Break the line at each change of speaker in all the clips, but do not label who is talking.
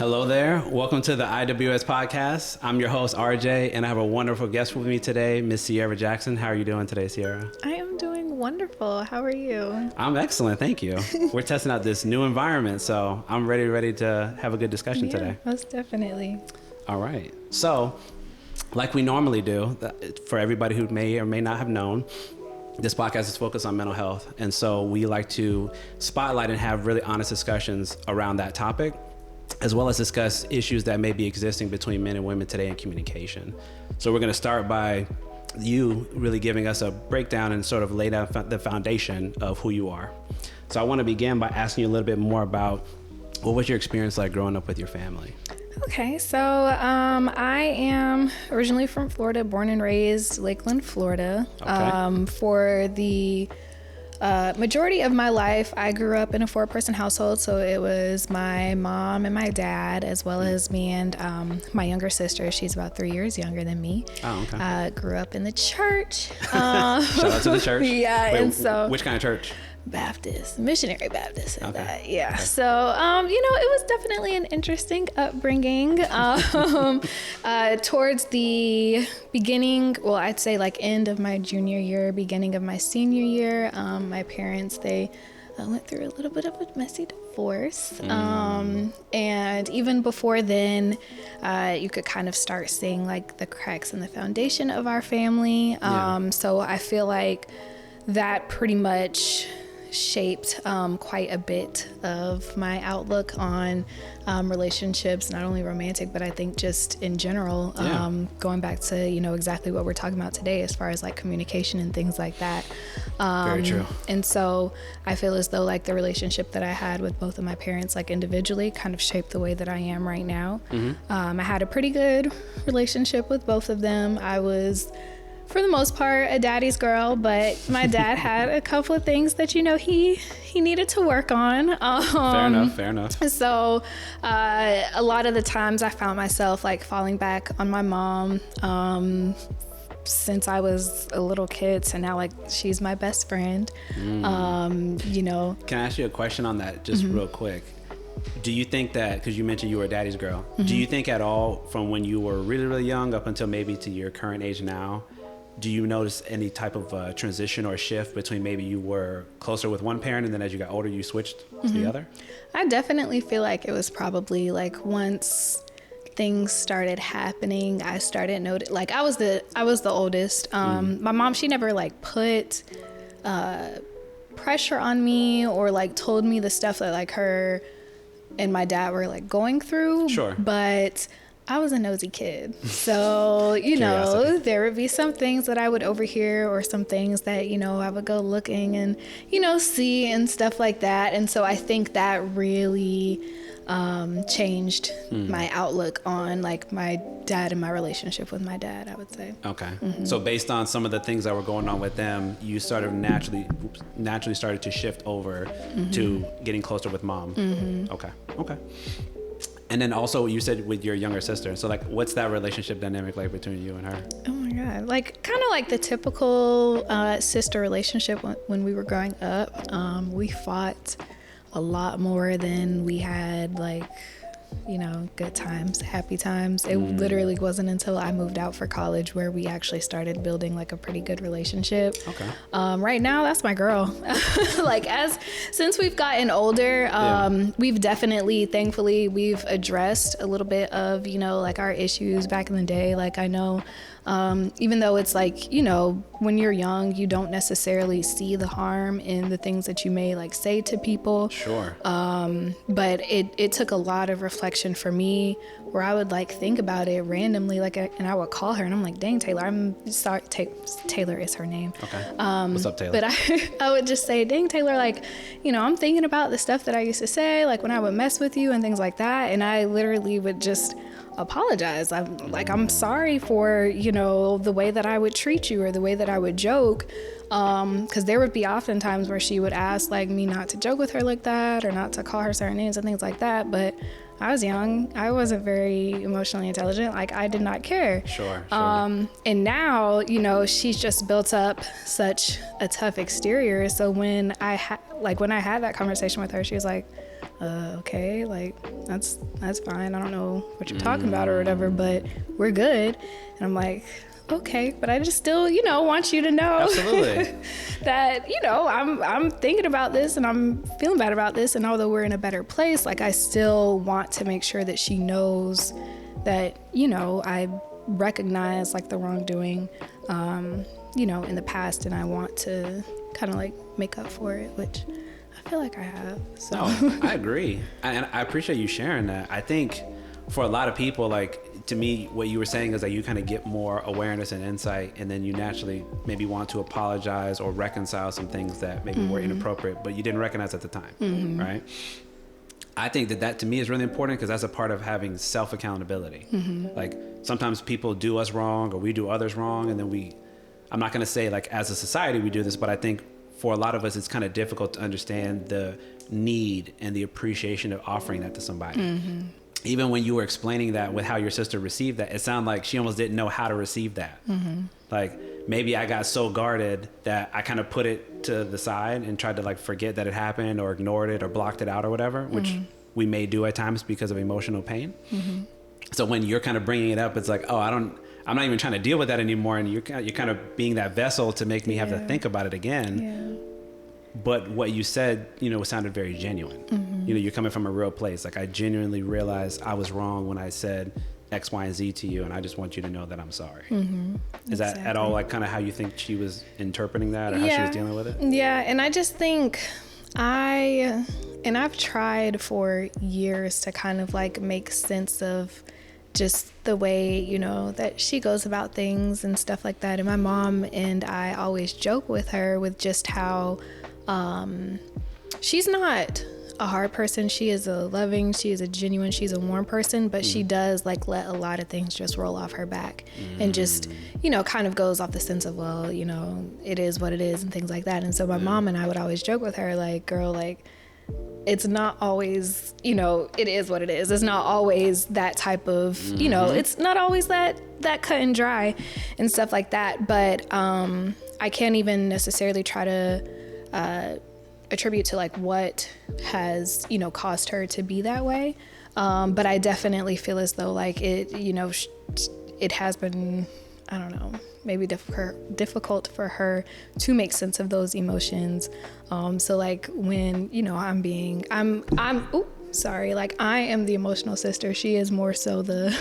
Hello there. Welcome to the IWS Podcast. I'm your host, RJ, and I have a wonderful guest with me today, Miss Sierra Jackson. How are you doing today, Sierra?
I am doing wonderful. How are you?
I'm excellent. Thank you. We're testing out this new environment, so I'm ready to have a good discussion today.
Most definitely.
All right. So, like we normally do, for everybody who may or may not have known, this podcast is focused on mental health. And so we like to spotlight and have really honest discussions around that topic, as well as discuss issues that may be existing between men and women today in communication. So we're going to start by you really giving us a breakdown and sort of lay down the foundation of who you are. So I want to begin by asking you a little bit more about what was your experience like growing up with your family?
Okay, so I am originally from Florida, born and raised Lakeland, Florida.
Okay.
For the majority of my life, I grew up in a 4-person household. So it was my mom and my dad, as well as me and my younger sister. She's about 3 years younger than me.
Oh, okay.
Grew up in the church.
Shout out to the church.
Yeah,
Wait,
and so
which kind of church?
Baptist, missionary Baptist.
Okay.
That, yeah. Okay. So, it was definitely an interesting upbringing. Towards the beginning, well, I'd say like end of my junior year, beginning of my senior year, my parents, they went through a little bit of a messy divorce. And even before then, you could kind of start seeing like the cracks in the foundation of our family. So I feel like that pretty much shaped quite a bit of my outlook on relationships, not only romantic, but I think just in general, going back to, exactly what we're talking about today as far as like communication and things like that.
Very true.
And so I feel as though like the relationship that I had with both of my parents, like individually, kind of shaped the way that I am right now. I had a pretty good relationship with both of them. I was, for the most part, a daddy's girl, but my dad had a couple of things that, he needed to work on.
Fair enough.
So a lot of the times I found myself like falling back on my mom since I was a little kid. So now like she's my best friend.
Can I ask you a question on that just real quick? Do you think that, because you mentioned you were a daddy's girl, do you think at all from when you were really, really young up until maybe to your current age now, do you notice any type of transition or shift between maybe you were closer with one parent and then as you got older, you switched to the other?
I definitely feel like it was probably like once things started happening, I started noticing, like I was the oldest. My mom, she never like put pressure on me or like told me the stuff that like her and my dad were like going through.
Sure.
But I was a nosy kid. So, there would be some things that I would overhear or some things that, I would go looking and, see and stuff like that. And so I think that really changed my outlook on like my dad and my relationship with my dad, I would say. Okay.
So based on some of the things that were going on with them, you sort of naturally started to shift over to getting closer with mom. Okay. And then also you said with your younger sister. So like, what's that relationship dynamic like between you and her?
Oh my God. Like kind of like the typical sister relationship when we were growing up. We fought a lot more than we had like, good times, happy times. It literally wasn't until I moved out for college where we actually started building like a pretty good relationship. Okay. Right now, that's my girl. Like since we've gotten older, we've definitely, thankfully, we've addressed a little bit of, like our issues back in the day. Like I know, even though it's like, when you're young, you don't necessarily see the harm in the things that you may like say to people.
Sure.
But it took a lot of reflection for me where I would like think about it randomly, like, and I would call her and I'm like, dang, Taylor, I'm sorry. Taylor is her name.
Okay. What's up, Taylor?
But I would just say, dang, Taylor, like, I'm thinking about the stuff that I used to say, like when I would mess with you and things like that. And I literally would just apologize. I'm sorry for, the way that I would treat you or the way that I would joke. Because there would be often times where she would ask like me not to joke with her like that or not to call her certain names and things like that. But I was young. I wasn't very emotionally intelligent. Like I did not care.
Sure.
And now, she's just built up such a tough exterior. So when I had that conversation with her, she was like, okay, like that's fine. I don't know what you're talking about or whatever, but we're good. And I'm like, okay, but I just still, want you to know
Absolutely.
that, I'm thinking about this and I'm feeling bad about this. And although we're in a better place, like I still want to make sure that she knows that, I recognize like the wrongdoing, in the past, and I want to kind of like make up for it, which I feel like I have. So
No, I agree. And I appreciate you sharing that. I think for a lot of people, like, to me, what you were saying is that you kind of get more awareness and insight, and then you naturally maybe want to apologize or reconcile some things that maybe were inappropriate, but you didn't recognize at the time, right? I think that to me is really important, because that's a part of having self-accountability. Like, sometimes people do us wrong or we do others wrong, and then I'm not going to say like as a society we do this, but I think for a lot of us it's kind of difficult to understand the need and the appreciation of offering that to somebody. Even when you were explaining that with how your sister received that, it sounded like she almost didn't know how to receive that. Like, maybe I got so guarded that I kind of put it to the side and tried to like forget that it happened, or ignored it, or blocked it out or whatever, which we may do at times because of emotional pain. So when you're kind of bringing it up, it's like, oh, I'm not even trying to deal with that anymore. And you're kind of being that vessel to make me have to think about it again.
Yeah.
But what you said, sounded very genuine. You're coming from a real place. Like, I genuinely realized I was wrong when I said X, Y, and Z to you, and I just want you to know that I'm sorry. Is that at all like kind of how you think she was interpreting that, or how she was dealing with it?
Yeah, and I just think I've tried for years to kind of like make sense of just the way, that she goes about things and stuff like that. And my mom and I always joke with her with just how she's not a hard person. She is a loving, she is a genuine, she's a warm person, but she does like let a lot of things just roll off her back and just, kind of goes off the sense of, well, it is what it is and things like that. And so my mom and I would always joke with her, like, girl, like, it's not always, it is what it is. It's not always that type of, it's not always that cut and dry and stuff like that. But I can't even necessarily try to attribute to like what has, caused her to be that way. But I definitely feel as though like it, it has been, I don't know, maybe difficult for her to make sense of those emotions. So like when, like I am the emotional sister. She is more so the,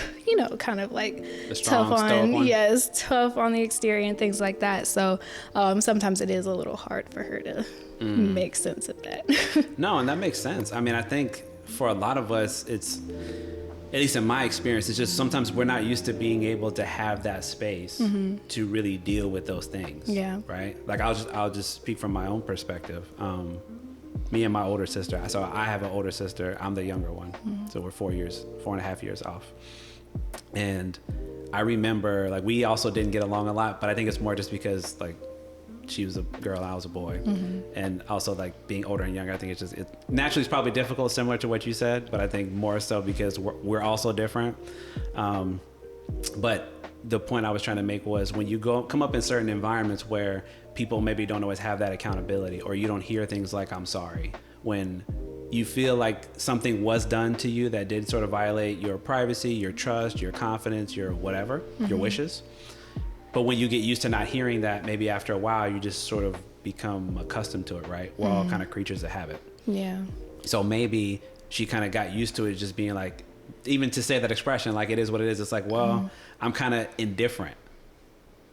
kind of like tough on the exterior and things like that. So sometimes it is a little hard for her to make sense of that.
No, and that makes sense. I mean, I think for a lot of us, it's, at least in my experience, it's just sometimes we're not used to being able to have that space to really deal with those things. Yeah. Right. Like I'll just speak from my own perspective. Me and my older sister. So I have an older sister. I'm the younger one. So we're 4.5 years off. And I remember like we also didn't get along a lot, but I think it's more just because like she was a girl, I was a boy. And also like being older and younger, I think it naturally is probably difficult, similar to what you said, but I think more so because we're also different. But the point I was trying to make was when you come up in certain environments where people maybe don't always have that accountability, or you don't hear things like I'm sorry, when you feel like something was done to you that did sort of violate your privacy, your trust, your confidence, your whatever, your wishes. But when you get used to not hearing that, maybe after a while, you just sort of become accustomed to it, right? We're all kind of creatures of habit. Yeah. So maybe she kind of got used to it just being like, even to say that expression, like it is what it is. It's like, well, I'm kind of indifferent.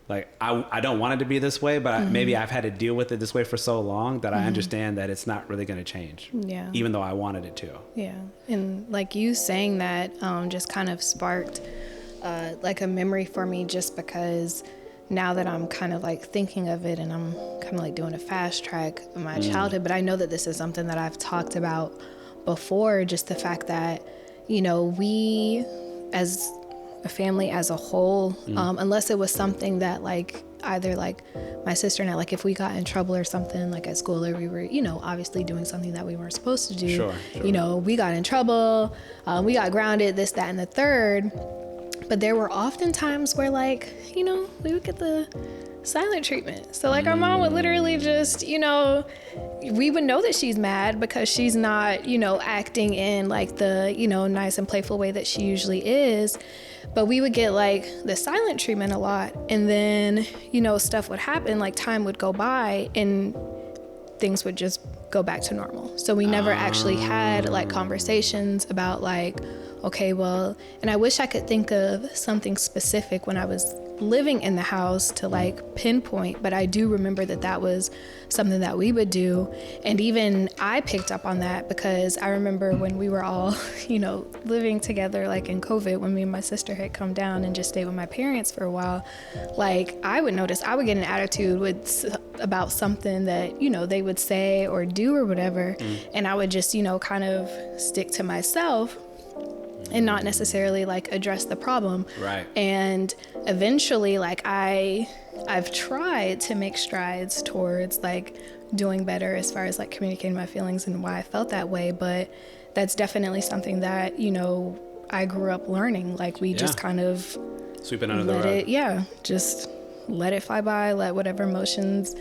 Like, I don't want it to be this way, but maybe I've had to deal with it this way for so long that I understand that it's not really going to change. Yeah. Even though I wanted it to.
Yeah. And like you saying that just kind of sparked like a memory for me, just because now that I'm kind of like thinking of it and I'm kind of like doing a fast track of my childhood, but I know that this is something that I've talked about before, just the fact that, we as a family as a whole, unless it was something that like either like my sister and I, like if we got in trouble or something like at school, or we were, obviously doing something that we weren't supposed to do, sure. We got in trouble, we got grounded, this, that, and the third. But there were often times where like, we would get the silent treatment. So like our mom would literally just, we would know that she's mad because she's not, acting in like the, nice and playful way that she usually is. But we would get like the silent treatment a lot. And then, stuff would happen, like time would go by and things would just go back to normal. So we never actually had like conversations about like, okay, well, and I wish I could think of something specific when I was living in the house to like pinpoint, but I do remember that was something that we would do. And even I picked up on that because I remember when we were all, living together, like in COVID, when me and my sister had come down and just stayed with my parents for a while, like I would notice I would get an attitude about something that, they would say or do or whatever. And I would just, kind of stick to myself and not necessarily like address the problem.
Right.
And eventually, like I've tried to make strides towards like doing better as far as like communicating my feelings and why I felt that way. But that's definitely something that, I grew up learning. Like we just kind of
sweep it under the rug.
Just let it fly by, let whatever emotions,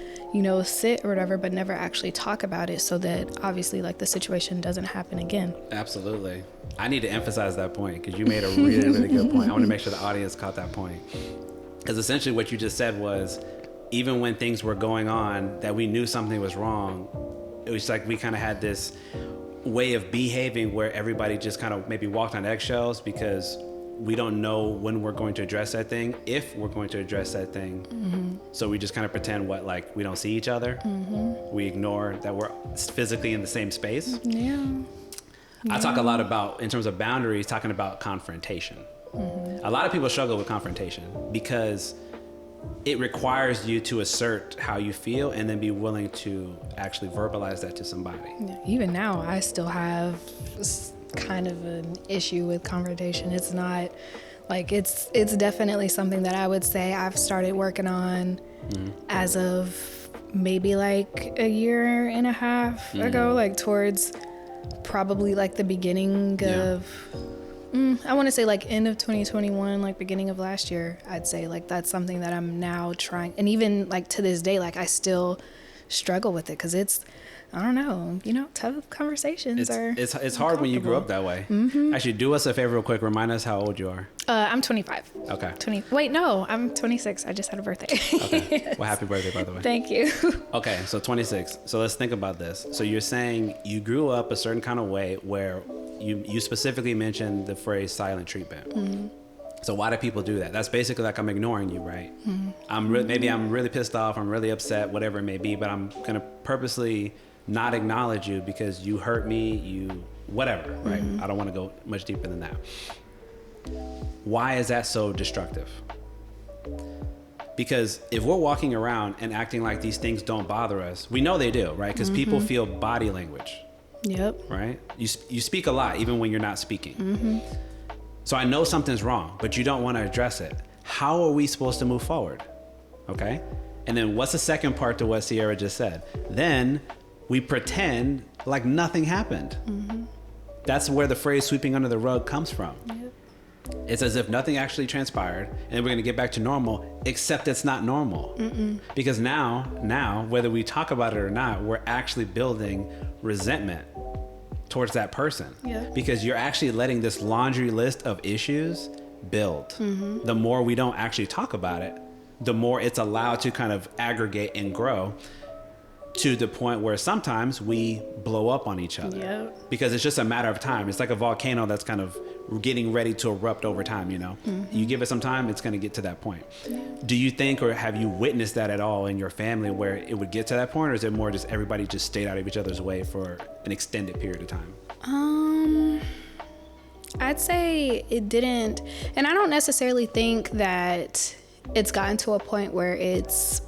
sit or whatever, but never actually talk about it so that obviously like the situation doesn't happen again.
Absolutely. I need to emphasize that point because you made a really, really good point. I want to make sure the audience caught that point. Because essentially what you just said was, even when things were going on that we knew something was wrong, it was like we kind of had this way of behaving where everybody just kind of maybe walked on eggshells because we don't know when we're going to address that thing, if we're going to address that thing. Mm-hmm. So we just kind of pretend like we don't see each other. Mm-hmm. We ignore that we're physically in the same space.
Yeah.
I talk a lot about, in terms of boundaries, talking about confrontation. Mm-hmm. A lot of people struggle with confrontation because it requires you to assert how you feel and then be willing to actually verbalize that to somebody.
Yeah, even now, I still have kind of an issue with confrontation. It's not like it's definitely something that I would say I've started working on as of maybe like a year and a half ago, like towards probably like the beginning of I want to say like end of 2021, like beginning of last year. I'd say like that's something that I'm now trying, and even like to this day, like I still struggle with it because it's, I don't know, tough conversations
it's hard when you grew up that way. Mm-hmm. Actually, do us a favor real quick. Remind us how old you are.
I'm 25.
Okay.
Wait, no, I'm 26. I just had a birthday.
Okay. Well, happy birthday, by the way.
Thank you.
Okay, so 26. So let's think about this. So you're saying you grew up a certain kind of way where you specifically mentioned the phrase silent treatment. Mm-hmm. So why do people do that? That's basically like I'm ignoring you, right? Mm-hmm. Maybe I'm really pissed off. I'm really upset, whatever it may be, but I'm going to purposely not acknowledge you because you hurt me, whatever, right? I don't want to go much deeper than that. Why is that so destructive? Because if we're walking around and acting like these things don't bother us, we know they do, right? Because people feel body language.
Yep.
Right? You speak a lot, even when you're not speaking. Mm-hmm. So I know something's wrong, but you don't want to address it. How are we supposed to move forward? Okay? And then what's the second part to what Sierra just said? Then we pretend like nothing happened. Mm-hmm. That's where the phrase sweeping under the rug comes from. Yep. It's as if nothing actually transpired and we're going to get back to normal, except it's not normal. Mm-mm. Because now, whether we talk about it or not, we're actually building resentment towards that person. Yeah. Because you're actually letting this laundry list of issues build. Mm-hmm. The more we don't actually talk about it, the more it's allowed to kind of aggregate and grow to the point where sometimes we blow up on each other. Yep. Because it's just a matter of time. It's like a volcano that's kind of getting ready to erupt over time, Mm-hmm. You give it some time, it's going to get to that point. Yeah. Do you think, or have you witnessed that at all in your family where it would get to that point, or is it more just everybody just stayed out of each other's way for an extended period of time?
I'd say it didn't, and I don't necessarily think that it's gotten to a point where it's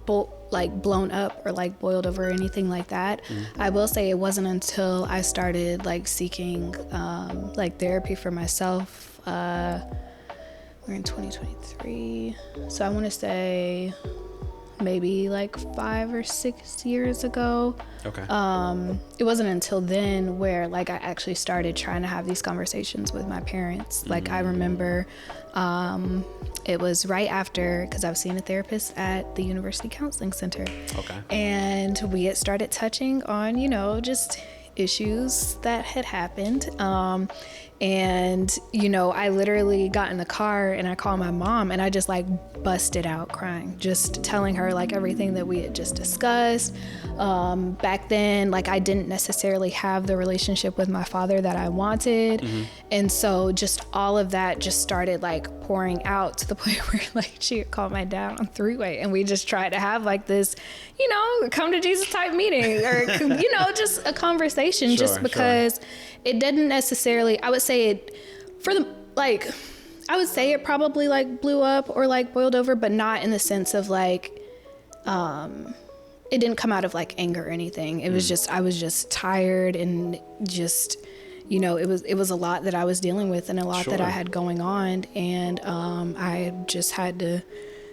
blown up or like boiled over or anything like that. I will say it wasn't until I started like seeking like therapy for myself. We're in 2023, so I want to say maybe like 5 or 6 years ago.
Okay.
It wasn't until then where like I actually started trying to have these conversations with my parents. Like I remember it was right after, because I was seeing a therapist at the University Counseling Center.
Okay.
And we had started touching on, you know, just issues that had happened. And, you know, I literally got in the car and I called my mom and I just like busted out crying, just telling her like everything that we had just discussed. Back then, like I didn't necessarily have the relationship with my father that I wanted. And so just all of that just started like pouring out to the point where like she had called my dad on three-way and we just tried to have like this, you know, come to Jesus type meeting or, you know, just a conversation just because it didn't necessarily, I would say it for the, like, I would say it probably like blew up or like boiled over, but not in the sense of like, it didn't come out of like anger or anything. It was just, I was just tired and just, you know, it was a lot that I was dealing with and a lot that I had going on. And I just had to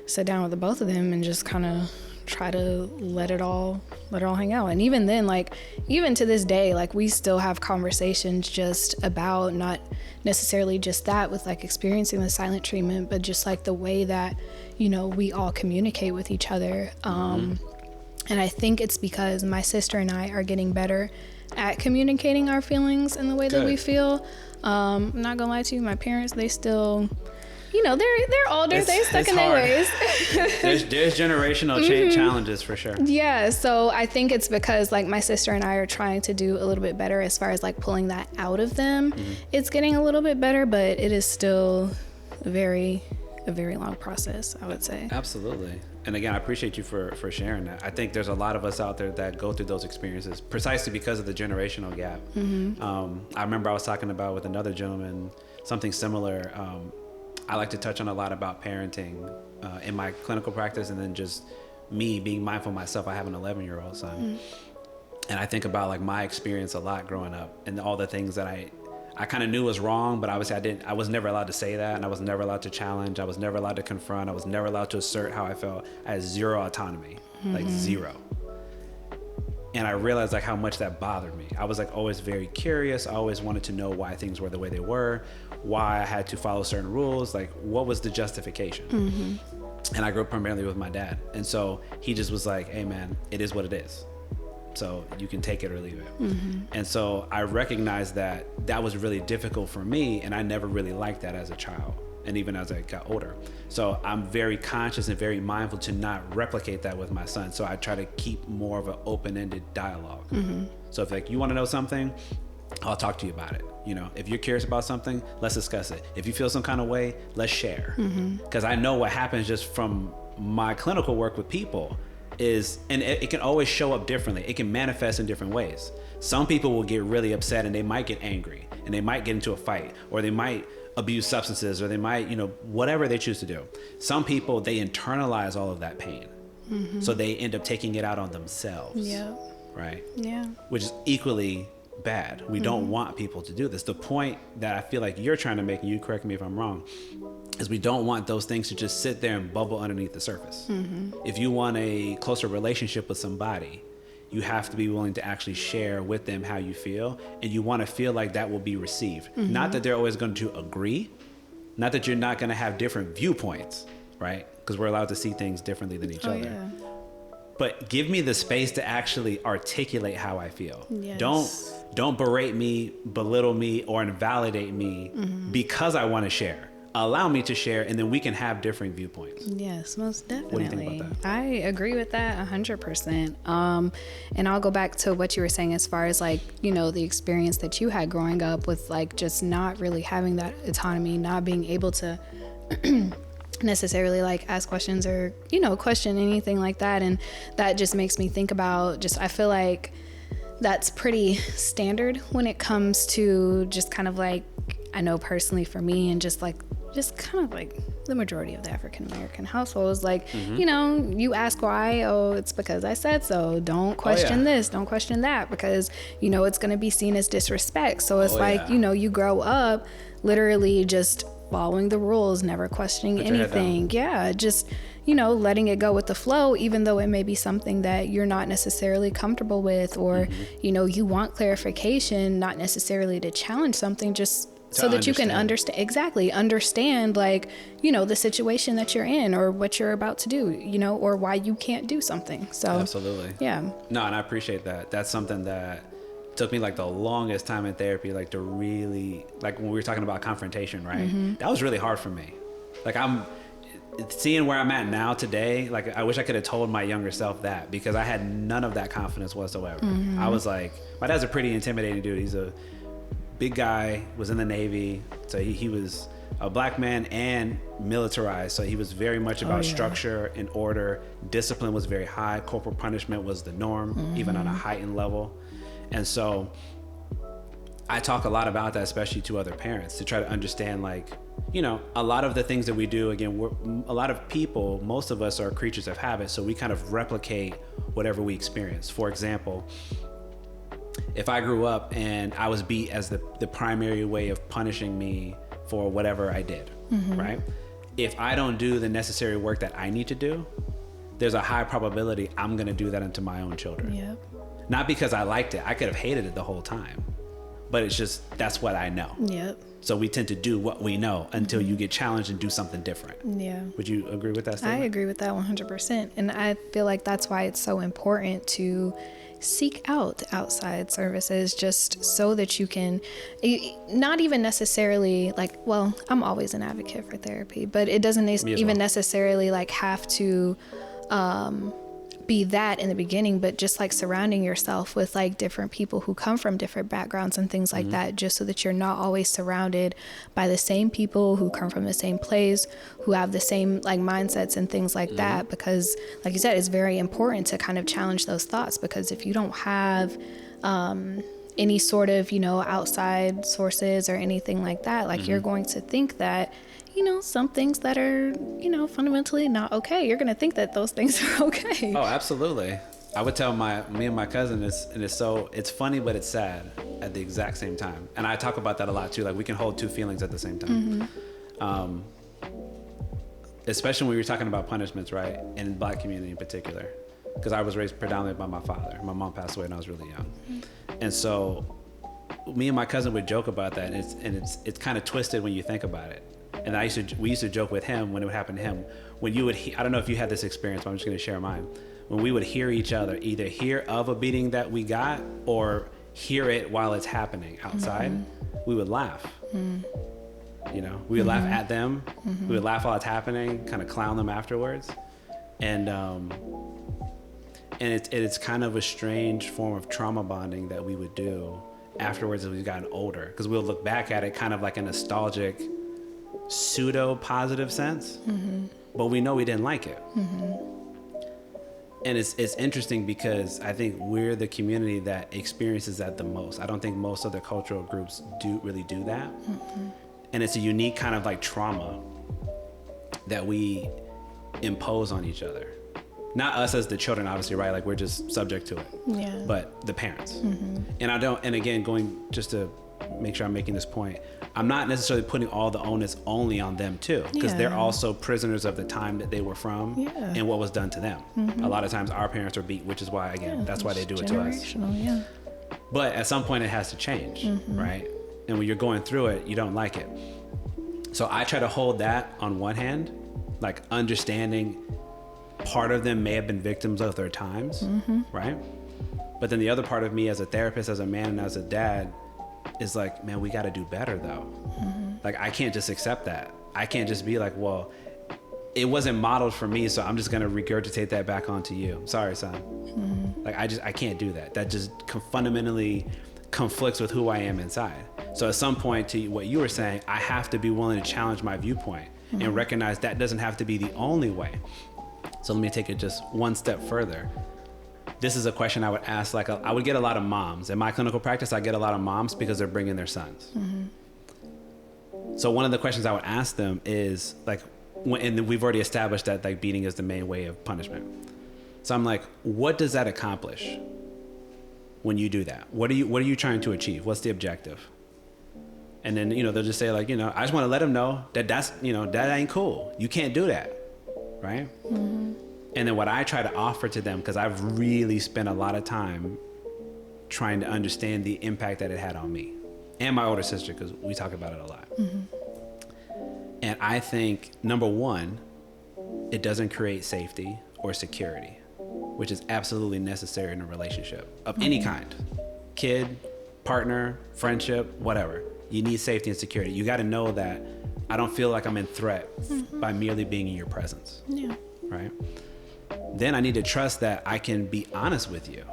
sit down with the both of them and just kind of try to let it all hang out. And even then, like, even to this day, like we still have conversations just about not necessarily just that with like experiencing the silent treatment, but just like the way that, you know, we all communicate with each other. And I think it's because my sister and I are getting better at communicating our feelings in the way that we feel. I'm not gonna lie to you, my parents, they still, you know, they're older, they stuck in their ways.
there's generational challenges for sure.
Yeah, so I think it's because like my sister and I are trying to do a little bit better as far as like pulling that out of them. It's getting a little bit better, but it is still a very long process, I would say.
Absolutely. And again, I appreciate you for sharing that. I think there's a lot of us out there that go through those experiences precisely because of the generational gap. I remember I was talking about with another gentleman something similar. I like to touch on a lot about parenting in my clinical practice, and then just me being mindful of myself. I have an 11-year-old son, and I think about like my experience a lot growing up and all the things that I kind of knew was wrong, but obviously I was never allowed to say that, and I was never allowed to challenge. I was never allowed to confront. I was never allowed to assert how I felt. I had zero autonomy, like zero. And I realized like how much that bothered me. I was like always very curious. I always wanted to know why things were the way they were, why I had to follow certain rules, like what was the justification? And I grew up primarily with my dad. And so he just was like, hey man, it is what it is. So you can take it or leave it. And so I recognized that that was really difficult for me, and I never really liked that as a child, and even as I got older. So I'm very conscious and very mindful to not replicate that with my son. So I try to keep more of an open-ended dialogue. So if like you want to know something, I'll talk to you about it. You know, if you're curious about something, let's discuss it. If you feel some kind of way, let's share. Because I know what happens just from my clinical work with people is, and it can always show up differently. It can manifest in different ways. Some people will get really upset and they might get angry and they might get into a fight, or they might abuse substances, or they might, you know, whatever they choose to do. Some people, they internalize all of that pain. So they end up taking it out on themselves. Right? Which is equally bad. We don't want people to do this. The point that I feel like you're trying to make, and you correct me if I'm wrong, is we don't want those things to just sit there and bubble underneath the surface. If you want a closer relationship with somebody, you have to be willing to actually share with them how you feel, and you want to feel like that will be received. Not that they're always going to agree, not that you're not going to have different viewpoints, right? Because we're allowed to see things differently than each other. But give me the space to actually articulate how I feel. Don't berate me, belittle me, or invalidate me because I want to share. Allow me to share, and then we can have different viewpoints.
Yes, most definitely.
What do you think about that?
I agree with that 100%. And I'll go back to what you were saying as far as like, you know, the experience that you had growing up with like just not really having that autonomy, not being able to necessarily like ask questions or, you know, question anything like that. And that just makes me think about just, I feel like that's pretty standard when it comes to just kind of like, I know personally for me, and just kind of like the majority of the African American households, like, you know, you ask why, oh, it's because I said so. Don't question this, don't question that, because, you know, it's going to be seen as disrespect. So it's you know, you grow up literally just following the rules, never questioning anything. Just, letting it go with the flow, even though it may be something that you're not necessarily comfortable with, or, you want clarification, not necessarily to challenge something, just so that you can understand like, the situation that you're in or what you're about to do, or why you can't do something. So
absolutely.
Yeah.
No, and I appreciate that. That's something that took me like the longest time in therapy, like to really, like when we were talking about confrontation, right? That was really hard for me. Like I'm seeing where I'm at now today. Like I wish I could have told my younger self that, because I had none of that confidence whatsoever. I was like, my dad's a pretty intimidating dude. He's a big guy, was in the Navy. So he was a black man and militarized. So he was very much about structure and order. Discipline was very high. Corporal punishment was the norm, even on a heightened level. And so I talk a lot about that, especially to other parents, to try to understand, like, a lot of the things that we do, again, a lot of people, most of us are creatures of habit. So we kind of replicate whatever we experience. For example, if I grew up and I was beat as the primary way of punishing me for whatever I did, right? If I don't do the necessary work that I need to do, there's a high probability I'm going to do that unto my own children.
Yep.
Not because I liked it. I could have hated it the whole time, but it's just, that's what I know.
Yep.
So we tend to do what we know until you get challenged and do something different.
Yeah.
Would you agree with that statement?
I agree with that 100%. And I feel like that's why it's so important to seek out outside services, just so that you can, not even necessarily like, well, I'm always an advocate for therapy, but it doesn't even necessarily like have to be that in the beginning, but just like surrounding yourself with like different people who come from different backgrounds and things like that, just so that you're not always surrounded by the same people who come from the same place, who have the same like mindsets and things like that. Because like you said, it's very important to kind of challenge those thoughts, because if you don't have any sort of, outside sources or anything like that, like you're going to think that, some things that are, fundamentally not okay, you're going to think that those things are okay.
Oh, absolutely. I would tell me and my cousin it's funny, but it's sad at the exact same time. And I talk about that a lot too. Like we can hold two feelings at the same time. Especially when we were talking about punishments, right? In the Black community in particular, because I was raised predominantly by my father. My mom passed away when I was really young. And so me and my cousin would joke about that. And it's kind of twisted when you think about it. And we used to joke with him when it would happen to him. When you would, I don't know if you had this experience, but I'm just going to share mine. When we would hear each other, either hear of a beating that we got or hear it while it's happening outside, we would laugh. We would laugh at them. We would laugh while it's happening, kind of clown them afterwards. And it's kind of a strange form of trauma bonding that we would do afterwards as we've gotten older, because we'll look back at it kind of like a nostalgic, pseudo positive sense, but we know we didn't like it. And it's interesting because I think we're the community that experiences that the most. I don't think most other cultural groups really do that. And it's a unique kind of like trauma that we impose on each other. Not us as the children, obviously, right? Like we're just subject to it.
Yeah.
But the parents. And again, going just to make sure I'm making this point, I'm not necessarily putting all the onus only on them too, because they're also prisoners of the time that they were from and what was done to them. A lot of times our parents are beat, which is why, again, that's why they do it to us.
Yeah.
But at some point it has to change, right? And when you're going through it, you don't like it. So I try to hold that on one hand, like understanding part of them may have been victims of their times, right? But then the other part of me as a therapist, as a man, and as a dad is like, man, we got to do better though. Like I can't just accept that. I can't just be like, well, it wasn't modeled for me, so I'm just going to regurgitate that back onto you. Sorry, son. Like I can't do that. That just fundamentally conflicts with who I am inside. So at some point, to what you were saying, I have to be willing to challenge my viewpoint and recognize that doesn't have to be the only way. So let me take it just one step further. This is a question I would ask, like I would get a lot of moms. In my clinical practice, I get a lot of moms because they're bringing their sons. So one of the questions I would ask them is like, and we've already established that like beating is the main way of punishment. So I'm like, what does that accomplish when you do that? What are you trying to achieve? What's the objective? And then, they'll just say like, I just want to let them know that that ain't cool. You can't do that. right? Mm-hmm. And then what I try to offer to them, because I've really spent a lot of time trying to understand the impact that it had on me and my older sister, because we talk about it a lot. Mm-hmm. And I think, number one, it doesn't create safety or security, which is absolutely necessary in a relationship of any kind. Kid, partner, friendship, whatever. You need safety and security. You got to know that I don't feel like I'm in threat by merely being in your presence. Yeah. Right? Then I need to trust that I can be honest with you.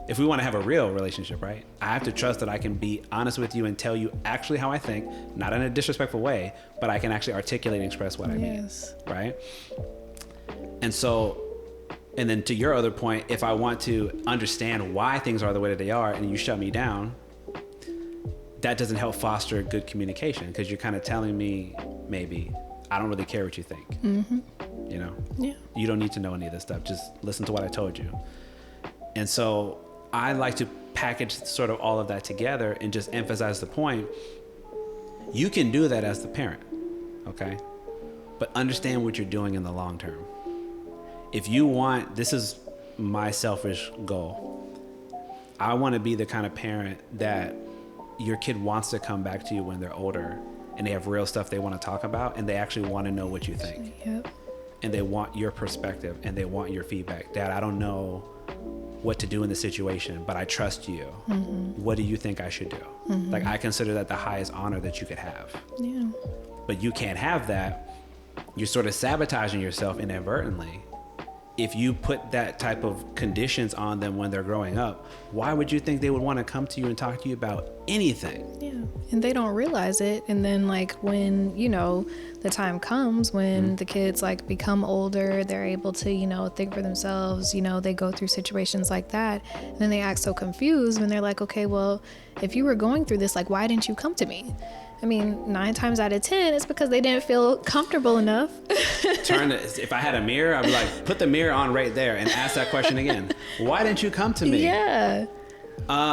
If we want to have a real relationship, right? I have to trust that I can be honest with you and tell you actually how I think, not in a disrespectful way, but I can actually articulate and express what I mean, right? And so, and then to your other point, if I want to understand why things are the way that they are and you shut me down, that doesn't help foster good communication, because you're kind of telling me, maybe, I don't really care what you think. Mm-hmm. You know? Yeah. You don't need to know any of this stuff. Just listen to what I told you. And so I like to package sort of all of that together and just emphasize the point. You can do that as the parent, okay? But understand what you're doing in the long term. If you want, this is my selfish goal. I want to be the kind of parent that your kid wants to come back to you when they're older and they have real stuff they want to talk about and they actually want to know what you think. Yep. And they want your perspective and they want your feedback. Dad, I don't know what to do in the situation, but I trust you. Mm-hmm. What do you think I should do? Mm-hmm. Like, I consider that the highest honor that you could have. Yeah. But you can't have that. You're sort of sabotaging yourself inadvertently. If you put that type of conditions on them when they're growing up, why would you think they would want to come to you and talk to you about anything? Yeah.
And they don't realize it. And then, like, when, you know, the time comes when the kids, like, become older, they're able to, you know, think for themselves, you know, they go through situations like that. And then they act so confused when they're like, okay, well, if you were going through this, like, why didn't you come to me? I mean, 9 times out of 10, it's because they didn't feel comfortable enough.
If I had a mirror, I'd be like, put the mirror on right there and ask that question again. Why didn't you come to me? Yeah.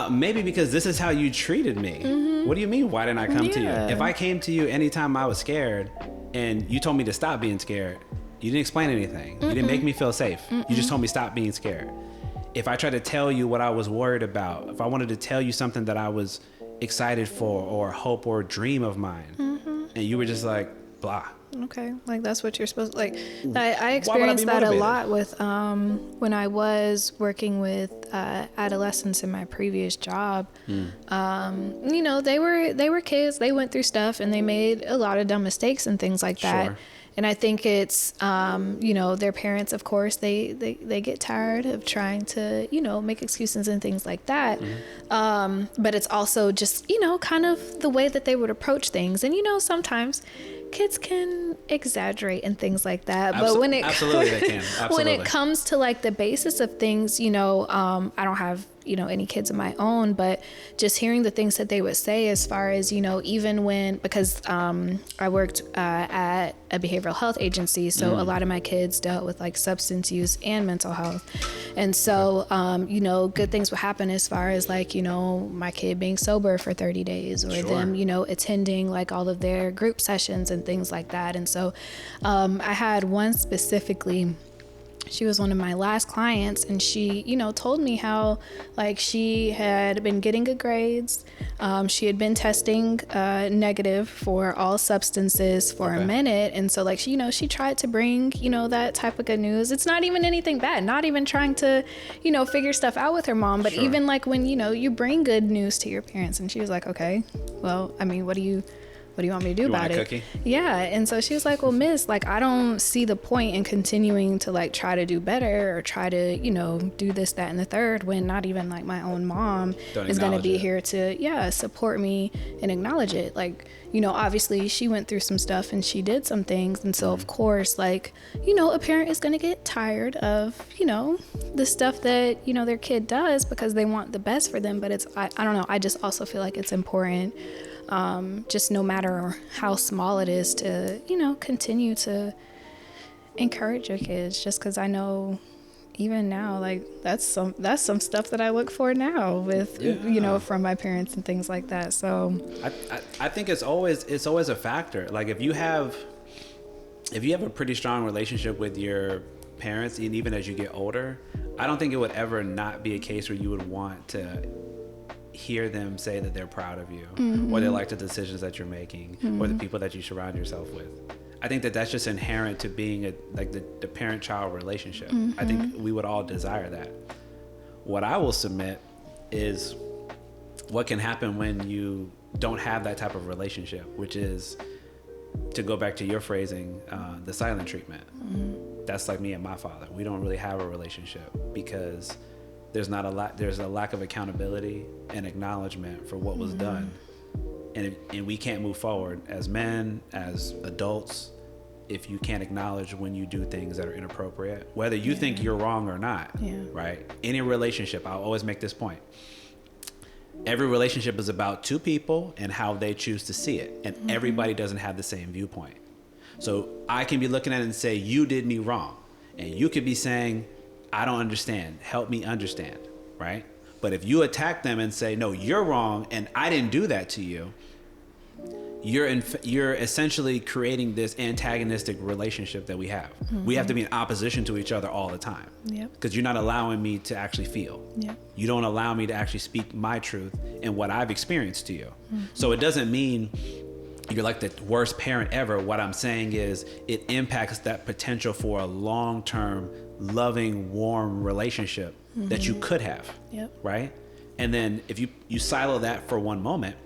Maybe because this is how you treated me. Mm-hmm. What do you mean, why didn't I come to you? If I came to you anytime I was scared and you told me to stop being scared, you didn't explain anything. Mm-mm. You didn't make me feel safe. Mm-mm. You just told me stop being scared. If I tried to tell you what I was worried about, if I wanted to tell you something that I was excited for or hope or dream of mine, and you were just like, blah.
Okay, like that's what you're supposed to, like. I experienced that a lot with when I was working with adolescents in my previous job. You know, they were kids. They went through stuff and they made a lot of dumb mistakes and things like that. Sure. And I think it's, you know, their parents, of course, they get tired of trying to, you know, make excuses and things like that. But it's also just, you know, kind of the way that they would approach things. And, you know, sometimes kids can exaggerate and things like that. But when it
absolutely they can. Absolutely.
When it comes to, like, the basis of things, you know, I don't have, you know, any kids of my own, but just hearing the things that they would say as far as, you know, even when, because I worked at a behavioral health agency, so a lot of my kids dealt with, like, substance use and mental health. And so, you know, good things would happen as far as, like, you know, my kid being sober for 30 days or them, you know, attending, like, all of their group sessions and things like that. And so I had one specifically. She was one of my last clients, and she, you know, told me how, like, she had been getting good grades. She had been testing negative for all substances for a minute. And so, like, she, you know, she tried to bring, you know, that type of good news. It's not even anything bad, not even trying to, you know, figure stuff out with her mom. But even, like, when, you know, you bring good news to your parents, and she was like, okay, well, I mean, what do you want me to do about it? Cookie? Yeah. And so she was like, well, miss, like, I don't see the point in continuing to, like, try to do better or try to, you know, do this, that, and the third, when not even, like, my own mom is going to be here to, support me and acknowledge it. Like, you know, obviously she went through some stuff and she did some things. And so, of course, like, you know, a parent is going to get tired of, you know, the stuff that, you know, their kid does because they want the best for them. But it's, I don't know. I just also feel like it's important, just no matter how small it is, to, you know, continue to encourage your kids, just because I know even now, like, that's some stuff that I look for now with, you know, from my parents and things like that. So
I think it's always a factor. Like, if you have, if you have a pretty strong relationship with your parents, and even as you get older, I don't think it would ever not be a case where you would want to hear them say that they're proud of you, or they like the decisions that you're making, or the people that you surround yourself with. I think that that's just inherent to being the parent-child relationship. I think we would all desire that. What I will submit is what can happen when you don't have that type of relationship, which is, to go back to your phrasing, the silent treatment. That's like me and my father. We don't really have a relationship because there's a lack of accountability and acknowledgement for what was done. And we can't move forward as men, as adults, if you can't acknowledge when you do things that are inappropriate, whether you think you're wrong or not, right? Any relationship, I'll always make this point. Every relationship is about two people and how they choose to see it. And everybody doesn't have the same viewpoint. So I can be looking at it and say, you did me wrong. And you could be saying, I don't understand. Help me understand, right? But if you attack them and say, no, you're wrong and I didn't do that to you, you're essentially creating this antagonistic relationship that we have. We have to be in opposition to each other all the time. Because you're not allowing me to actually feel. You don't allow me to actually speak my truth and what I've experienced to you. So it doesn't mean you're like the worst parent ever. What I'm saying is it impacts that potential for a long-term, loving, warm relationship that you could have, right? And then if you silo that for one moment,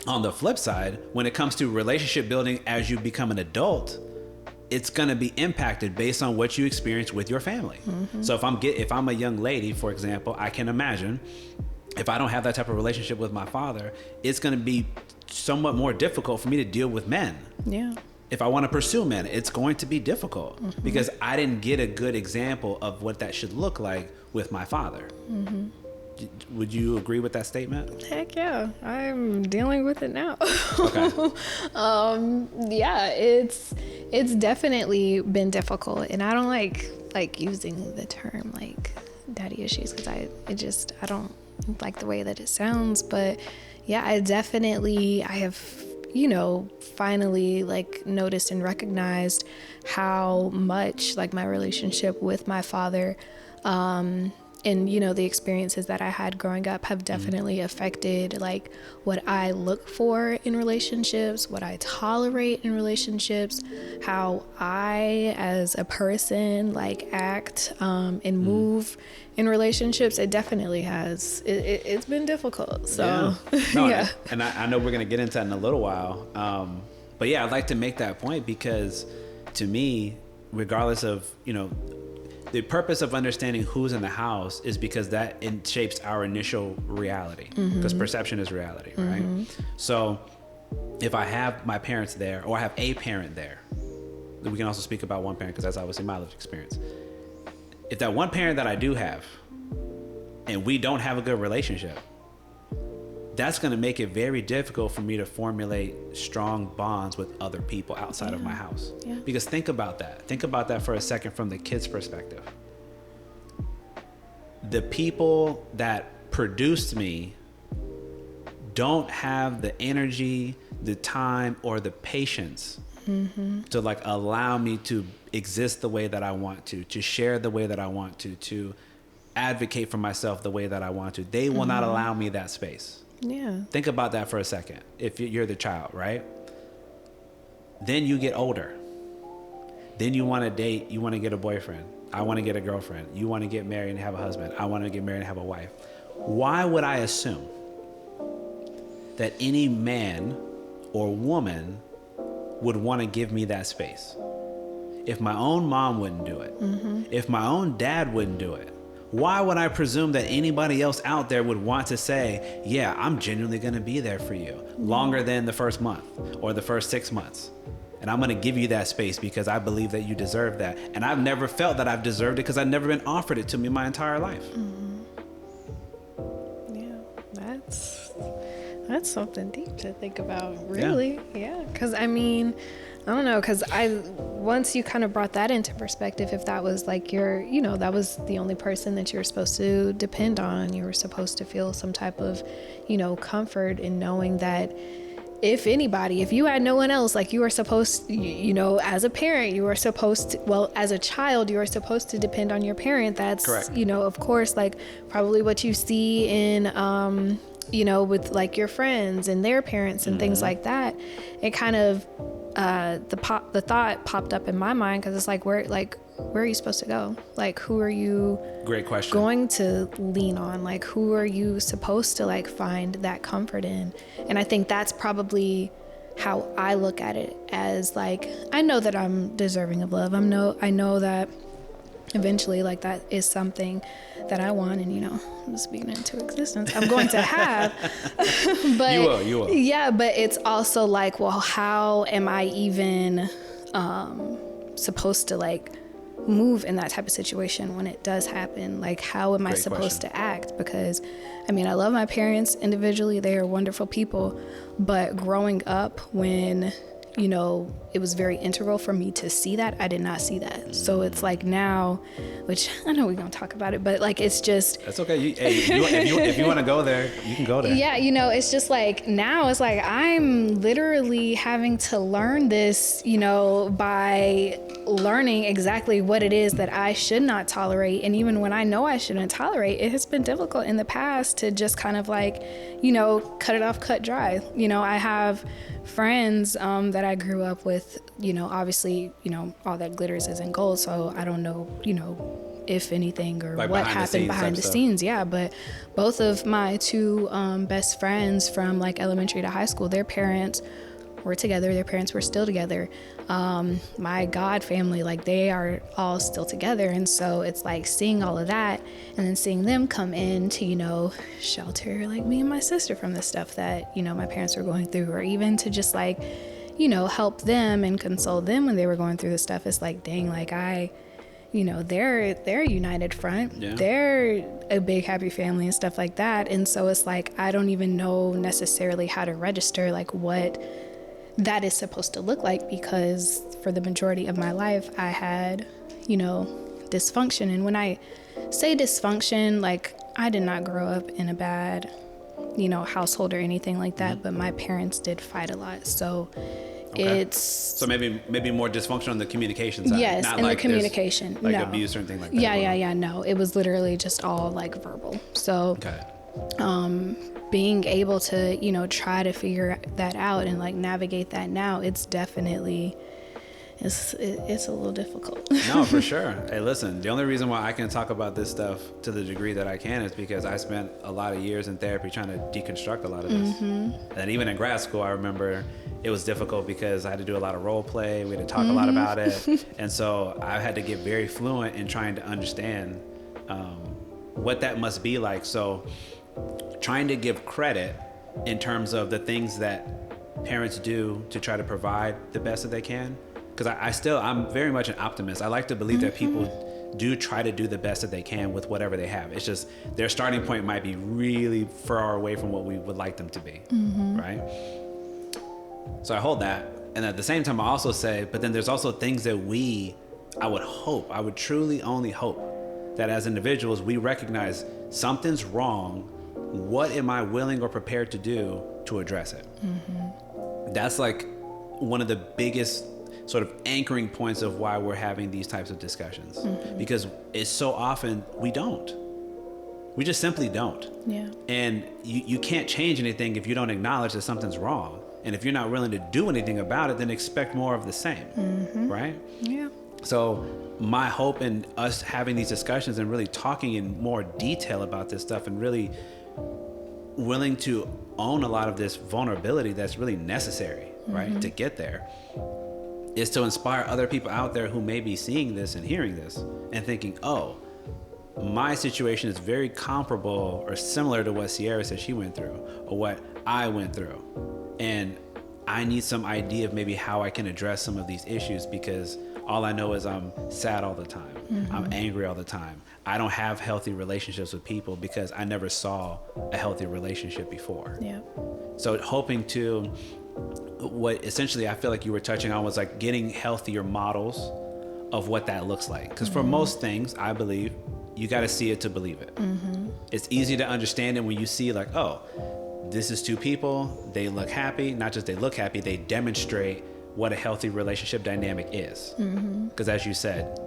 on the flip side, when it comes to relationship building as you become an adult, it's going to be impacted based on what you experience with your family. So if I'm a young lady, for example, I can imagine if I don't have that type of relationship with my father, it's going to be somewhat more difficult for me to deal with men. If I want to pursue men, it's going to be difficult because I didn't get a good example of what that should look like with my father. Would you agree with that statement?
Heck yeah, I'm dealing with it now.
Okay.
Yeah, it's definitely been difficult, and I don't like using the term like daddy issues because I don't like the way that it sounds. But yeah, I have finally like noticed and recognized how much like my relationship with my father and the experiences that I had growing up have definitely affected like what I look for in relationships, what I tolerate in relationships, how I as a person like act and move in relationships. It definitely has. It's been difficult. So yeah.
And I know we're gonna get into that in a little while. But yeah, I'd like to make that point because to me, regardless of the purpose of understanding who's in the house is because that shapes our initial reality, because perception is reality, right? So if I have my parents there, or I have a parent there, we can also speak about one parent because that's obviously my lived experience. If that one parent that I do have and we don't have a good relationship, that's going to make it very difficult for me to formulate strong bonds with other people outside of my house. Because think about that for a second from the kid's perspective. The people that produced me don't have the energy, the time, or the patience to like allow me to exist the way that I want to share the way that I want to advocate for myself the way that I want to. They will not allow me that space. Think about that for a second. If you're the child, right? Then you get older. Then you want to date. You want to get a boyfriend. I want to get a girlfriend. You want to get married and have a husband. I want to get married and have a wife. Why would I assume that any man or woman would want to give me that space? If my own mom wouldn't do it, if my own dad wouldn't do it, why would I presume that anybody else out there would want to say, yeah, I'm genuinely going to be there for you longer than the first month or the first 6 months? And I'm going to give you that space because I believe that you deserve that. And I've never felt that I've deserved it because I've never been offered it to me my entire life.
Yeah, that's something deep to think about, really. Yeah, because I mean, I don't know, because once you kind of brought that into perspective, if that was like that was the only person that you were supposed to depend on, you were supposed to feel some type of, comfort in knowing that if anybody, if you had no one else, like you are supposed to, you know, as a parent, you are supposed to, well, as a child, you are supposed to depend on your parent. That's correct. You know, of course, like probably what you see in, you know, with like your friends and their parents and things like that. It kind of, the thought popped up in my mind, because it's like, where are you supposed to go? Like, who are you
Great question.
going to lean on? Like, who are you supposed to like find that comfort in? And I think that's probably how I look at it, as like, I know that I'm deserving of love. I know that eventually, like, that is something that I want, and, you know, I'm speaking into existence, I'm going to have. But you will. Yeah, but it's also like, well, how am I even supposed to like move in that type of situation when it does happen? Like, how am I supposed to act? Because I mean, I love my parents individually, they are wonderful people, but growing up, when, you know, it was very integral for me to see that, I did not see that. So it's like now, which I know we're gonna talk about it, but like, it's just,
that's okay. If you want to go there, you can go there.
Yeah, you know, it's just like, now it's like I'm literally having to learn this, you know, by learning exactly what it is that I should not tolerate. And even when I know I shouldn't tolerate, it has been difficult in the past to just kind of like, you know, cut it off, cut dry. You know, I have friends that I grew up with, you know, obviously, you know, all that glitters isn't gold, so I don't know, you know, if anything or like what happened behind the scenes. Yeah, but both of my two best friends from like elementary to high school, their parents were together, their parents were still together. My God family, like, they are all still together. And so it's like seeing all of that and then seeing them come in to, you know, shelter like me and my sister from the stuff that, you know, my parents were going through, or even to just like, you know, help them and console them when they were going through the stuff. It's like, dang, like you know, they're a united front. Yeah. They're a big happy family and stuff like that. And so it's like, I don't even know necessarily how to register like what that is supposed to look like, because for the majority of my life I had, you know, dysfunction. And when I say dysfunction, like, I did not grow up in a bad, you know, household or anything like that, but my parents did fight a lot. So so maybe more dysfunction on the communication side. Yes,
not
in
like
the communication.
like
no.
abuse or anything like that.
Yeah. No, it was literally just all like verbal. So being able to, you know, try to figure that out and like navigate that now, it's definitely, it's a little difficult.
No, for sure. Hey, listen, the only reason why I can talk about this stuff to the degree that I can is because I spent a lot of years in therapy trying to deconstruct a lot of this. And even in grad school, I remember it was difficult because I had to do a lot of role play. We had to talk a lot about it. And so I had to get very fluent in trying to understand what that must be like. So trying to give credit in terms of the things that parents do to try to provide the best that they can. Because I'm very much an optimist. I like to believe that people do try to do the best that they can with whatever they have. It's just their starting point might be really far away from what we would like them to be, right? So I hold that. And at the same time, I also say, but then there's also things that I would truly only hope that as individuals, we recognize something's wrong. What am I willing or prepared to do to address it? That's like one of the biggest sort of anchoring points of why we're having these types of discussions, because it's so often we just simply don't. Yeah. And you can't change anything if you don't acknowledge that something's wrong. And if you're not willing to do anything about it, then expect more of the same, right? Yeah. So my hope in us having these discussions and really talking in more detail about this stuff and really willing to own a lot of this vulnerability that's really necessary, right, to get there, is to inspire other people out there who may be seeing this and hearing this and thinking, oh, my situation is very comparable or similar to what Sierra said she went through or what I went through. And I need some idea of maybe how I can address some of these issues, because all I know is I'm sad all the time. I'm angry all the time. I don't have healthy relationships with people because I never saw a healthy relationship before. Yeah. So hoping to, what essentially I feel like you were touching on was like getting healthier models of what that looks like. Because for most things, I believe, you got to see it to believe it. It's easy to understand it when you see like, oh, this is two people, they look happy. Not just they look happy, they demonstrate what a healthy relationship dynamic is. Because as you said,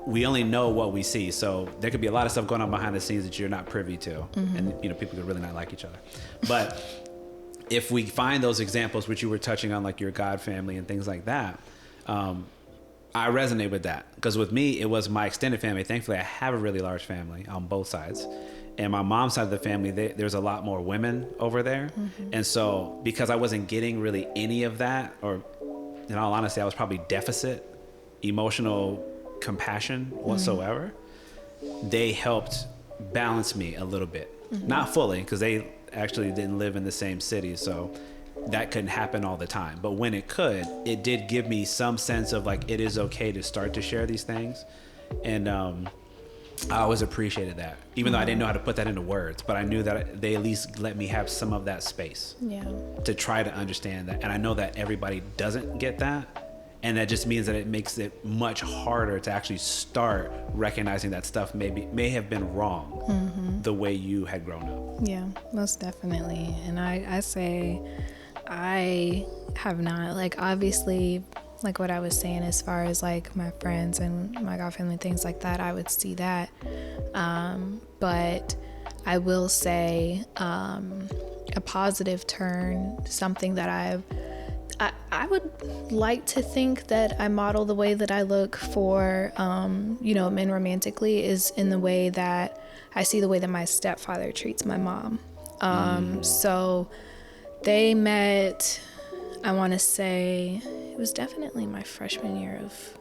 we only know what we see. So there could be a lot of stuff going on behind the scenes that you're not privy to. And, you know, people could really not like each other. But if we find those examples, which you were touching on, like your God family and things like that, I resonate with that. Because with me, it was my extended family. Thankfully, I have a really large family on both sides. And my mom's side of the family, there's a lot more women over there. And so because I wasn't getting really any of that, or in all honesty, I was probably deficit emotional compassion whatsoever, they helped balance me a little bit. Not fully, because they actually didn't live in the same city, so that couldn't happen all the time. But when it could, it did give me some sense of like, it is okay to start to share these things. And I always appreciated that, even though I didn't know how to put that into words, but I knew that they at least let me have some of that space to try to understand that. And I know that everybody doesn't get that. And that just means that it makes it much harder to actually start recognizing that stuff may have been wrong the way you had grown up.
Yeah, most definitely. And I say I have not, like, obviously, like what I was saying as far as like my friends and my God family, things like that, I would see that. But I will say a positive turn, something that I would like to think that I model the way that I look for, you know, men romantically, is in the way that I see the way that my stepfather treats my mom. So they met, I want to say, it was definitely my freshman year of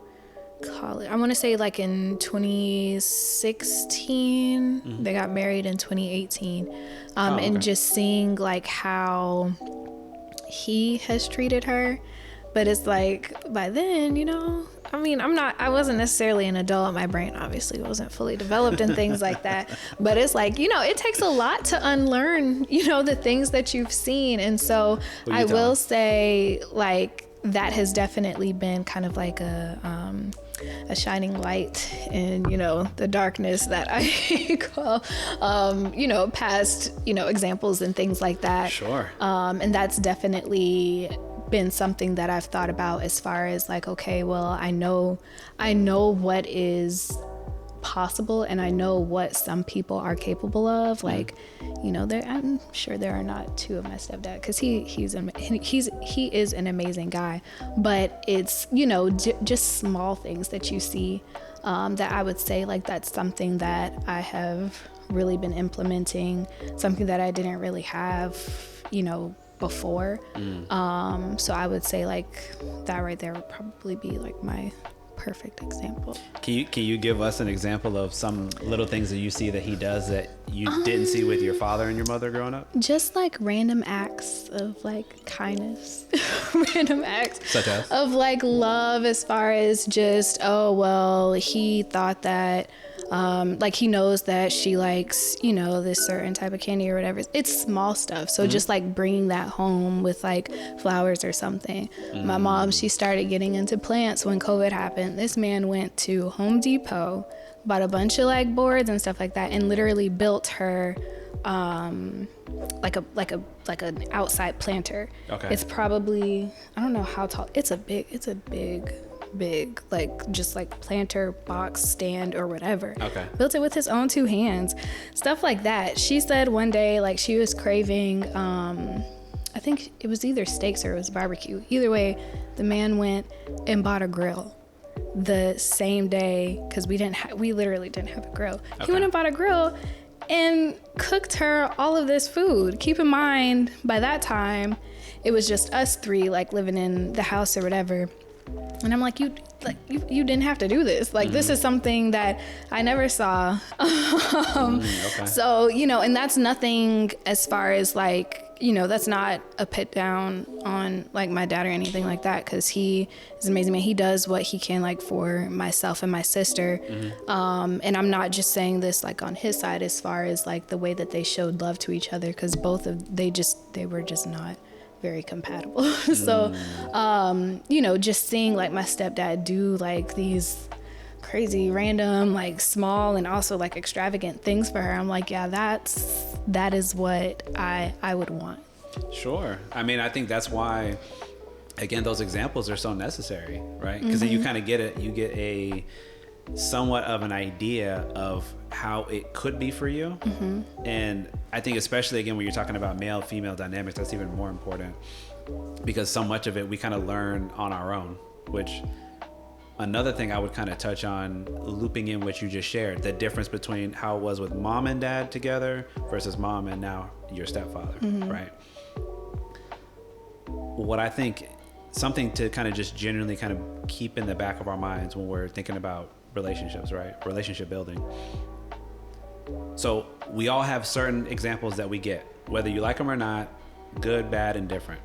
college. I want to say like in 2016, they got married in 2018. And just seeing like how he has treated her, but it's like by then, you know, I mean, I wasn't necessarily an adult. My brain obviously wasn't fully developed and things like that, but it's like, you know, it takes a lot to unlearn, you know, the things that you've seen. And so I will say, like, that has definitely been kind of like a shining light in, you know, the darkness that I call, you know, past, you know, examples and things like that.
Sure.
And that's definitely been something that I've thought about as far as like, okay, well, I know what is possible, and I know what some people are capable of. Like, you know, I'm sure there are not two of my stepdad, because he is an amazing guy, but it's, you know, just small things that you see, that I would say like that's something that I have really been implementing, something that I didn't really have, you know, before. So I would say like that right there would probably be like my perfect example.
Can you give us an example of some little things that you see that he does that you didn't see with your father and your mother growing up?
Just like random acts of like kindness, random acts
such as
of like love, as far as just, oh well, he thought that like he knows that she likes, you know, this certain type of candy or whatever. It's small stuff. So just like bringing that home with like flowers or something. My mom, she started getting into plants when COVID happened. This man went to Home Depot, bought a bunch of like boards and stuff like that, and literally built her like an outside planter. Okay. It's probably, I don't know how tall. It's a big like just like planter box stand or whatever. Okay. Built it with his own two hands, stuff like that. She said one day like she was craving I think it was either steaks or it was barbecue. Either way, the man went and bought a grill the same day, because we literally didn't have a grill. Okay. He went and bought a grill and cooked her all of this food. Keep in mind, by that time it was just us three like living in the house or whatever. And I'm like, you didn't have to do this. Like, this is something that I never saw. Okay. So, you know, and that's nothing as far as like, you know, that's not a put down on like my dad or anything like that, because he is an amazing man. He does what he can like for myself and my sister. And I'm not just saying this like on his side as far as like the way that they showed love to each other, because they were just not very compatible. So, you know, just seeing like my stepdad do like these crazy random like small and also like extravagant things for her, I'm like, yeah, that is what I would want.
Sure. I mean, I think that's why, again, those examples are so necessary, right? Because then you kind of get it. You get a somewhat of an idea of how it could be for you. And I think especially, again, when you're talking about male-female dynamics, that's even more important, because so much of it we kind of learn on our own, which another thing I would kind of touch on, looping in what you just shared, the difference between how it was with mom and dad together versus mom and now your stepfather, right? What I think, something to kind of just generally kind of keep in the back of our minds when we're thinking about relationships, right? Relationship building. So we all have certain examples that we get, whether you like them or not, good, bad, and different.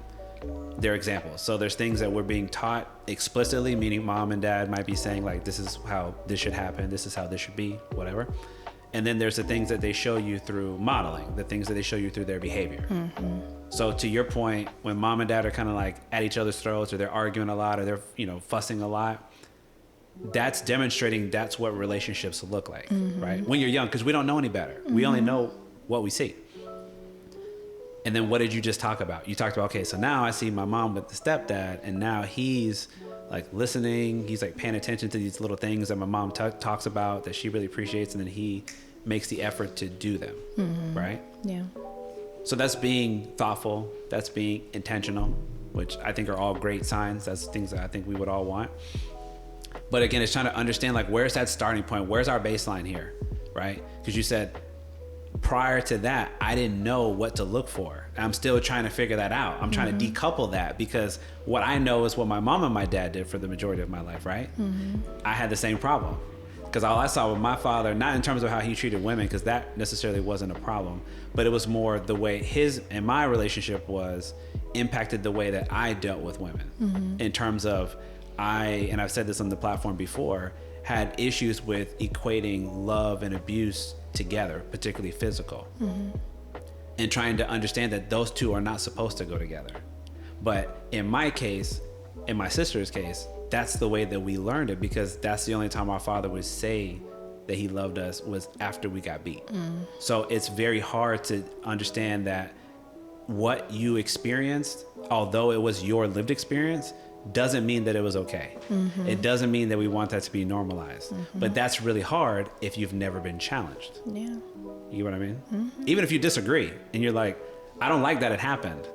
They're examples. So there's things that we're being taught explicitly, meaning mom and dad might be saying like, this is how this should happen, this is how this should be, whatever. And then there's the things that they show you through modeling, the things that they show you through their behavior. So to your point, when mom and dad are kind of like at each other's throats, or they're arguing a lot, or they're, you know, fussing a lot, that's demonstrating that's what relationships look like, right? When you're young, because we don't know any better. We only know what we see. And then what did you just talk about? You talked about, okay, so now I see my mom with the stepdad, and now he's like listening. He's like paying attention to these little things that my mom talks about that she really appreciates, and then he makes the effort to do them, right?
Yeah.
So that's being thoughtful. That's being intentional, which I think are all great signs. That's things that I think we would all want. But again, it's trying to understand, like, where's that starting point? Where's our baseline here, right? Because you said prior to that, I didn't know what to look for. I'm still trying to figure that out. I'm trying to decouple that, because what I know is what my mom and my dad did for the majority of my life, right? I had the same problem, because all I saw with my father, not in terms of how he treated women, because that necessarily wasn't a problem, but it was more the way his and my relationship was impacted the way that I dealt with women, in terms of and I've said this on the platform before, had issues with equating love and abuse together, particularly physical, and trying to understand that those two are not supposed to go together. But in my case, in my sister's case, that's the way that we learned it, because that's the only time our father would say that he loved us was after we got beat. So it's very hard to understand that what you experienced, although it was your lived experience, doesn't mean that it was okay. It doesn't mean that we want that to be normalized. But that's really hard if you've never been challenged.
Yeah.
You know what I mean? Even if you disagree and you're like, I don't like that it happened,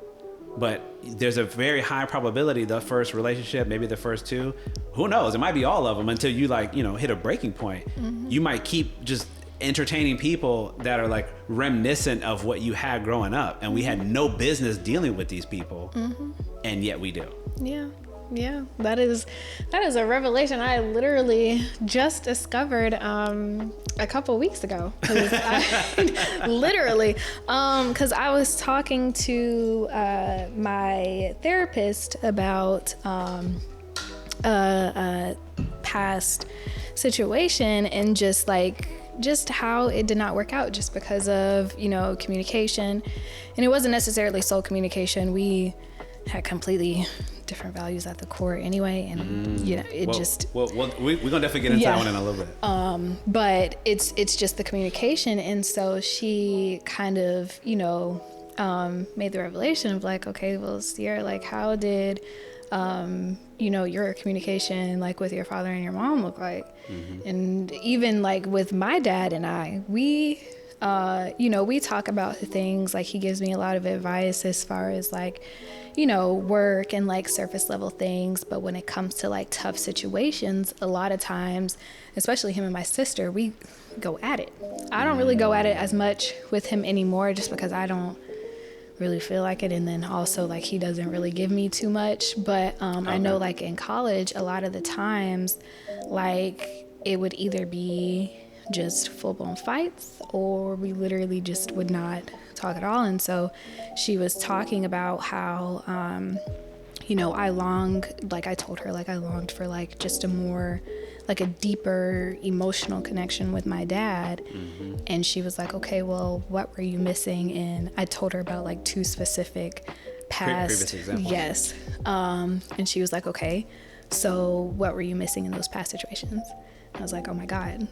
but there's a very high probability the first relationship, maybe the first two, who knows? It might be all of them until you like, you know, hit a breaking point. You might keep just entertaining people that are like reminiscent of what you had growing up, and we had no business dealing with these people, and yet we do.
Yeah, that is a revelation I literally just discovered a couple weeks ago. Literally, because I was talking to my therapist about a past situation, and just how it did not work out just because of, you know, communication. And it wasn't necessarily sole communication. We had completely different values at the core anyway, and you know, we're
gonna definitely get into that one in a little bit.
But it's just the communication. And so she kind of, you know, made the revelation of like, okay, well, Sierra, like, how did you know, your communication like with your father and your mom look like? And even like with my dad and I, we you know, we talk about things like, he gives me a lot of advice as far as like, you know, work and like surface level things. But when it comes to like tough situations, a lot of times, especially him and my sister, we go at it. I don't really go at it as much with him anymore, just because I don't really feel like it. And then also like, he doesn't really give me too much. But I know like in college, a lot of the times, like, it would either be just full-blown fights, or we literally just would not talk at all. And so she was talking about how you know, I told her like I longed for like just a more like a deeper emotional connection with my dad. And she was like, okay, well, what were you missing? And I told her about like two specific past examples. Yes. And she was like, okay, so what were you missing in those past situations? I was like, oh my God,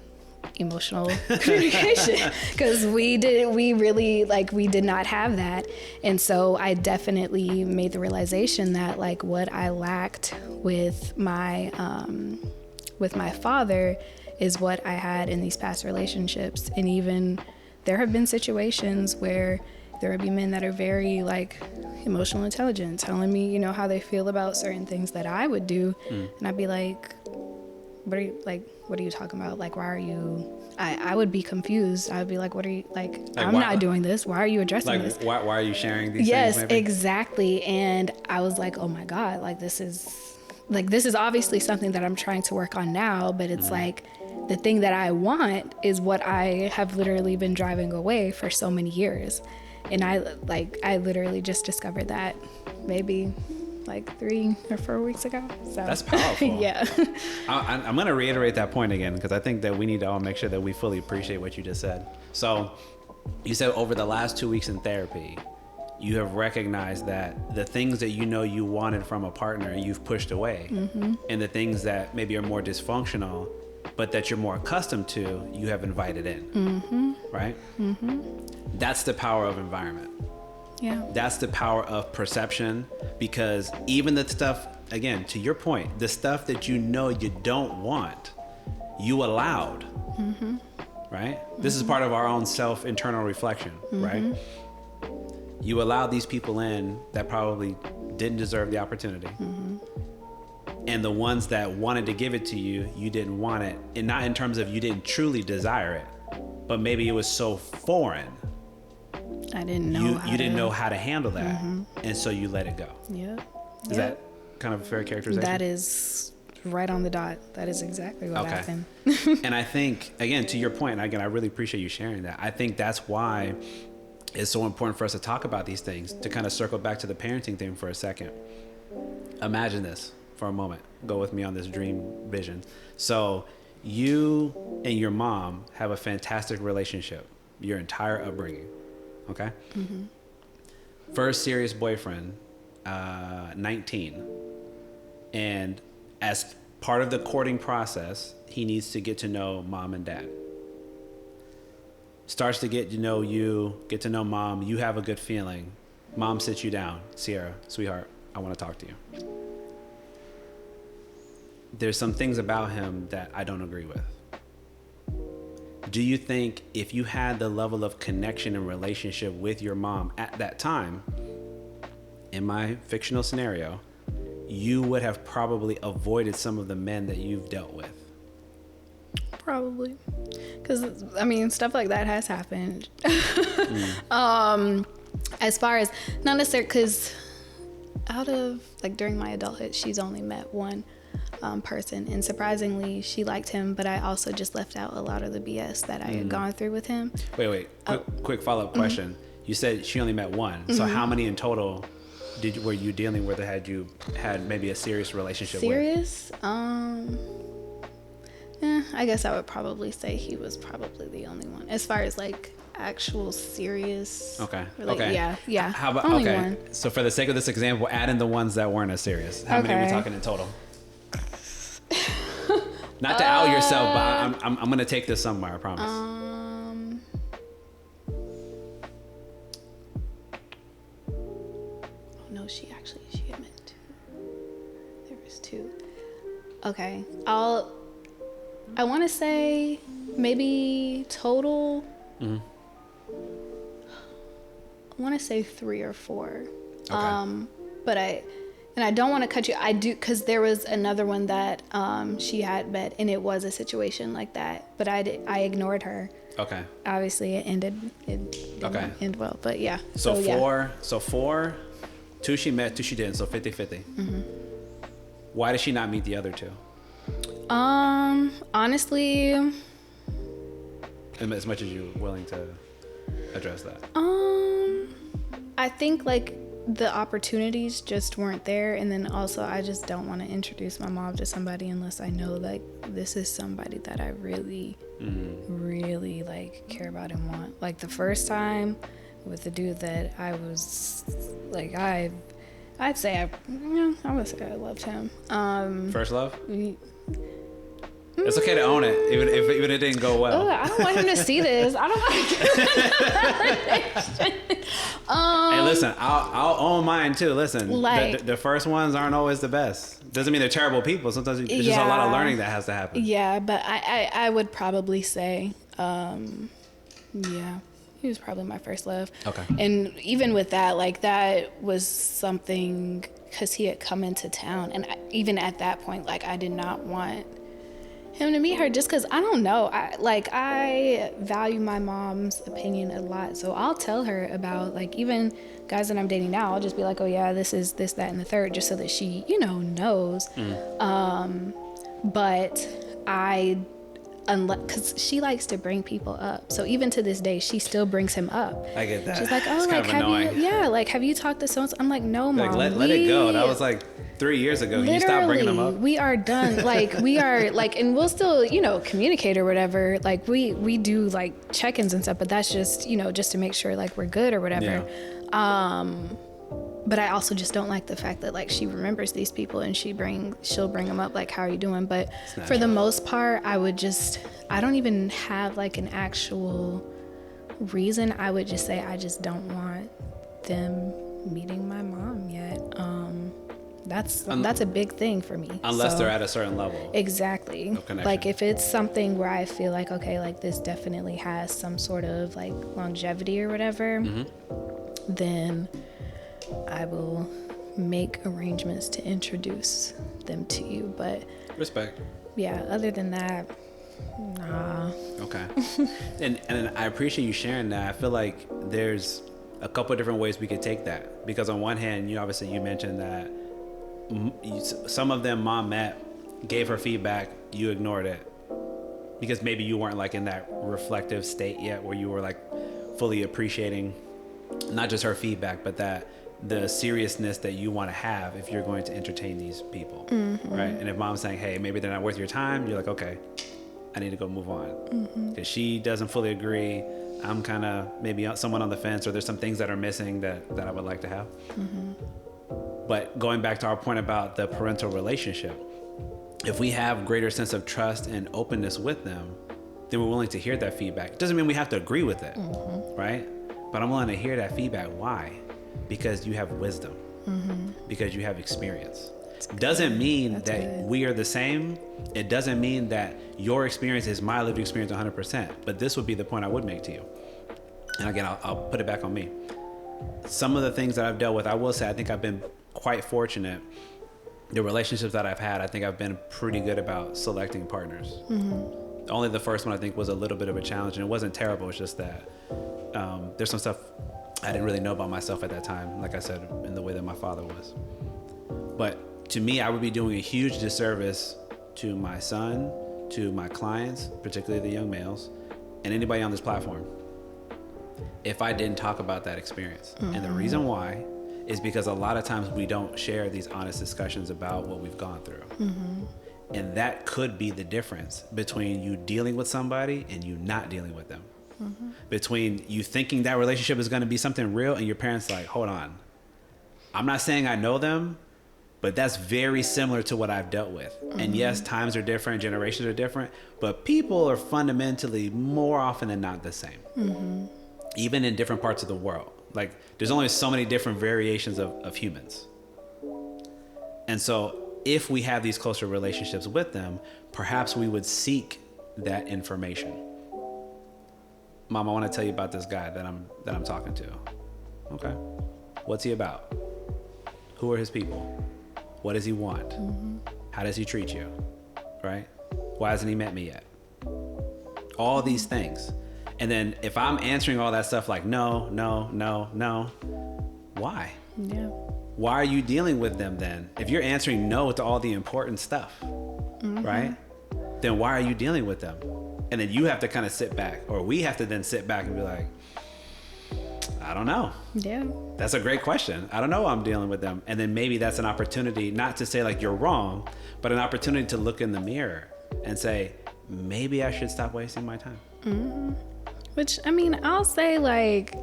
emotional communication, because we did not have that. And so I definitely made the realization that like what I lacked with my father is what I had in these past relationships. And even there have been situations where there would be men that are very like emotional intelligent, telling me, you know, how they feel about certain things that I would do. And I'd be like, what are you talking about? Like, why are you, I would be confused. I would be like, what are you, like I'm why, not doing this. Why are you addressing this?
Why are you sharing these things?
Yes,
maybe?
Exactly. And I was like, oh my God, this is obviously something that I'm trying to work on now, but it's like the thing that I want is what I have literally been driving away for so many years. And I literally just discovered that maybe like 3 or 4 weeks ago. So
that's powerful.
Yeah.
I'm going to reiterate that point again, because I think that we need to all make sure that we fully appreciate what you just said. So you said over the last 2 weeks in therapy, you have recognized that the things that you know you wanted from a partner you've pushed away, and the things that maybe are more dysfunctional but that you're more accustomed to, you have invited in. Right? That's the power of environment.
Yeah.
That's the power of perception, because even the stuff, again, to your point, the stuff that you know you don't want, you allowed. Right? This is part of our own internal reflection, right? You allowed these people in that probably didn't deserve the opportunity. And the ones that wanted to give it to you, you didn't want it. And not in terms of you didn't truly desire it, but maybe it was so foreign.
I didn't know
you didn't know how to handle that. And so you let it go.
Yeah.
Is that kind of a fair characterization?
That is right on the dot. That is exactly what happened.
And I think, again, to your point, and again, I really appreciate you sharing that. I think that's why it's so important for us to talk about these things, to kind of circle back to the parenting thing for a second. Imagine this for a moment. Go with me on this dream vision. So you and your mom have a fantastic relationship, your entire upbringing. Okay? First serious boyfriend, 19. And as part of the courting process, he needs to get to know mom and dad. Starts to get to know you, get to know mom. You have a good feeling. Mom sits you down. Sierra, sweetheart, I want to talk to you. There's some things about him that I don't agree with. Do you think if you had the level of connection and relationship with your mom at that time, in my fictional scenario, you would have probably avoided some of the men that you've dealt with?
Probably. Because, I mean, stuff like that has happened. As far as, not necessarily, because out of, like, during my adulthood, she's only met one person, and surprisingly she liked him, but I also just left out a lot of the BS that I had gone through with him. Wait,
quick follow-up question. You said she only met one, so how many in total were you dealing with, or had you had maybe a serious relationship with?
I guess I would probably say he was probably the only one as far as like actual serious.
Okay.
Yeah.
How about
only one.
So for the sake of this example, add in the ones that weren't as serious. How many are we talking in total? Not to out yourself, but I'm gonna take this somewhere, I promise.
No, she had meant 2. There was 2. Okay, I want to say maybe total. I want to say 3 or 4.
Okay.
But I don't want to cut you. I do, because there was another one that she had met, and it was a situation like that. But I ignored her.
Okay.
Obviously, it ended. It didn't end well, but yeah.
So 4, 2 she met, 2 she didn't. So 50-50. Why did she not meet the other 2?
Honestly,
as much as you're willing to address that.
I think like the opportunities just weren't there, and then also I just don't want to introduce my mom to somebody unless I know like this is somebody that I really really like care about and want. Like the first time with the dude that I was like, I would say I loved him.
First love? It's okay to own it, even if it didn't go well.
I don't want him to see this. I don't want
Hey, listen, I'll own mine too. Listen,
like,
the first ones aren't always the best. Doesn't mean they're terrible people. Sometimes there's just a lot of learning that has to happen.
Yeah, but I would probably say, he was probably my first love.
Okay.
And even with that, like, that was something, because he had come into town, and even at that point, like, I did not want him to meet her, just because, I don't know, I value my mom's opinion a lot, so I'll tell her about, like, even guys that I'm dating now, I'll just be like, oh yeah, this is this, that, and the third, just so that she, knows. But because she likes to bring people up, so even to this day, she still brings him up.
I get that.
She's like, oh,
it's
like, have you talked to so-and-so? I'm like, no, Mom.
Like, let it go. That was like 3 years ago. You stopped bringing them up.
We are done. Like, we are, like, and we'll still, communicate or whatever. Like, we do, like, check-ins and stuff, but that's just, just to make sure, like, we're good or whatever. Yeah. But I also just don't like the fact that, like, she remembers these people and she'll bring them up, like, how are you doing? But for the most part, I don't even have, like, an actual reason. I would just say I just don't want them meeting my mom yet. That's a big thing for me.
Unless they're at a certain level.
Exactly.
Of connection.
Like, if it's something where I feel like, okay, like, this definitely has some sort of, like, longevity or whatever, then I will make arrangements to introduce them to you. But
respect.
Yeah, other than that, nah.
Okay. and I appreciate you sharing that. I feel like there's a couple of different ways we could take that, because on one hand, you mentioned that some of them mom met, gave her feedback, you ignored it because maybe you weren't, like, in that reflective state yet where you were, like, fully appreciating not just her feedback, but that the seriousness that you want to have if you're going to entertain these people, right? And if mom's saying, hey, maybe they're not worth your time, you're like, okay, I need to go move on. Because she doesn't fully agree. I'm kind of maybe someone on the fence, or there's some things that are missing that I would like to have. But going back to our point about the parental relationship, if we have greater sense of trust and openness with them, then we're willing to hear that feedback. It doesn't mean we have to agree with it, right? But I'm willing to hear that feedback. Why? Because you have wisdom, because you have experience. Doesn't mean that we are the same. It doesn't mean that your experience is my lived experience 100%. But this would be the point I would make to you. And again, I'll put it back on me. Some of the things that I've dealt with, I will say, I think I've been quite fortunate. The relationships that I've had, I think I've been pretty good about selecting partners. Only the first one, I think, was a little bit of a challenge, and it wasn't terrible. It's just that there's some stuff I didn't really know about myself at that time, like I said, in the way that my father was. But to me, I would be doing a huge disservice to my son, to my clients, particularly the young males, and anybody on this platform, if I didn't talk about that experience. And the reason why is because a lot of times we don't share these honest discussions about what we've gone through. And that could be the difference between you dealing with somebody and you not dealing with them. Between you thinking that relationship is going to be something real and your parents like, hold on, I'm not saying I know them, but that's very similar to what I've dealt with. And yes, times are different, generations are different, but people are fundamentally more often than not the same. Even in different parts of the world. Like, there's only so many different variations of humans. And so if we have these closer relationships with them, perhaps we would seek that information. Mom, I want to tell you about this guy that I'm talking to. Okay. What's he about? Who are his people? What does he want? How does he treat you? Right? Why hasn't he met me yet? All these things. And then if I'm answering all that stuff like, no, why?
Yeah.
Why are you dealing with them then? If you're answering no to all the important stuff, right? Then why are you dealing with them? And then you have to kind of sit back, or we have to then sit back and be like, I don't know.
Yeah.
That's a great question. I don't know why I'm dealing with them. And then maybe that's an opportunity, not to say like you're wrong, but an opportunity to look in the mirror and say, maybe I should stop wasting my time.
Which, I mean, I'll say, like,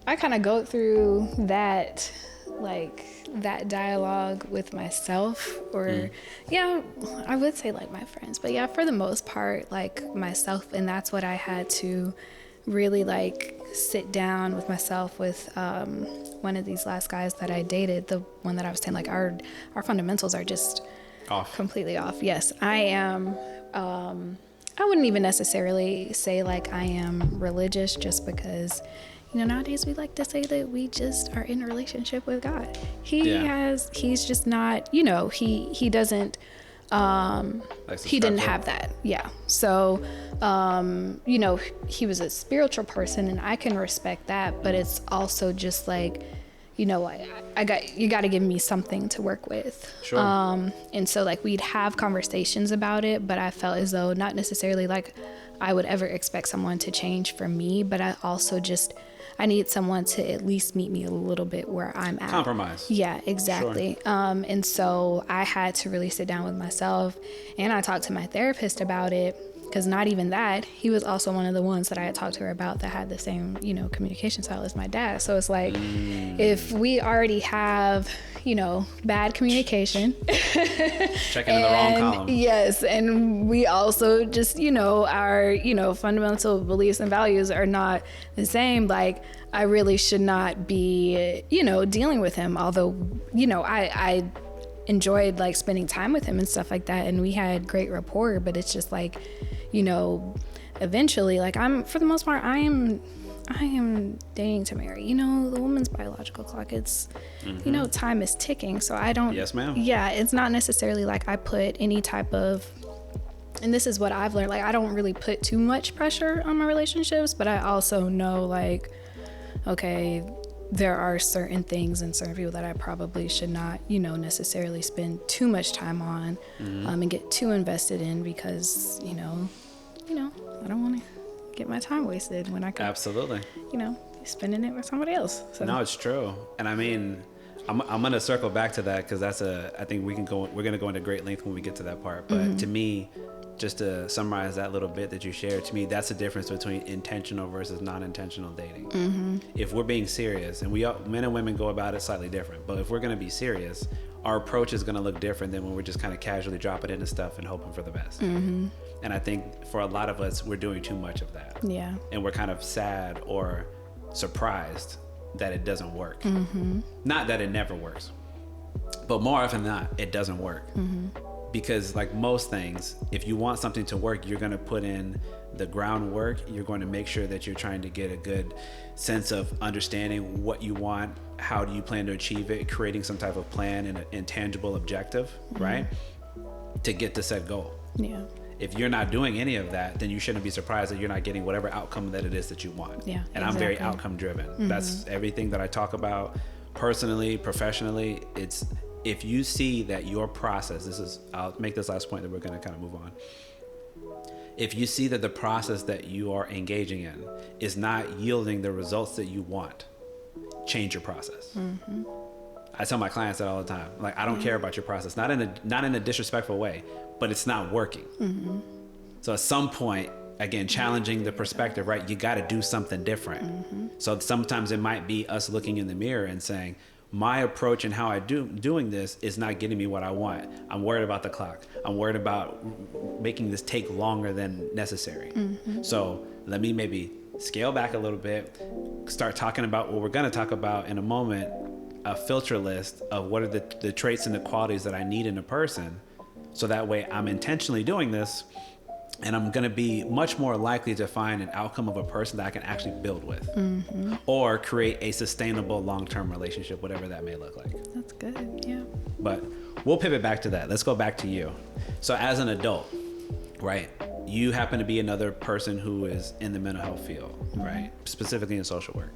I kind of go through that like that dialogue with myself, or yeah, I would say like my friends, but yeah, for the most part, like myself. And that's what I had to really like sit down with myself with one of these last guys that I dated, the one that I was saying like our fundamentals are just
Off.
completely off. Yes, I am. I wouldn't even necessarily say like I am religious, just because, you know, nowadays we like to say that we just are in a relationship with God. He's just not, you know, he doesn't, he didn't have that. Yeah. So, you know, he was a spiritual person, and I can respect that, but it's also just like, you know, you got to give me something to work with.
Sure.
And so like we'd have conversations about it, but I felt as though not necessarily like I would ever expect someone to change for me, but I also just, I need someone to at least meet me a little bit where I'm at.
Compromise.
Yeah, exactly.
Sure.
And so I had to really sit down with myself, and I talked to my therapist about it, because not even that, he was also one of the ones that I had talked to her about that had the same, you know, communication style as my dad. So it's like, if we already have, you know, bad communication.
Checking in the wrong column.
Yes. And we also just, you know, our, you know, fundamental beliefs and values are not the same. Like, I really should not be, you know, dealing with him. Although, you know, I enjoyed like spending time with him and stuff like that, and we had great rapport, but it's just like, you know, eventually, like for the most part, I am dating to marry. You know, the woman's biological clock, it's, you know, time is ticking. So I don't.
Yes, ma'am.
Yeah, it's not necessarily like I put any type of, and this is what I've learned, like I don't really put too much pressure on my relationships, but I also know like, okay, there are certain things and certain people that I probably should not, you know, necessarily spend too much time on, and get too invested in, because, you know, I don't want to get my time wasted when I could,
Absolutely.
you know, be spending it with somebody else. So.
No, it's true. And I mean, I'm going to circle back to that, because I think we're going to go into great length when we get to that part. But to me, just to summarize that little bit that you shared, to me, that's the difference between intentional versus non-intentional dating. If we're being serious, and men and women go about it slightly different, but if we're going to be serious, our approach is going to look different than when we're just kind of casually dropping into stuff and hoping for the best. And I think for a lot of us, we're doing too much of that. Yeah. And we're kind of sad or surprised that it doesn't work. Not that it never works, but more often than not, it doesn't work. Because like most things, if you want something to work, you're going to put in the groundwork. You're going to make sure that you're trying to get a good sense of understanding what you want, how do you plan to achieve it, creating some type of plan and an intangible objective, right? To get to said goal. Yeah. If you're not doing any of that, then you shouldn't be surprised that you're not getting whatever outcome that it is that you want. Yeah. And I'm very outcome driven. That's everything that I talk about personally, professionally. It's, if you see that your process, I'll make this last point that we're going to kind of move on. If you see that the process that you are engaging in is not yielding the results that you want, change your process. I tell my clients that all the time. Like, I don't care about your process, not in a disrespectful way, but it's not working. So at some point, again, challenging the perspective, right? You got to do something different. So sometimes it might be us looking in the mirror and saying, my approach and how I doing this is not getting me what I want. I'm worried about the clock. I'm worried about making this take longer than necessary. So let me maybe scale back a little bit, start talking about what we're going to talk about in a moment, a filter list of what are the traits and the qualities that I need in a person. So that way I'm intentionally doing this, and I'm going to be much more likely to find an outcome of a person that I can actually build with, or create a sustainable long-term relationship, whatever that may look like.
That's good. Yeah.
But we'll pivot back to that. Let's go back to you. So as an adult, right, you happen to be another person who is in the mental health field, right, specifically in social work.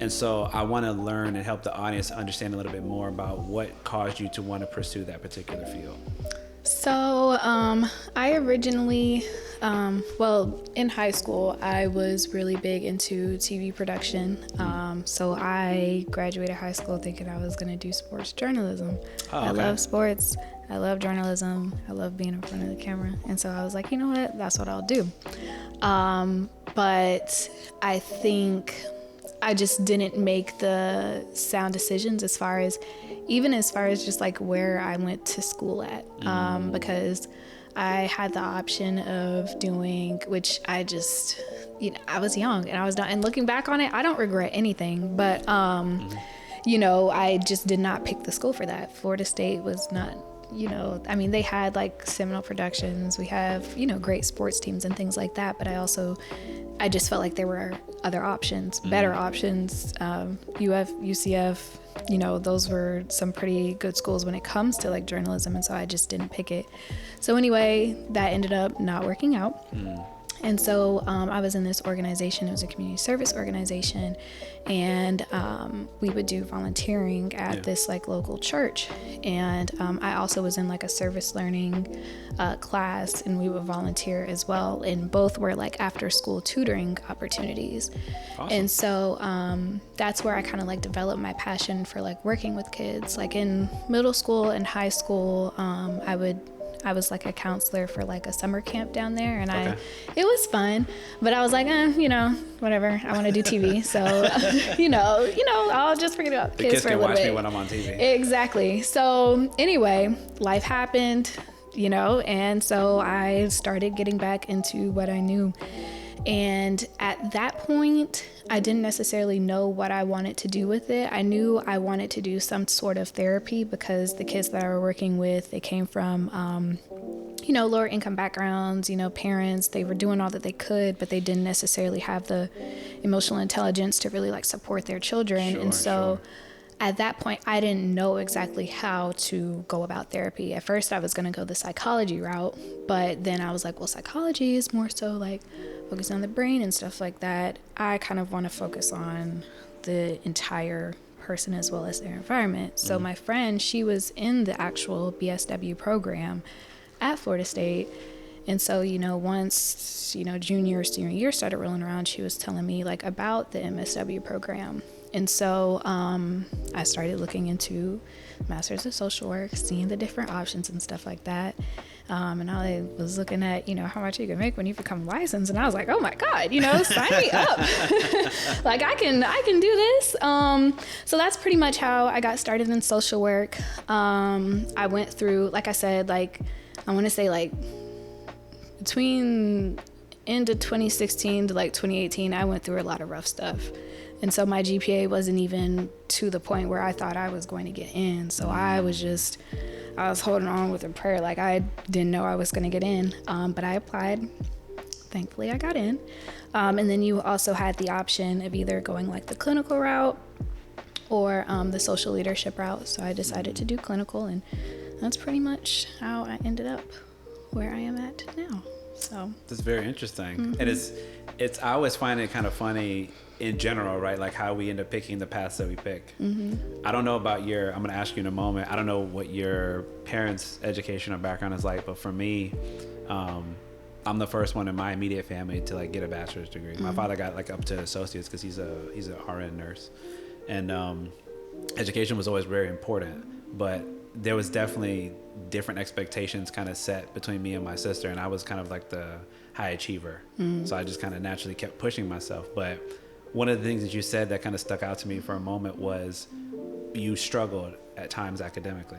And so I want to learn and help the audience understand a little bit more about what caused you to want to pursue that particular field.
So I originally, in high school, I was really big into TV production. So I graduated high school thinking I was going to do sports journalism. Oh, okay. I love sports. I love journalism. I love being in front of the camera. And so I was like, you know what? That's what I'll do. But I think I just didn't make the sound decisions as far as just like where I went to school at, because I had the option of doing, which I just, I was young and I was not, and looking back on it, I don't regret anything, but, I just did not pick the school for that. Florida State was not, they had like Seminole Productions. We have, great sports teams and things like that. But I just felt like there were other options, better options. UCF, those were some pretty good schools when it comes to like journalism. And so I just didn't pick it. So anyway, that ended up not working out. And so I was in this organization. It was a community service organization, and we would do volunteering at this like local church. And I also was in like a service learning class, and we would volunteer as well. And both were like after school tutoring opportunities. Awesome. And so that's where I kind of like developed my passion for like working with kids. Like in middle school and high school, I was like a counselor for like a summer camp down there, and it was fun, but I was like, whatever, I want to do TV. So, I'll just forget about
the
kids for a little bit.
The kids can watch me when I'm on TV.
Exactly. So anyway, life happened, and so I started getting back into what I knew. And at that point, I didn't necessarily know what I wanted to do with it. I knew I wanted to do some sort of therapy because the kids that I were working with, they came from, lower income backgrounds, parents. They were doing all that they could, but they didn't necessarily have the emotional intelligence to really like support their children. And so at that point, I didn't know exactly how to go about therapy. At first, I was going to go the psychology route, but then I was like, well, psychology is more so like focusing on the brain and stuff like that. I kind of want to focus on the entire person as well as their environment. So my friend, she was in the actual BSW program at Florida State. And so, once, junior, senior year started rolling around, she was telling me like about the MSW program. And so I started looking into Masters of Social Work, seeing the different options and stuff like that. And I was looking at, how much you can make when you become licensed. And I was like, oh my God, sign me up. Like I can do this. So that's pretty much how I got started in social work. I went through, like I said, like, I want to say like between end of 2016 to like 2018, I went through a lot of rough stuff. And so my GPA wasn't even to the point where I thought I was going to get in. So I was holding on with a prayer. Like I didn't know I was going to get in, but I applied. Thankfully I got in. And then you also had the option of either going like the clinical route or the social leadership route. So I decided to do clinical, and that's pretty much how I ended up where I am at now. So
that's very interesting. And it's I always find it kind of funny in general, right? Like how we end up picking the paths that we pick. I don't know about I'm going to ask you in a moment. I don't know what your parents' education or background is like, but for me, I'm the first one in my immediate family to like get a bachelor's degree. My father got like up to associates because he's an RN nurse, and education was always very important, but there was definitely different expectations kind of set between me and my sister, and I was kind of like the high achiever. So I just kind of naturally kept pushing myself. But one of the things that you said that kind of stuck out to me for a moment was you struggled at times academically.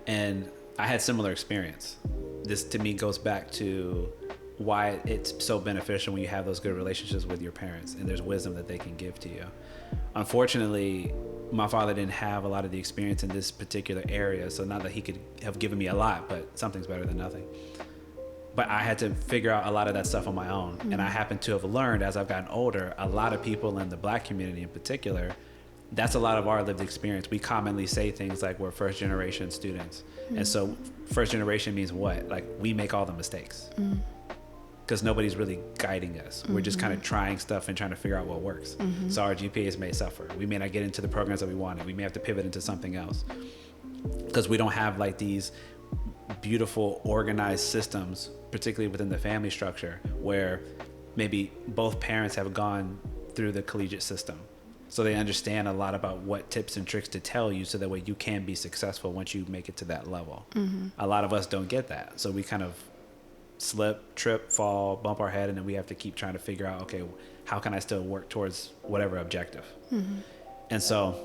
And I had similar experience. This to me goes back to why it's so beneficial when you have those good relationships with your parents and there's wisdom that they can give to you. Unfortunately, my father didn't have a lot of the experience in this particular area, so not that he could have given me a lot, but something's better than nothing. But I had to figure out a lot of that stuff on my own. And I happen to have learned as I've gotten older, a lot of people in the Black community in particular, that's a lot of our lived experience. We commonly say things like we're first generation students. And so first generation means what? Like we make all the mistakes because nobody's really guiding us. We're just kind of trying stuff and trying to figure out what works. So our GPAs may suffer. We may not get into the programs that we wanted. We may have to pivot into something else because we don't have like these beautiful organized systems, particularly within the family structure, where maybe both parents have gone through the collegiate system. So they understand a lot about what tips and tricks to tell you so that way you can be successful once you make it to that level. A lot of us don't get that. So we kind of slip, trip, fall, bump our head, and then we have to keep trying to figure out, okay, how can I still work towards whatever objective? And so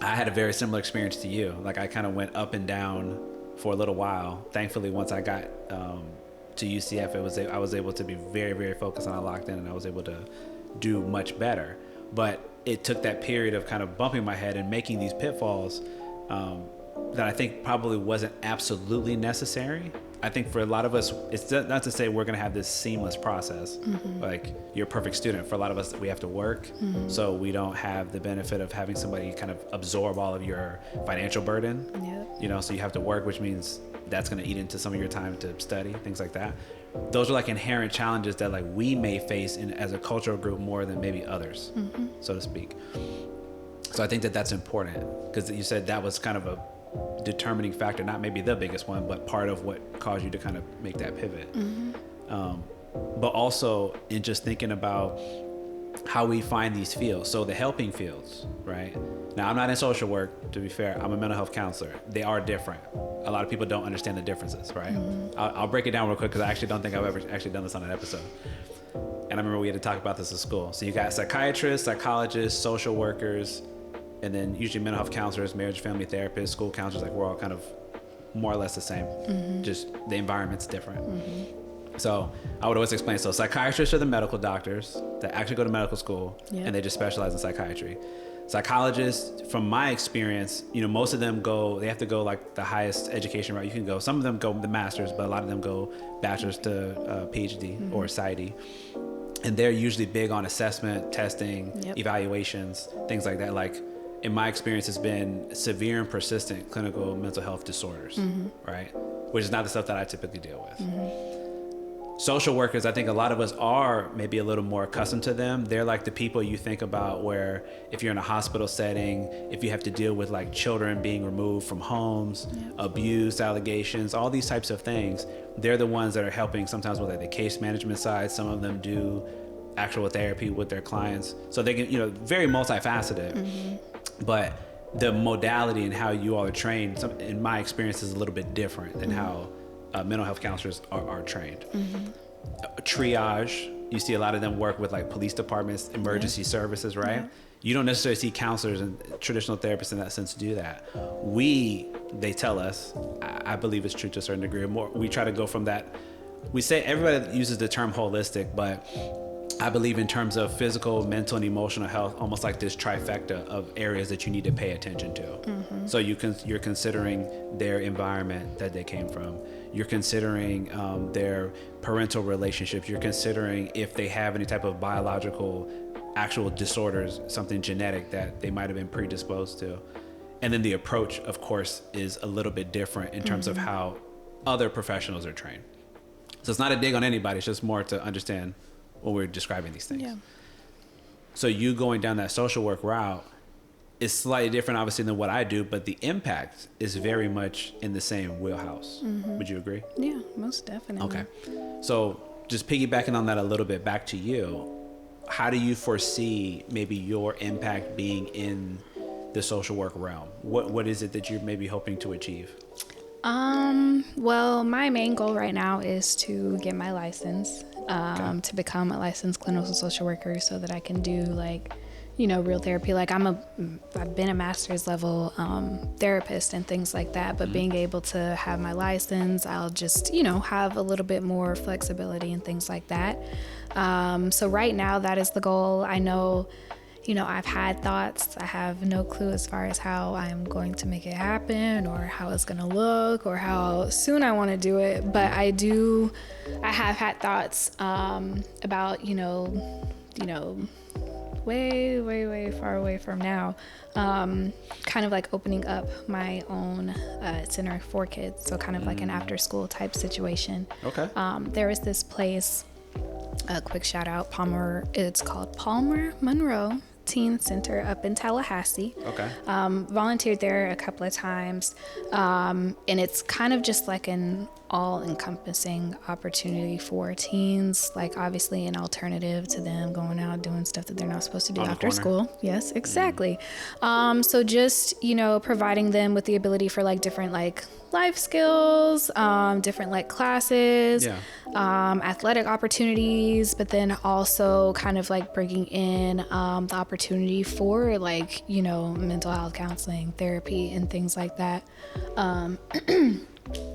I had a very similar experience to you. Like, I kind of went up and down for a little while. Thankfully, once I got to UCF, I was able to be very, very focused, and I locked in, and I was able to do much better. But it took that period of kind of bumping my head and making these pitfalls that I think probably wasn't absolutely necessary. I think for a lot of us, it's not to say we're going to have this seamless process. Like, you're a perfect student. For a lot of us, we have to work. So we don't have the benefit of having somebody kind of absorb all of your financial burden. You know, so you have to work, which means that's going to eat into some of your time to study, things like that. Those are like inherent challenges that like we may face as a cultural group more than maybe others, so to speak. So I think that that's important, because you said that was kind of a determining factor, not maybe the biggest one, but part of what caused you to kind of make that pivot. But also in just thinking about how we find these fields. So the helping fields, right? Now, I'm not in social work, to be fair. I'm a mental health counselor. They are different. A lot of people don't understand the differences, right? I'll break it down real quick, because I actually don't think I've ever actually done this on an episode. And I remember we had to talk about this at school. So you got psychiatrists, psychologists, social workers, and then usually mental health counselors, marriage, family therapists, school counselors. Like, we're all kind of more or less the same. Just the environment's different. So I would always explain, so psychiatrists are the medical doctors that actually go to medical school, and they just specialize in psychiatry. Psychologists, from my experience, you know, most of them they have to go like the highest education route you can go. Some of them go the master's, but a lot of them go bachelor's to PhD or PsyD. And they're usually big on assessment, testing, evaluations, things like that. Like, in my experience, it's been severe and persistent clinical mental health disorders, right? Which is not the stuff that I typically deal with. Social workers, I think a lot of us are maybe a little more accustomed to them. They're like the people you think about where if you're in a hospital setting, if you have to deal with like children being removed from homes, abuse allegations, all these types of things, they're the ones that are helping sometimes with like the case management side. Some of them do actual therapy with their clients. So they can, you know, very multifaceted. But the modality and how you all are trained, in my experience, is a little bit different than how mental health counselors are trained. Triage, you see a lot of them work with like police departments, emergency services, right? You don't necessarily see counselors and traditional therapists in that sense do that. They tell us, I believe it's true to a certain degree, we try to go from that. We say everybody uses the term holistic, but I believe in terms of physical, mental, and emotional health, almost like this trifecta of areas that you need to pay attention to. So you're considering their environment that they came from. You're considering their parental relationships. You're considering if they have any type of biological, actual disorders, something genetic that they might have been predisposed to. And then the approach, of course, is a little bit different in terms of how other professionals are trained. So it's not a dig on anybody. It's just more to understand when we're describing these things. So you going down that social work route is slightly different, obviously, than what I do, but the impact is very much in the same wheelhouse. Would you agree?
Yeah, most definitely.
Okay. So just piggybacking on that a little bit, back to you, how do you foresee maybe your impact being in the social work realm? What is it that you're maybe hoping to achieve?
Well, my main goal right now is to get my license, to become a licensed clinical social worker so that I can do like, you know, real therapy. Like I've been a master's level therapist and things like that, but being able to have my license, I'll just, you know, have a little bit more flexibility and things like that. So right now that is the goal. I know, you know, I've had thoughts. I have no clue as far as how I'm going to make it happen or how it's going to look or how soon I want to do it. But I have had thoughts about, you know, way far away from now, kind of like opening up my own center for kids. So kind of like an after school type situation.
Okay.
There is this place, a quick shout out, Palmer. It's called Palmer Monroe teen center up in Tallahassee.
Okay.
Volunteered there a couple of times. And it's kind of just like an all-encompassing opportunity for teens, like obviously an alternative to them going out doing stuff that they're not supposed to do after school. Yes, exactly. So just, providing them with the ability for like different like life skills, different like classes, athletic opportunities, but then also kind of like bringing in the opportunity for like, mental health counseling, therapy, and things like that.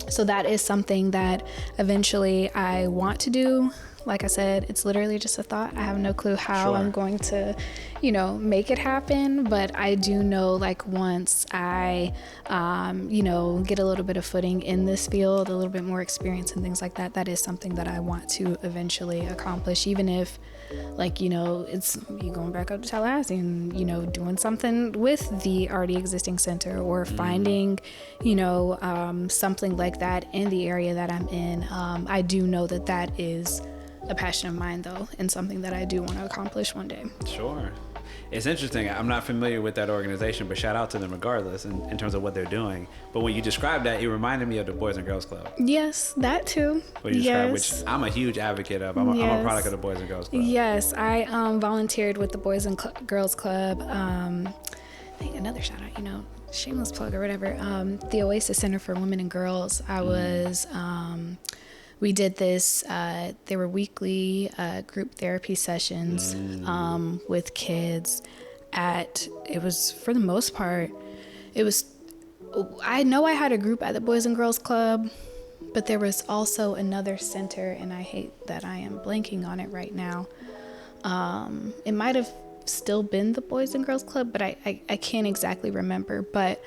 So that is something that eventually I want to do. Like I said, it's literally just a thought. I have no clue how I'm going to, make it happen. But I do know, like, once I, get a little bit of footing in this field, a little bit more experience and things like that, that is something that I want to eventually accomplish, even if, like, it's you going back up to Tallahassee and, doing something with the already existing center, or finding, something like that in the area that I'm in. I do know that that is a passion of mine, though, and something that I do want to accomplish one day.
Sure. It's interesting. I'm not familiar with that organization, but shout out to them regardless in terms of what they're doing. But when you described that, it reminded me of the Boys and Girls Club.
Yes, that too.
What you described, which I'm a huge advocate of. I'm a product of the Boys and Girls Club.
Yes, I volunteered with the Boys and Girls Club. I think another shout out, shameless plug or whatever. The Oasis Center for Women and Girls. I was... we did this, there were weekly group therapy sessions with kids it was, for the most part, I know I had a group at the Boys and Girls Club, but there was also another center, and I hate that I am blanking on it right now. It might have still been the Boys and Girls Club, but I can't exactly remember, but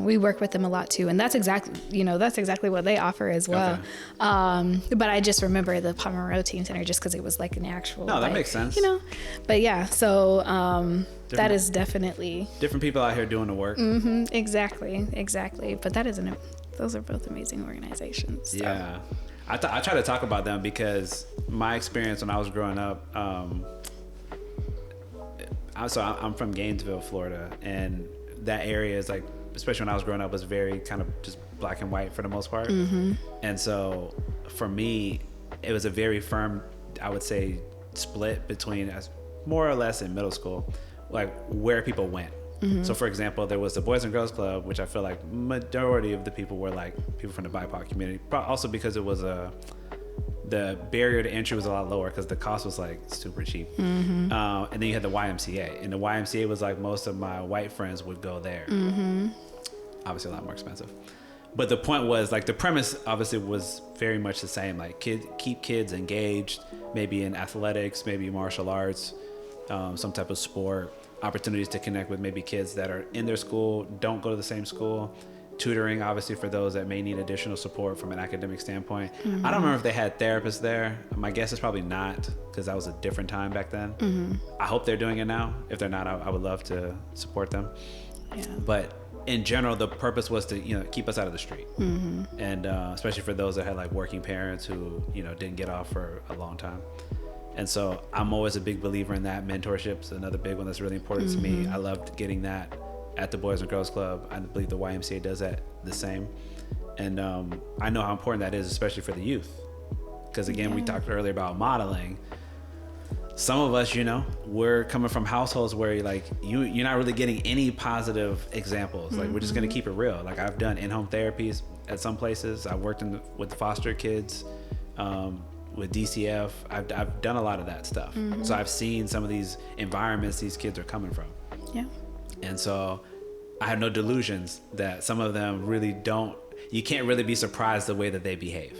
we work with them a lot too, and that's exactly what they offer as well. Okay. But I just remember the Pomeroy Teen Center just because it was like an actual,
that makes sense,
but yeah, so that is definitely
different people out here doing the work.
Exactly, but those are both amazing organizations, so.
Yeah, I try to talk about them because my experience when I was growing up, I'm from Gainesville, Florida, and that area is like, especially when I was growing up, was very kind of just black and white for the most part. And so for me, it was a very firm, I would say, split between more or less in middle school, like where people went. So for example, there was the Boys and Girls Club, which I feel like majority of the people were like people from the BIPOC community, also because it was the barrier to entry was a lot lower because the cost was like super cheap. And then you had the YMCA, and the YMCA was like most of my white friends would go there. Obviously a lot more expensive, but the point was like the premise obviously was very much the same, like keep kids engaged, maybe in athletics, maybe martial arts, some type of sport, opportunities to connect with maybe kids that are in their school, don't go to the same school, tutoring obviously for those that may need additional support from an academic standpoint. I don't remember if they had therapists there. My guess is probably not, because that was a different time back then. I hope they're doing it now. If they're not, I would love to support them. But in general, the purpose was to keep us out of the street, and especially for those that had like working parents who didn't get off for a long time. And so I'm always a big believer in that. Mentorship's another big one that's really important to me. I loved getting that at the Boys and Girls Club. I believe the YMCA does that the same. And I know how important that is, especially for the youth. Because again, we talked earlier about modeling. Some of us, we're coming from households where you're not really getting any positive examples. Like we're just gonna keep it real. Like I've done in-home therapies at some places. I've worked with foster kids, with DCF. I've done a lot of that stuff. So I've seen some of these environments these kids are coming from. And so I have no delusions that some of them really you can't really be surprised the way that they behave,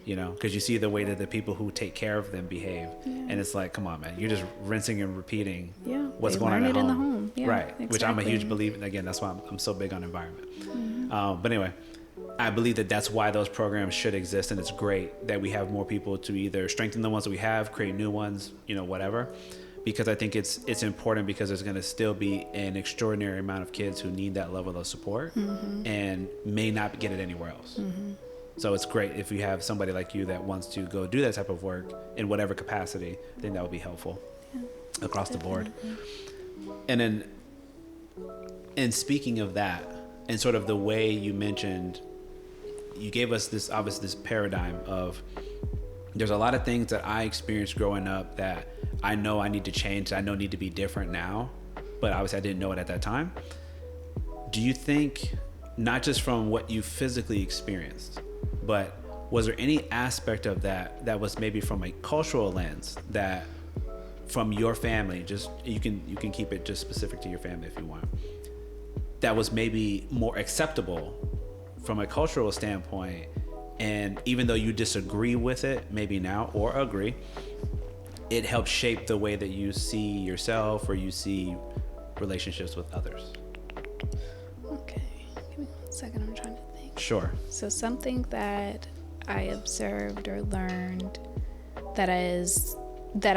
because you see the way that the people who take care of them behave. And it's like, come on, man, you're just rinsing and repeating what's going on at home.
In the home.
Right. Exactly. Which I'm a huge believer in. Again, that's why I'm so big on environment. But anyway, I believe that that's why those programs should exist. And it's great that we have more people to either strengthen the ones that we have, create new ones, whatever. Because I think it's important, because there's going to still be an extraordinary amount of kids who need that level of support and may not get it anywhere else. So it's great if you have somebody like you that wants to go do that type of work in whatever capacity. I think that would be helpful across the board. And then, and speaking of that, and sort of the way you mentioned, you gave us this, obviously, this paradigm of, there's a lot of things that I experienced growing up that I know I need to change, I know need to be different now, but obviously I didn't know it at that time. Do you think, not just from what you physically experienced, but was there any aspect of that that was maybe from a cultural lens, that from your family, just you can keep it just specific to your family if you want, that was maybe more acceptable from a cultural standpoint, and even though you disagree with it maybe now, or agree, it helps shape the way that you see yourself or you see relationships with others?
Okay, give me 1 second, I'm trying to think.
Sure.
So something that I observed or learned that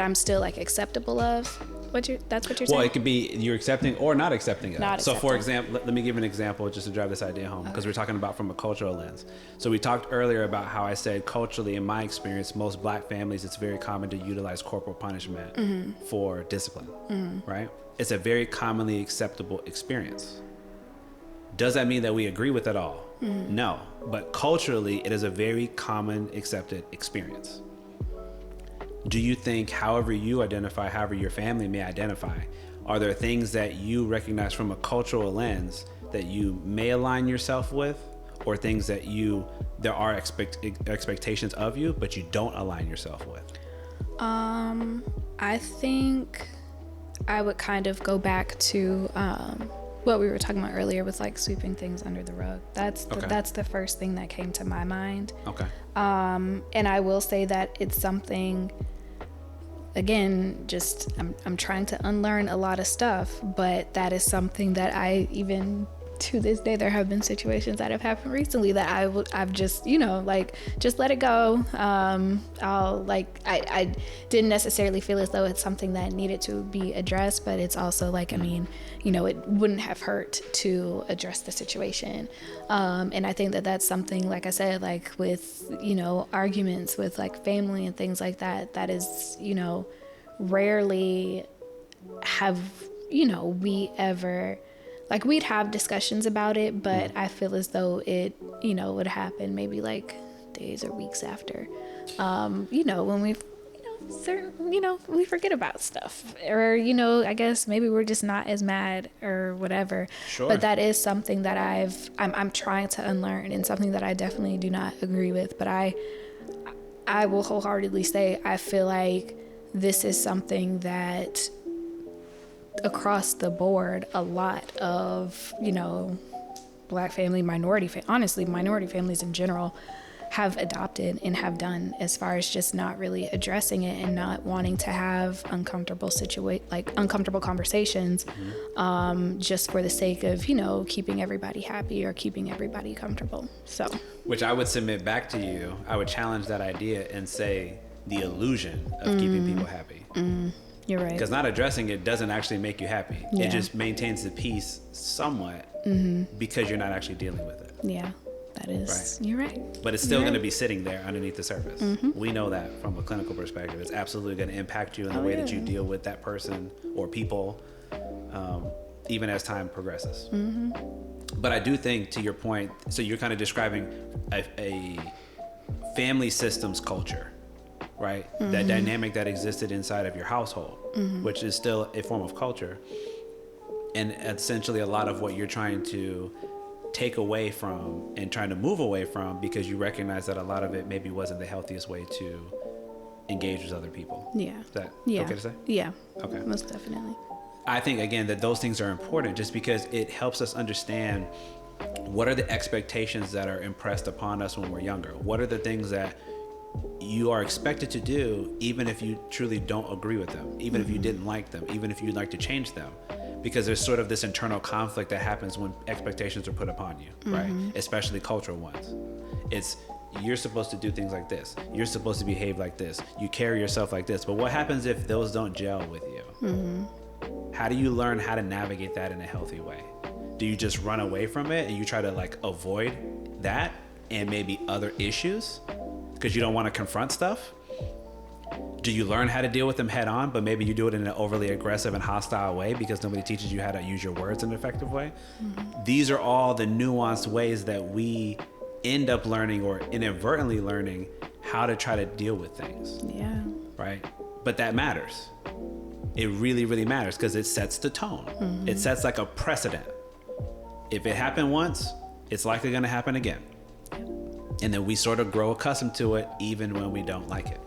I'm still like acceptable of. That's what you're saying?
Well, it could be you're accepting or not accepting it.
Not
so
accepting.
for example, let me give an example just to drive this idea home, because we're talking about from a cultural lens. So we talked earlier about how I said culturally, in my experience, most Black families, it's very common to utilize corporal punishment for discipline, right? It's a very commonly acceptable experience. Does that mean that we agree with it all? No, but culturally, it is a very common accepted experience. Do you think, however you identify, however your family may identify, are there things that you recognize from a cultural lens that you may align yourself with, or things that there are expectations of you, but you don't align yourself with?
I think I would kind of go back to what we were talking about earlier with like sweeping things under the rug. That's the first thing that came to my mind.
Okay.
And I will say that it's something, again, just I'm trying to unlearn a lot of stuff, but that is something that I, even to this day, there have been situations that have happened recently that I've just, just let it go. I didn't necessarily feel as though it's something that needed to be addressed, but it's also like, it wouldn't have hurt to address the situation. And I think that that's something, like I said, like with, arguments with like family and things like that, that is, rarely have, we ever, like, we'd have discussions about it, but I feel as though it, would happen maybe like days or weeks after, when we, we forget about stuff, or, I guess maybe we're just not as mad or whatever.
Sure.
But that is something that I'm trying to unlearn, and something that I definitely do not agree with. But I will wholeheartedly say, I feel like this is something that across the board, a lot of, Black family, minority families in general have adopted and have done, as far as just not really addressing it and not wanting to have uncomfortable conversations, just for the sake of, keeping everybody happy or keeping everybody comfortable. So,
which I would submit back to you, I would challenge that idea and say the illusion of keeping people happy.
You're right.
Because not addressing it doesn't actually make you happy.
Yeah.
It just maintains the peace somewhat, because you're not actually dealing with it.
Yeah, that is,
right.
You're right.
But it's still going to be sitting there underneath the surface. We know that from a clinical perspective. It's absolutely going to impact you in the way that you deal with that person or people, even as time progresses. But I do think, to your point, so you're kind of describing a family systems culture, right? That dynamic that existed inside of your household, which is still a form of culture. And essentially a lot of what you're trying to take away from and trying to move away from, because you recognize that a lot of it maybe wasn't the healthiest way to engage with other people.
Yeah.
Is that
okay
to say?
Yeah.
Okay.
Most definitely.
I think, again, that those things are important, just because it helps us understand what are the expectations that are impressed upon us when we're younger. What are the things that you are expected to do, even if you truly don't agree with them, even if you didn't like them, even if you'd like to change them, because there's sort of this internal conflict that happens when expectations are put upon you, right? Especially cultural ones. It's, you're supposed to do things like this. You're supposed to behave like this. You carry yourself like this. But what happens if those don't gel with you? How do you learn how to navigate that in a healthy way? Do you just run away from it and you try to like avoid that and maybe other issues because you don't want to confront stuff? Do you learn how to deal with them head on, but maybe you do it in an overly aggressive and hostile way because nobody teaches you how to use your words in an effective way? These are all the nuanced ways that we end up learning or inadvertently learning how to try to deal with things.
Yeah.
Right? But that matters. It really, really matters because it sets the tone. It sets like a precedent. If it happened once, it's likely going to happen again. And then we sort of grow accustomed to it even when we don't like it.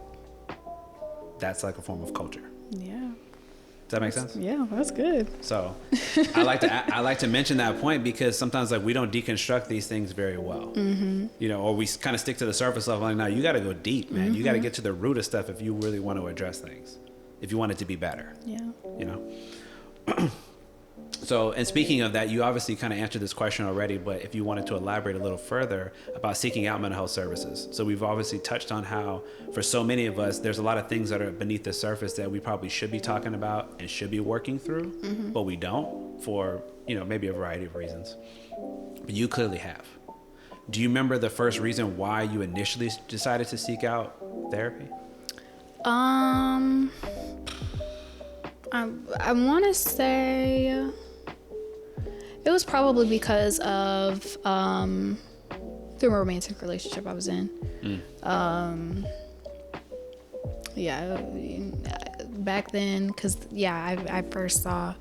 That's like a form of culture.
Yeah.
Does that make sense?
Yeah, that's good.
So I like to mention that point because sometimes like we don't deconstruct these things very well, you know, or we kind of stick to the surface level. Like, no, you got to go deep, man. You got to get to the root of stuff if you really want to address things, if you want it to be better.
Yeah.
You know. So, and speaking of that, you obviously kind of answered this question already, but if you wanted to elaborate a little further about seeking out mental health services. So we've obviously touched on how for so many of us, there's a lot of things that are beneath the surface that we probably should be talking about and should be working through, but we don't for, you know, maybe a variety of reasons. But you clearly have. Do you remember the first reason why you initially decided to seek out therapy?
I want to say it was probably because of the romantic relationship I was in. Yeah, back then, because I first saw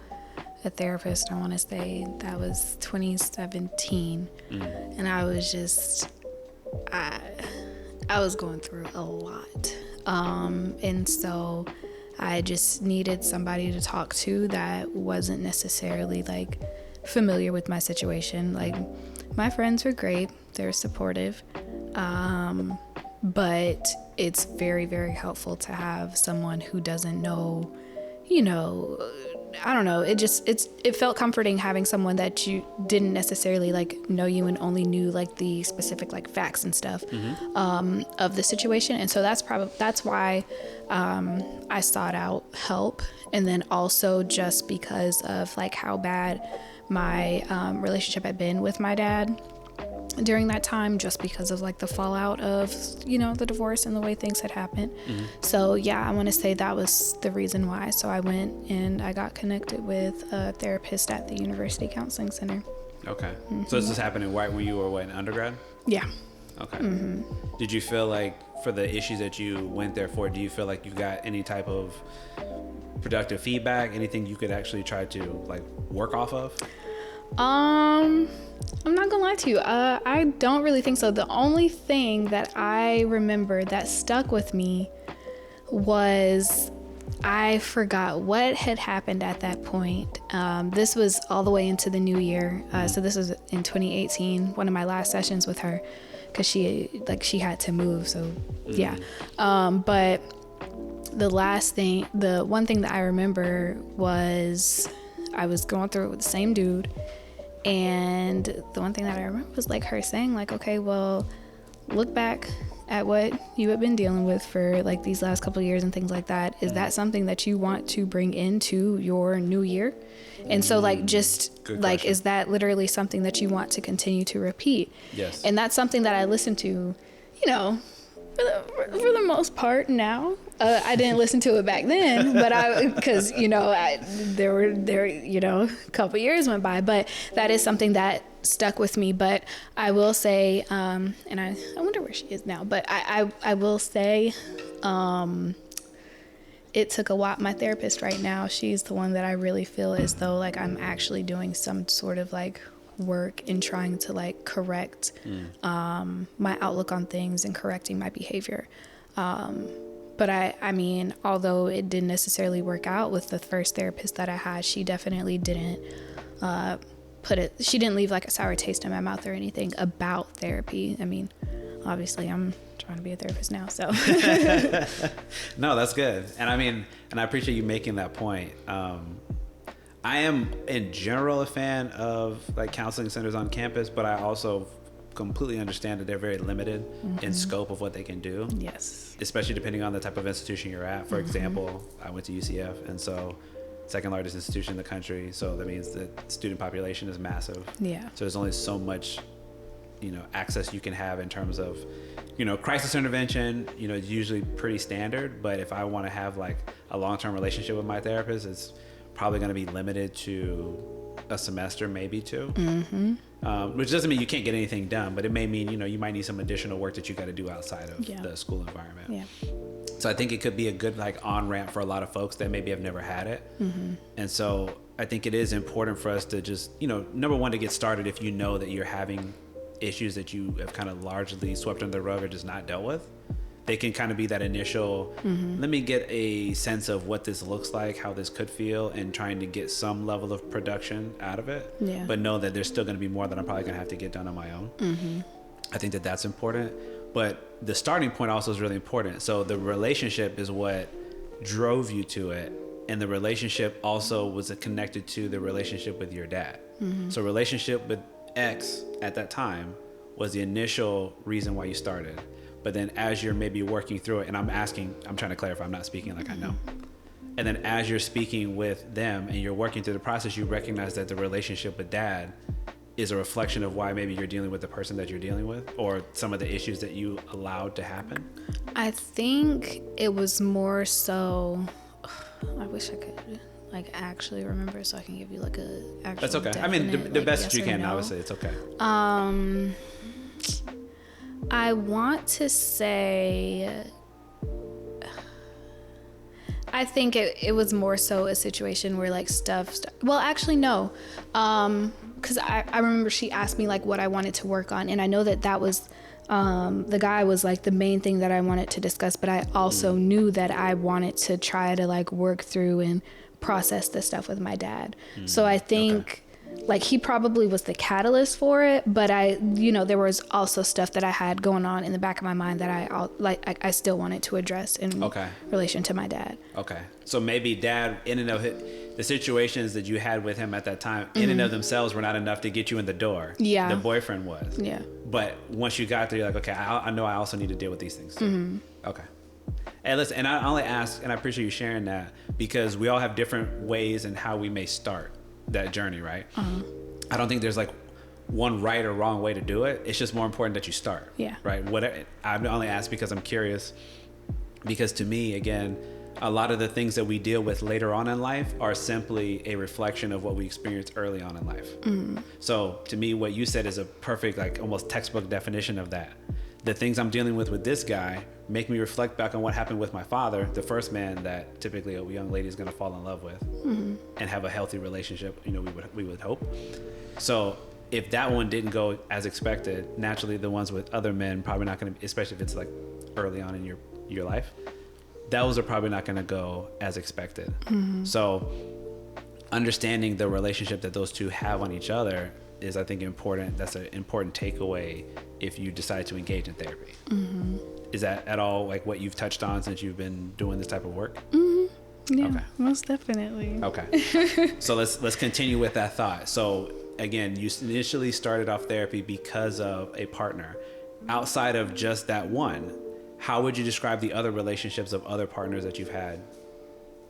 a therapist, I want to say that was 2017, and I was just I was going through a lot, and so I just needed somebody to talk to that wasn't necessarily like familiar with my situation. Like, my friends were great, they're supportive, but it's very, very helpful to have someone who doesn't know, you know, I don't know, it felt comforting having someone that you didn't necessarily like know you and only knew like the specific like facts and stuff of the situation. And so that's why I sought out help. And then also just because of like how bad my relationship had been with my dad during that time, just because of like the fallout of, you know, the divorce and the way things had happened. So yeah, I want to say that was the reason why. So I went and I got connected with a therapist at the University Counseling Center.
Okay. So this is happening right when you were in undergrad?
Yeah.
Okay. Did you feel like for the issues that you went there for, do you feel like you got any type of productive feedback, anything you could actually try to like work off of?
I'm not gonna lie to you. I don't really think so. The only thing that I remember that stuck with me was I forgot what had happened at that point. This was all the way into the new year. So this was in 2018, one of my last sessions with her, because she had to move. So yeah. But the one thing that I remember was I was going through it with the same dude. And the one thing that I remember was like her saying like, okay, well, look back at what you have been dealing with for like these last couple of years and things like that. Is that something that you want to bring into your new year? And so like, just
Good
like,
question.
is that literally something that you want to continue to repeat?
Yes.
And that's something that I listen to, you know, for the most part now. I didn't listen to it back then, but because, you know, there, you know, a couple years went by, but that is something that stuck with me. But I will say, and I wonder where she is now, but I will say, it took a while. My therapist right now, she's the one that I really feel as though like I'm actually doing some sort of like work in trying to like correct my outlook on things and correcting my behavior. But I mean, although it didn't necessarily work out with the first therapist that I had, she definitely didn't she didn't leave like a sour taste in my mouth or anything about therapy. I mean, obviously I'm trying to be a therapist now, so.
No, that's good. And I mean, and I appreciate you making that point. I am in general a fan of like counseling centers on campus, but I also completely understand that they're very limited in scope of what they can do.
Yes.
Especially depending on the type of institution you're at. For example, I went to UCF, and so second largest institution in the country. So that means the student population is massive.
Yeah.
So there's only so much access you can have in terms of, crisis intervention, is usually pretty standard. But if I want to have like a long-term relationship with my therapist, it's probably going to be limited to a semester, maybe two. Which doesn't mean you can't get anything done, but it may mean, you might need some additional work that you got to do outside of the school environment.
Yeah.
So I think it could be a good like on-ramp for a lot of folks that maybe have never had it. And so I think it is important for us to just, number one, to get started if you know that you're having issues that you have kind of largely swept under the rug or just not dealt with. They can kind of be that initial, let me get a sense of what this looks like, how this could feel, and trying to get some level of production out of it.
Yeah.
But know that there's still going to be more that I'm probably going to have to get done on my own. I think that that's important. But the starting point also is really important. So the relationship is what drove you to it. And the relationship also was connected to the relationship with your dad. So relationship with X at that time was the initial reason why you started. But then as you're maybe working through it, and I'm trying to clarify, I'm not speaking like I know. And then as you're speaking with them and you're working through the process, you recognize that the relationship with dad is a reflection of why maybe you're dealing with the person that you're dealing with, or some of the issues that you allowed to happen.
I think it was more so, I wish I could like actually remember so I can give you like a actual
That's okay.
definite,
I mean, the best
yes
that you can,
no.
obviously, it's okay.
I want to say, I think it was more so a situation where like well, actually no, because I remember she asked me like what I wanted to work on, and I know that was the guy was like the main thing that I wanted to discuss, but I also knew that I wanted to try to like work through and process this stuff with my dad. So I think like he probably was the catalyst for it, but there was also stuff that I had going on in the back of my mind that I still wanted to address in relation to my dad. Okay.
So maybe dad, in and of it, the situations that you had with him at that time, in and of themselves were not enough to get you in the door.
Yeah.
The boyfriend was.
Yeah.
But once you got there, you're like, okay, I know I also need to deal with these things too. Okay. And listen, and I only ask, and I appreciate you sharing that, because we all have different ways and how we may start that journey, right? I don't think there's like one right or wrong way to do it. It's just more important that you start.
Yeah.
Right. I only ask because I'm curious, because to me, again, a lot of the things that we deal with later on in life are simply a reflection of what we experienced early on in life. So to me, what you said is a perfect, like almost textbook definition of that. The things I'm dealing with this guy make me reflect back on what happened with my father, the first man that typically a young lady is going to fall in love with and have a healthy relationship, we would hope. So if that one didn't go as expected, naturally the ones with other men probably not going to, especially if it's like early on in your life, those are probably not going to go as expected. So understanding the relationship that those two have on each other is, I think, important. That's an important takeaway if you decide to engage in therapy. Is that at all like what you've touched on since you've been doing this type of work?
Yeah,
okay.
Most definitely.
Okay. So let's continue with that thought. So again, you initially started off therapy because of a partner. Outside of just that one, how would you describe the other relationships of other partners that you've had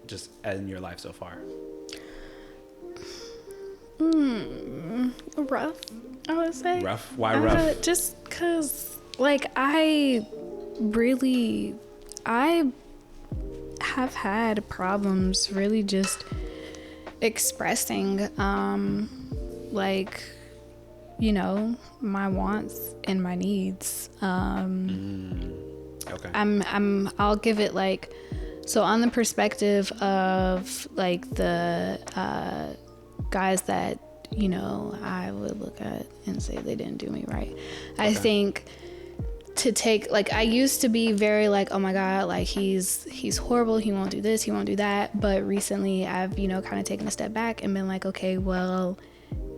just in your life so far?
Rough, I would say.
Rough? Why rough?
Just because, like, I have had problems really just expressing, my wants and my needs.
Okay.
I'll give it like, so on the perspective of like the guys that I would look at and say they didn't do me right. Okay. I think to take, like, I used to be very like, oh my God, like he's horrible, he won't do this, he won't do that. But recently I've kind of taken a step back and been like, okay, well,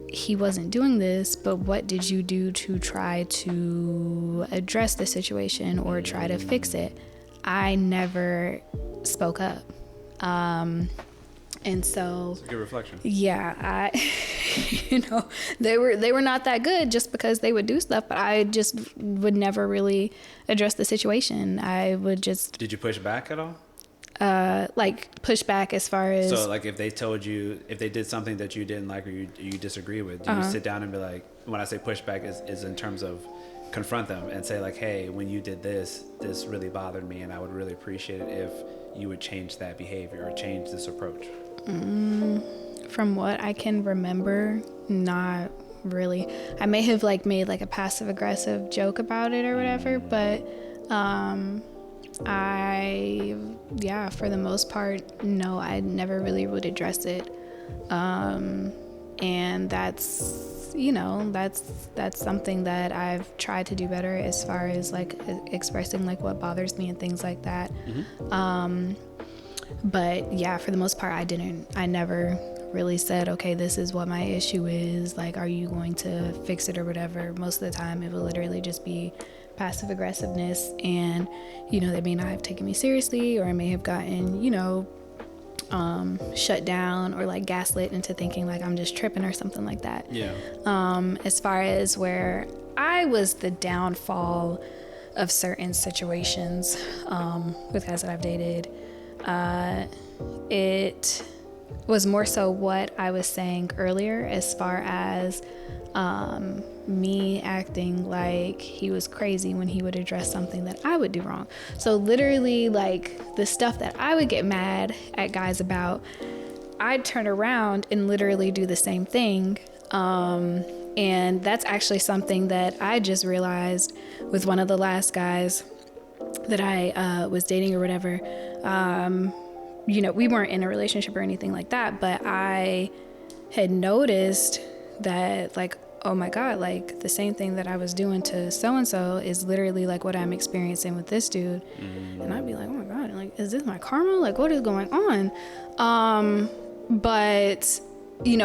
he wasn't doing this, but what did you do to try to address the situation or try to fix it? I never spoke up. And so
it's a good reflection.
Yeah, they were not that good just because they would do stuff, but I just would never really address the situation. I would just.
Did you push back at all?
like pushback as far as.
So like if they did something that you didn't like or you disagree with, do you sit down and be like, when I say pushback is in terms of confront them and say like, hey, when you did this really bothered me and I would really appreciate it if you would change that behavior or change this approach?
From what I can remember, not really. I may have like made like a passive aggressive joke about it or whatever, but for the most part, no, I never really would address it. And that's something that I've tried to do better as far as like expressing like what bothers me and things like that. But yeah, for the most part, I never really said, okay, this is what my issue is. Like, are you going to fix it or whatever? Most of the time, it will literally just be passive aggressiveness. And, they may not have taken me seriously, or I may have gotten, shut down or like gaslit into thinking like I'm just tripping or something like that.
Yeah.
As far as where I was the downfall of certain situations with guys that I've dated, it was more so what I was saying earlier as far as me acting like he was crazy when he would address something that I would do wrong. So literally like the stuff that I would get mad at guys about, I'd turn around and literally do the same thing. And that's actually something that I just realized with one of the last guys that I was dating or whatever. We weren't in a relationship or anything like that, but I had noticed that like, oh my God, like the same thing that I was doing to so-and-so is literally like what I'm experiencing with this dude. And I'd be like, oh my God, like, is this my karma? Like, what is going on? But,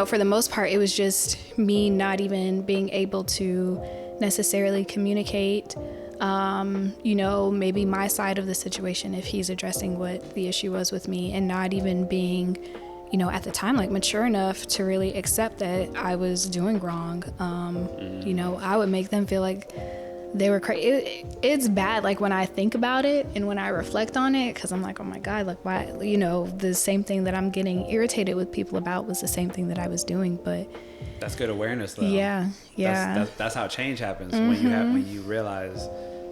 for the most part, it was just me not even being able to necessarily communicate, maybe my side of the situation if he's addressing what the issue was with me, and not even being, at the time, like mature enough to really accept that I was doing wrong. I would make them feel like they were crazy. It's bad, like when I think about it and when I reflect on it, because I'm like, oh my God, like why, the same thing that I'm getting irritated with people about was the same thing that I was doing. But
that's good awareness though.
Yeah.
That's how change happens. When you realize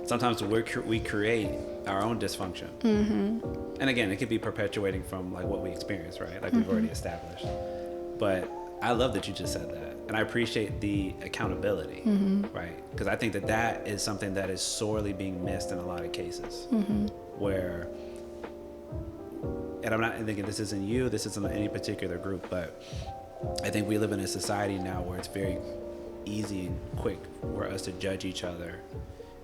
sometimes we create our own dysfunction. And again, it could be perpetuating from like what we experience, right? Like we've already established. But I love that you just said that. And I appreciate the accountability, right? Because I think that is something that is sorely being missed in a lot of cases where, and I'm not thinking this isn't you, this isn't any particular group, but I think we live in a society now where it's very easy and quick for us to judge each other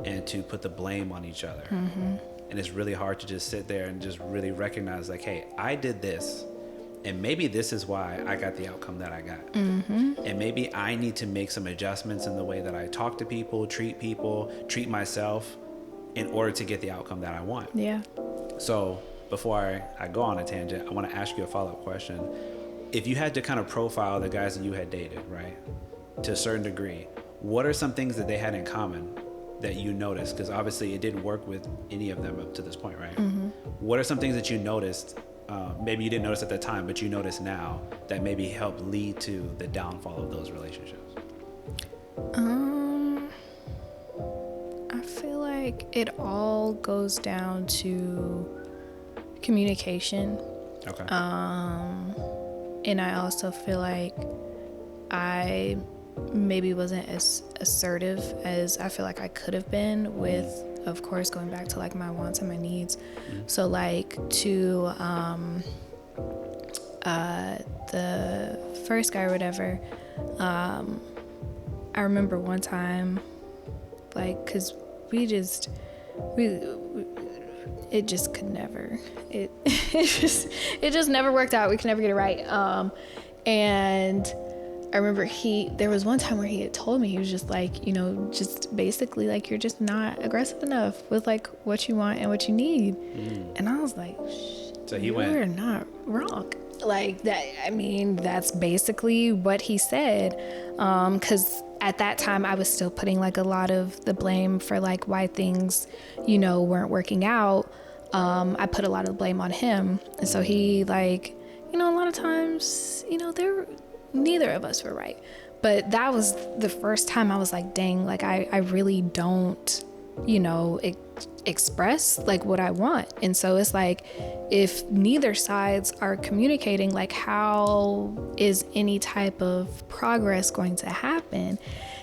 and to put the blame on each other. And it's really hard to just sit there and just really recognize like, hey, I did this and maybe this is why I got the outcome that I got. And maybe I need to make some adjustments in the way that I talk to people, treat myself in order to get the outcome that I want.
Yeah.
So before I go on a tangent, I want to ask you a follow-up question. If you had to kind of profile the guys that you had dated, right, to a certain degree, what are some things that they had in common that you noticed? Because obviously it didn't work with any of them up to this point, right? What are some things that you noticed, maybe you didn't notice at the time, but you notice now that maybe helped lead to the downfall of those relationships?
I feel like it all goes down to communication.
Okay.
And I also feel like I maybe wasn't as assertive as I feel like I could have been with, of course, going back to like my wants and my needs. So like to the first guy or whatever, I remember one time, like, cause it just could never, it just never worked out. We could never get it right. And I remember there was one time where he had told me, he was just like, just basically like, you're just not aggressive enough with like what you want and what you need. And I was like,
so
you're not wrong. Like that, I mean, that's basically what he said. 'Cause at that time I was still putting like a lot of the blame for like why things, weren't working out I put a lot of the blame on him. And so he like, a lot of times, neither of us were right. But that was the first time I was like, dang, like I really don't, express like what I want. And so it's like, if neither sides are communicating, like how is any type of progress going to happen?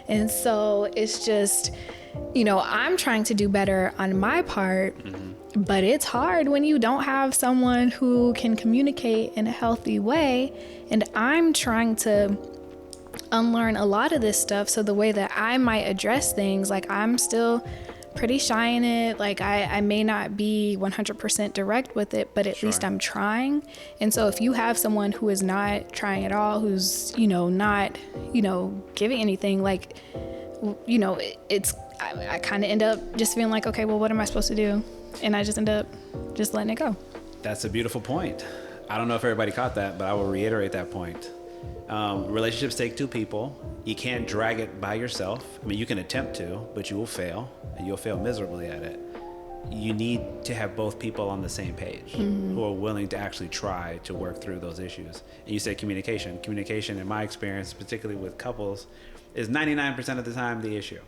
And so it's just, I'm trying to do better on my part, but it's hard when you don't have someone who can communicate in a healthy way. And I'm trying to unlearn a lot of this stuff. So the way that I might address things, like I'm still pretty shy in it. Like I may not be 100% direct with it, but at least I'm trying. And so if you have someone who is not trying at all, who's, not, giving anything, like, I kind of end up just feeling like, okay, well, what am I supposed to do? And I just end up just letting it go.
That's a beautiful point. I don't know if everybody caught that, but I will reiterate that point. Relationships take two people. You can't drag it by yourself. I mean, you can attempt to, but you will fail, and you'll fail miserably at it. You need to have both people on the same page who are willing to actually try to work through those issues. And you say communication. Communication, in my experience, particularly with couples, is 99% of the time the issue.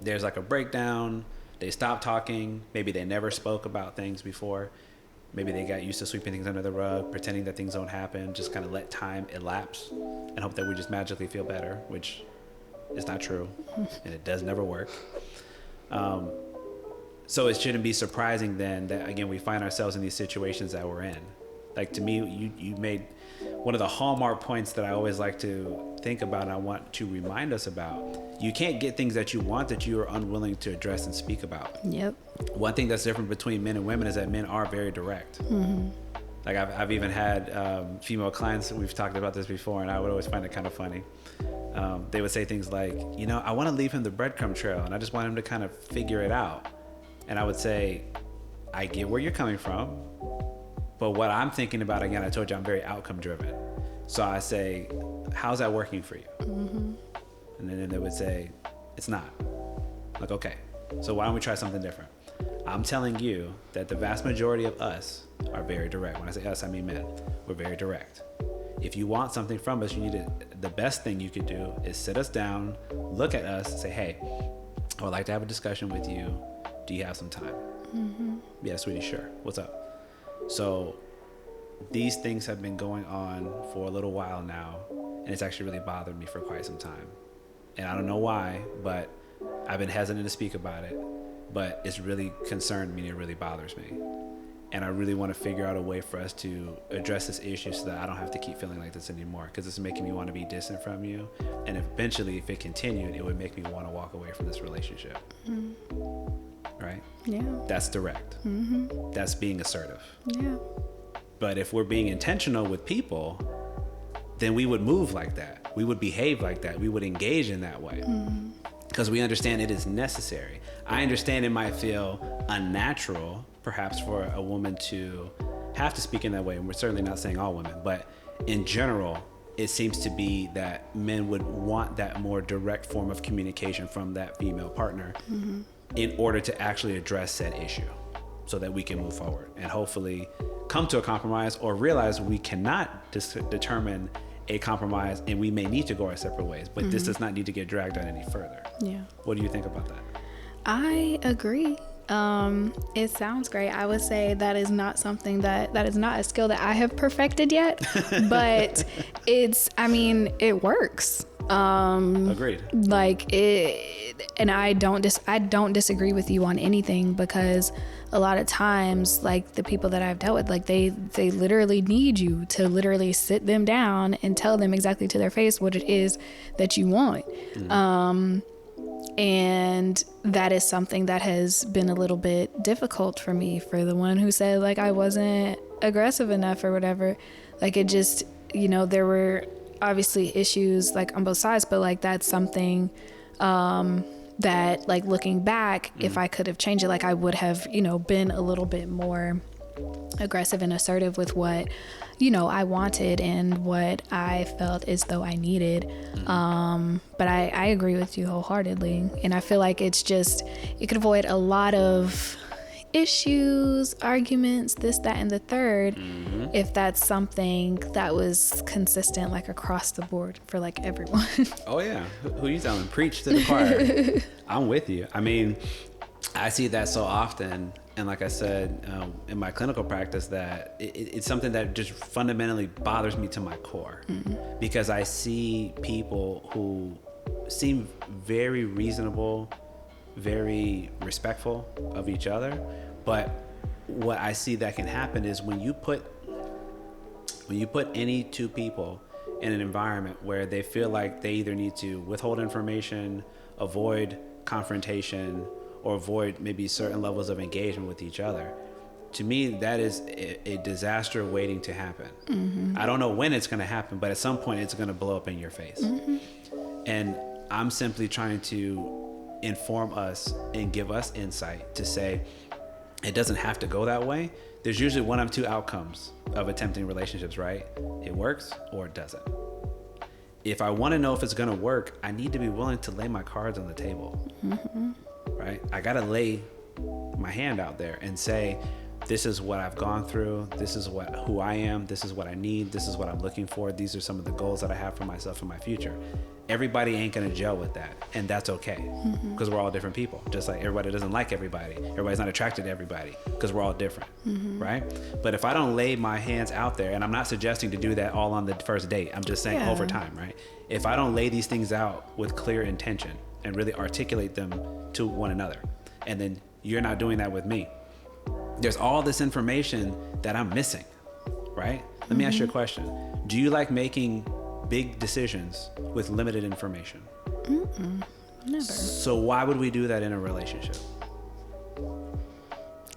There's like a breakdown. They stop talking. Maybe they never spoke about things before. Maybe they got used to sweeping things under the rug, pretending that things don't happen, just kind of let time elapse and hope that we just magically feel better, which is not true, and it does never work. So it shouldn't be surprising then that, again, we find ourselves in these situations that we're in. Like, to me, you made one of the hallmark points that I always like to think about and I want to remind us about. You can't get things that you want that you are unwilling to address and speak about.
Yep.
One thing that's different between men and women is that men are very direct. Like I've even had female clients, we've talked about this before, and I would always find it kind of funny. They would say things like, I want to leave him the breadcrumb trail and I just want him to kind of figure it out. And I would say, I get where you're coming from, but what I'm thinking about, again, I told you I'm very outcome driven. So I say, how's that working for you? And then they would say, it's not. Like, okay, so why don't we try something different? I'm telling you that the vast majority of us are very direct. When I say us, I mean men. We're very direct. If you want something from us, the best thing you could do is sit us down, look at us, and say, hey, I would like to have a discussion with you. Do you have some time? Yeah, sweetie, sure. What's up? So these things have been going on for a little while now, and it's actually really bothered me for quite some time. And I don't know why, but I've been hesitant to speak about it, but it's really concerned me and it really bothers me. And I really want to figure out a way for us to address this issue so that I don't have to keep feeling like this anymore, because it's making me want to be distant from you. And eventually, if it continued, it would make me want to walk away from this relationship. Right?
Yeah.
That's direct. That's being assertive.
Yeah.
But if we're being intentional with people, then we would move like that. We would behave like that. We would engage in that way. Because we understand it is necessary. I understand it might feel unnatural, perhaps, for a woman to have to speak in that way. And we're certainly not saying all women, but in general, it seems to be that men would want that more direct form of communication from that female partner in order to actually address said issue so that we can move forward and hopefully come to a compromise, or realize we cannot determine a compromise and we may need to go our separate ways, but this does not need to get dragged out any further. Yeah. What do you think about that?
I agree. It sounds great. I would say that is not something that is not a skill that I have perfected yet, but it works.
Agreed.
Like it, and I don't disagree with you on anything, because a lot of times, like, the people that I've dealt with, like, they literally need you to literally sit them down and tell them exactly to their face what it is that you want. And that is something that has been a little bit difficult for me, for the one who said, like, I wasn't aggressive enough or whatever. Like, it just, there were obviously issues, like, on both sides, but, like, that's something that, like, looking back, if I could have changed it, like, I would have, been a little bit more aggressive and assertive with what, I wanted and what I felt as though I needed. But I agree with you wholeheartedly. And I feel like it could avoid a lot of issues, arguments, this, that, and the third, if that's something that was consistent, like across the board for like everyone.
Oh yeah, who you telling? Preach to the choir. I'm with you. I mean, I see that so often, and like I said in my clinical practice, that it's something that just fundamentally bothers me to my core, because I see people who seem very reasonable, very respectful of each other, but what I see that can happen is when you put any two people in an environment where they feel like they either need to withhold information, avoid confrontation, or avoid maybe certain levels of engagement with each other, to me that is a disaster waiting to happen. I don't know when it's going to happen, but at some point it's going to blow up in your face. And I'm simply trying to inform us and give us insight to say it doesn't have to go that way. There's usually one of two outcomes of attempting relationships, right? It works or it doesn't. If I want to know if it's going to work, I need to be willing to lay my cards on the table, right? I got to lay my hand out there and say, this is what I've gone through. This is who I am. This is what I need. This is what I'm looking for. These are some of the goals that I have for myself in my future. Everybody ain't going to gel with that. And that's okay, because we're all different people. Just like everybody doesn't like everybody. Everybody's not attracted to everybody, because we're all different, right? But if I don't lay my hands out there, and I'm not suggesting to do that all on the first date. I'm just saying over time, right? If I don't lay these things out with clear intention and really articulate them to one another, and then you're not doing that with me, there's all this information that I'm missing, right? Let me ask you a question. Do you like making big decisions with limited information?
Never.
So why would we do that in a relationship?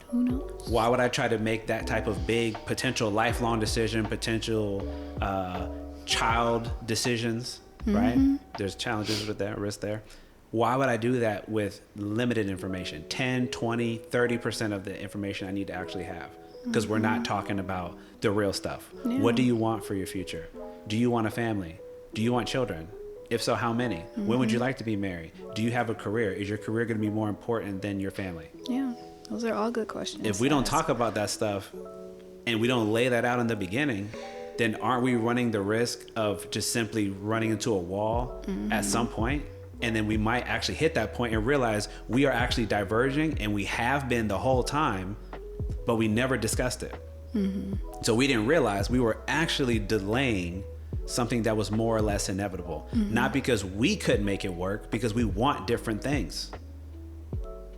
Who knows?
Why would I try to make that type of big potential lifelong decision, potential child decisions, right? There's challenges with that, risk there. Why would I do that with limited information? 10, 20, 30% of the information I need to actually have, because we're not talking about the real stuff. What do you want for your future? Do you want a family? Do you want children? If so, how many? When would you like to be married? Do you have a career? Is your career going to be more important than your family?
Yeah, those are all good questions.
If we don't talk about that stuff and we don't lay that out in the beginning, then aren't we running the risk of just simply running into a wall at some point? And then we might actually hit that point and realize we are actually diverging, and we have been the whole time, but we never discussed it. So we didn't realize we were actually delaying something that was more or less inevitable. Not because we couldn't make it work, because we want different things.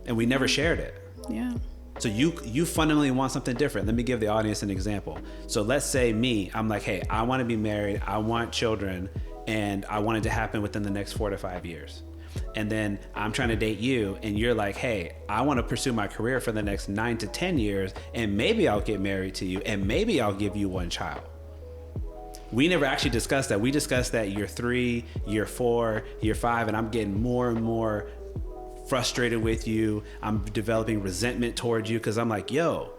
And we never shared it.
Yeah.
So you fundamentally want something different. Let me give the audience an example. So let's say I'm like, hey, I want to be married. I want children. And I want it to happen within the next 4 to 5 years. And then I'm trying to date you, and you're like, hey, I want to pursue my career for the next 9 to 10 years, and maybe I'll get married to you, and maybe I'll give you one child. We never actually discussed that. We discussed that year 3, year 4, year 5, and I'm getting more and more frustrated with you. I'm developing resentment towards you, because I'm like, yo,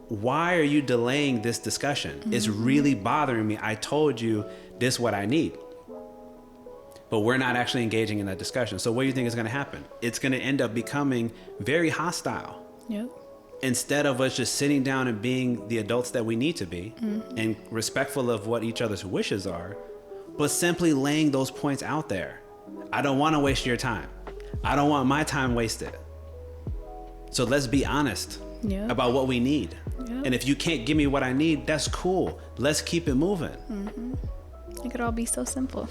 why are you delaying this discussion? It's really bothering me. I told you this is what I need. But we're not actually engaging in that discussion. So what do you think is going to happen? It's going to end up becoming very hostile.
Yep.
Instead of us just sitting down and being the adults that we need to be and respectful of what each other's wishes are, but simply laying those points out there. I don't want to waste your time. I don't want my time wasted. So let's be honest about what we need. And if you can't give me what I need, that's cool. Let's keep it moving.
It could all be so simple.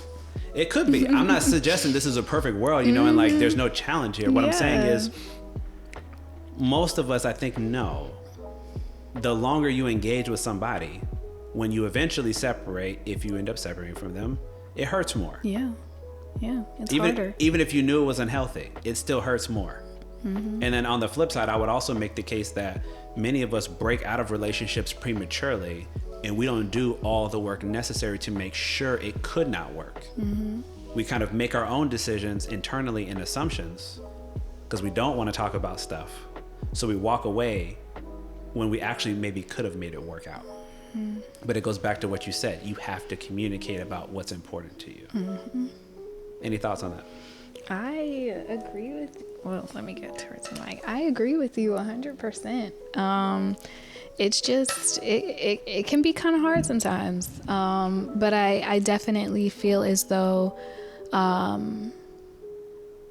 It could be. I'm not suggesting this is a perfect world, and like there's no challenge here. What I'm saying is most of us, I think, know the longer you engage with somebody, when you eventually separate, if you end up separating from them, it hurts more.
Yeah. It's harder.
Even if you knew it was unhealthy, it still hurts more. And then on the flip side, I would also make the case that many of us break out of relationships prematurely, and we don't do all the work necessary to make sure it could not work. We kind of make our own decisions internally and assumptions because we don't want to talk about stuff. So we walk away when we actually maybe could have made it work out. But it goes back to what you said. You have to communicate about what's important to you. Any thoughts on that?
I agree with, well, let me get towards the mic. I agree with you 100%. It's just, it can be kind of hard sometimes. But I definitely feel as though,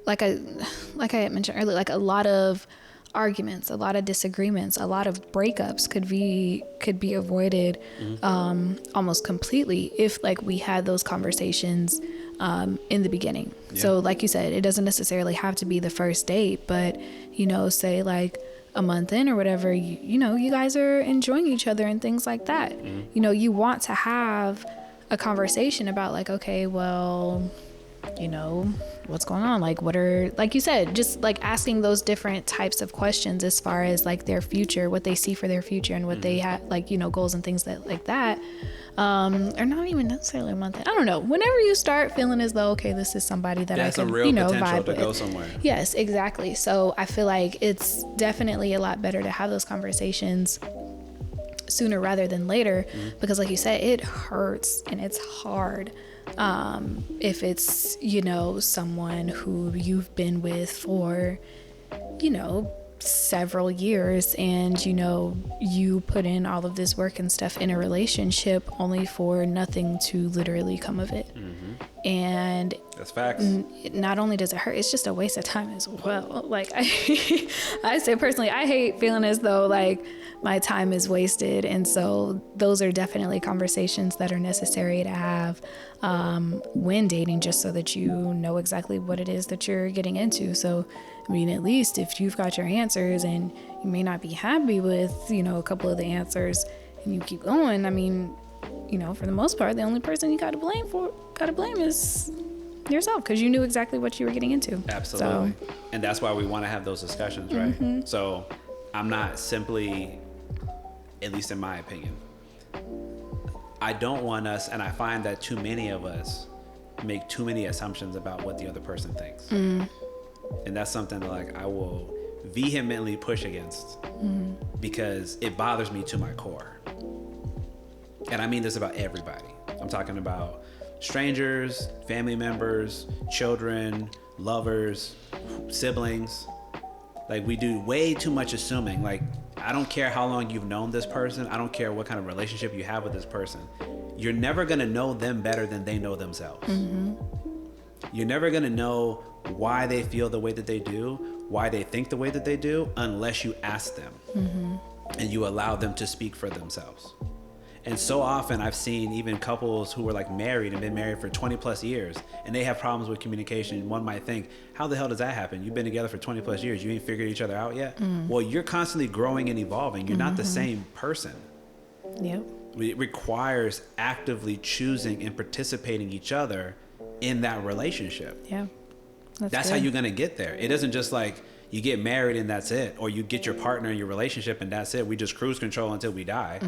like I had mentioned earlier, like a lot of arguments, a lot of disagreements, a lot of breakups could be avoided almost completely if like we had those conversations in the beginning. Yeah. So like you said, it doesn't necessarily have to be the first date, but you know, say like a month in or whatever, you know, you guys are enjoying each other and things like that. You know, you want to have a conversation about like, okay, well, you know, what's going on? Like, what are, like you said, just like asking those different types of questions as far as like their future, what they see for their future and what they have, like, you know, goals and things that like that. Or not even necessarily a month. I don't know. Whenever you start feeling as though, okay, this is somebody that I can, you know, vibe with. Go somewhere. Yes, exactly. So I feel like it's definitely a lot better to have those conversations sooner rather than later, because like you said, it hurts and it's hard. If it's, you know, someone who you've been with for, you know, several years and, you know, you put in all of this work and stuff in a relationship only for nothing to literally come of it. And
that's facts.
Not only does it hurt, it's just a waste of time as well. Like I say personally, I hate feeling as though like my time is wasted. And so those are definitely conversations that are necessary to have when dating, just so that you know exactly what it is that you're getting into. So, I mean, at least if you've got your answers and you may not be happy with, you know, a couple of the answers and you keep going, I mean, you know, for the most part, the only person you got to blame is yourself, because you knew exactly what you were getting into.
Absolutely. So, and that's why we want to have those discussions, right? So I'm not simply, at least in my opinion, I don't want us, and I find that too many of us make too many assumptions about what the other person thinks. And that's something that like I will vehemently push against because it bothers me to my core. And I mean this about everybody. I'm talking about strangers, family members, children, lovers, siblings. Like, we do way too much assuming. Like, I don't care how long you've known this person. I don't care what kind of relationship you have with this person. You're never going to know them better than they know themselves. You're never going to know why they feel the way that they do, why they think the way that they do, unless you ask them and you allow them to speak for themselves. And so often I've seen even couples who were like married and been married for 20 plus years and they have problems with communication. One might think, how the hell does that happen? You've been together for 20 plus years. You ain't figured each other out yet? Well, you're constantly growing and evolving. You're not the same person.
Yep.
It requires actively choosing and participating each other in that relationship.
Yeah.
That's how you're going to get there. It isn't just like you get married and that's it, or you get your partner in your relationship and that's it. We just cruise control until we die.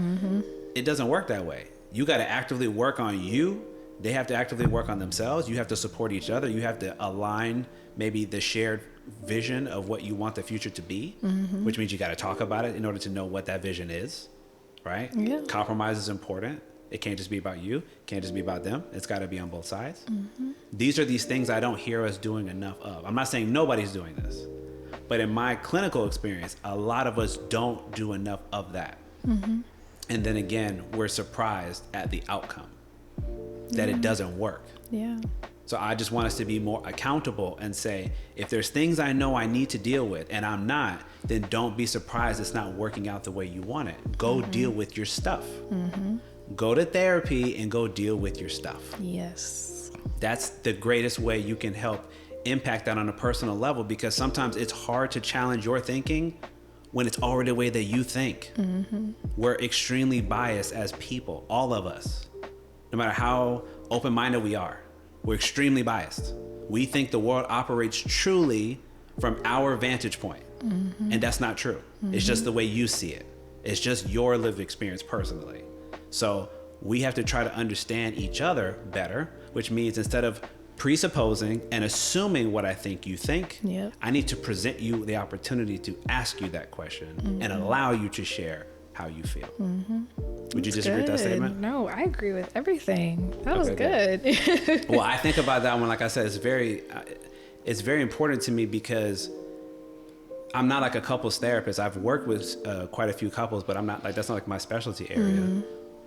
It doesn't work that way. You got to actively work on you. They have to actively work on themselves. You have to support each other. You have to align maybe the shared vision of what you want the future to be, which means you got to talk about it in order to know what that vision is, right? Yeah. Compromise is important. It can't just be about you. It can't just be about them. It's got to be on both sides. These are these things I don't hear us doing enough of. I'm not saying nobody's doing this, but in my clinical experience, a lot of us don't do enough of that. And then again, we're surprised at the outcome, that it doesn't work.
Yeah.
So I just want us to be more accountable and say, if there's things I know I need to deal with and I'm not, then don't be surprised it's not working out the way you want it. Go deal with your stuff. Go to therapy and go deal with your stuff.
Yes. That's
the greatest way you can help impact that on a personal level, because sometimes it's hard to challenge your thinking when it's already the way that you think. We're extremely biased as people, all of us. No matter how open-minded we are, we're extremely biased. We think the world operates truly from our vantage point. And that's not true. It's just the way you see it. It's just your lived experience personally. So we have to try to understand each other better, which means instead of presupposing and assuming what I think you think, I need to present you the opportunity to ask you that question and allow you to share how you feel. Would you disagree with that statement?
No, I agree with everything. That was good.
Well, I think about that one, like I said, it's very important to me because I'm not like a couples therapist. I've worked with quite a few couples, but I'm not like, that's not like my specialty area.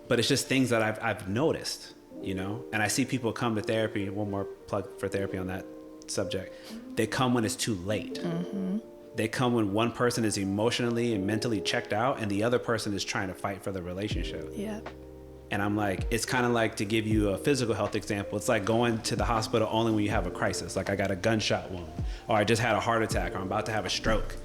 But it's just things that I've noticed, you know, and I see people come to therapy. One more plug for therapy on that subject. They come when it's too late. They come when one person is emotionally and mentally checked out and the other person is trying to fight for the relationship.
Yeah.
And I'm like, it's kind of like, to give you a physical health example, it's like going to the hospital only when you have a crisis. Like I got a gunshot wound, or I just had a heart attack, or I'm about to have a stroke.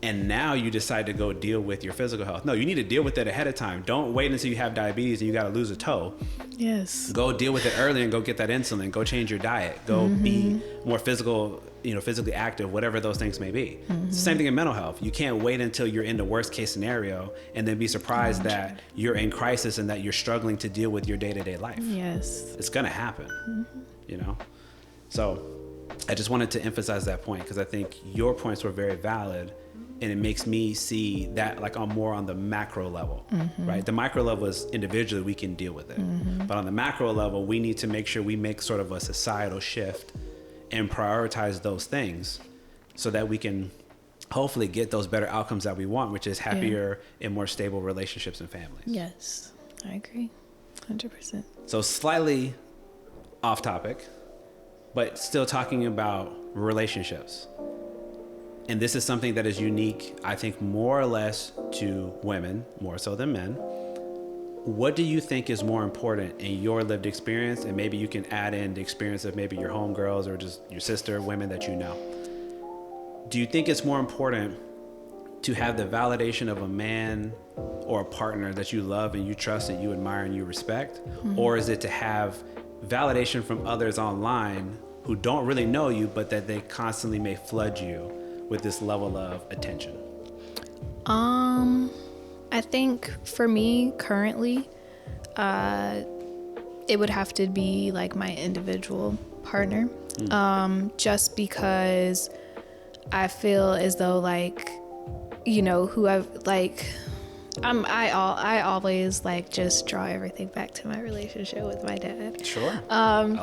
And now you decide to go deal with your physical health. No, you need to deal with it ahead of time. Don't wait until you have diabetes and you got to lose a toe.
Yes.
Go deal with it early and go get that insulin. Go change your diet. Go be more physical, you know, physically active, whatever those things may be. It's the same thing in mental health. You can't wait until you're in the worst case scenario and then be surprised that you're in crisis and that you're struggling to deal with your day-to-day life.
Yes.
It's going to happen, you know? So I just wanted to emphasize that point because I think your points were very valid. And it makes me see that like on more on the macro level, right? The micro level is individually, we can deal with it. But on the macro level, we need to make sure we make sort of a societal shift and prioritize those things so that we can hopefully get those better outcomes that we want, which is happier and more stable relationships and families.
Yes, I agree, 100%.
So slightly off topic, but still talking about relationships. And this is something that is unique, I think, more or less to women, more so than men. What do you think is more important in your lived experience? And maybe you can add in the experience of maybe your homegirls or just your sister, women that you know. Do you think it's more important to have the validation of a man or a partner that you love and you trust and you admire and you respect? Or is it to have validation from others online who don't really know you, but that they constantly may flood you with this level of attention?
I think for me currently, it would have to be like my individual partner. Just because I feel as though like, you know, who I've like, I always like just draw everything back to my relationship with my dad.
Sure.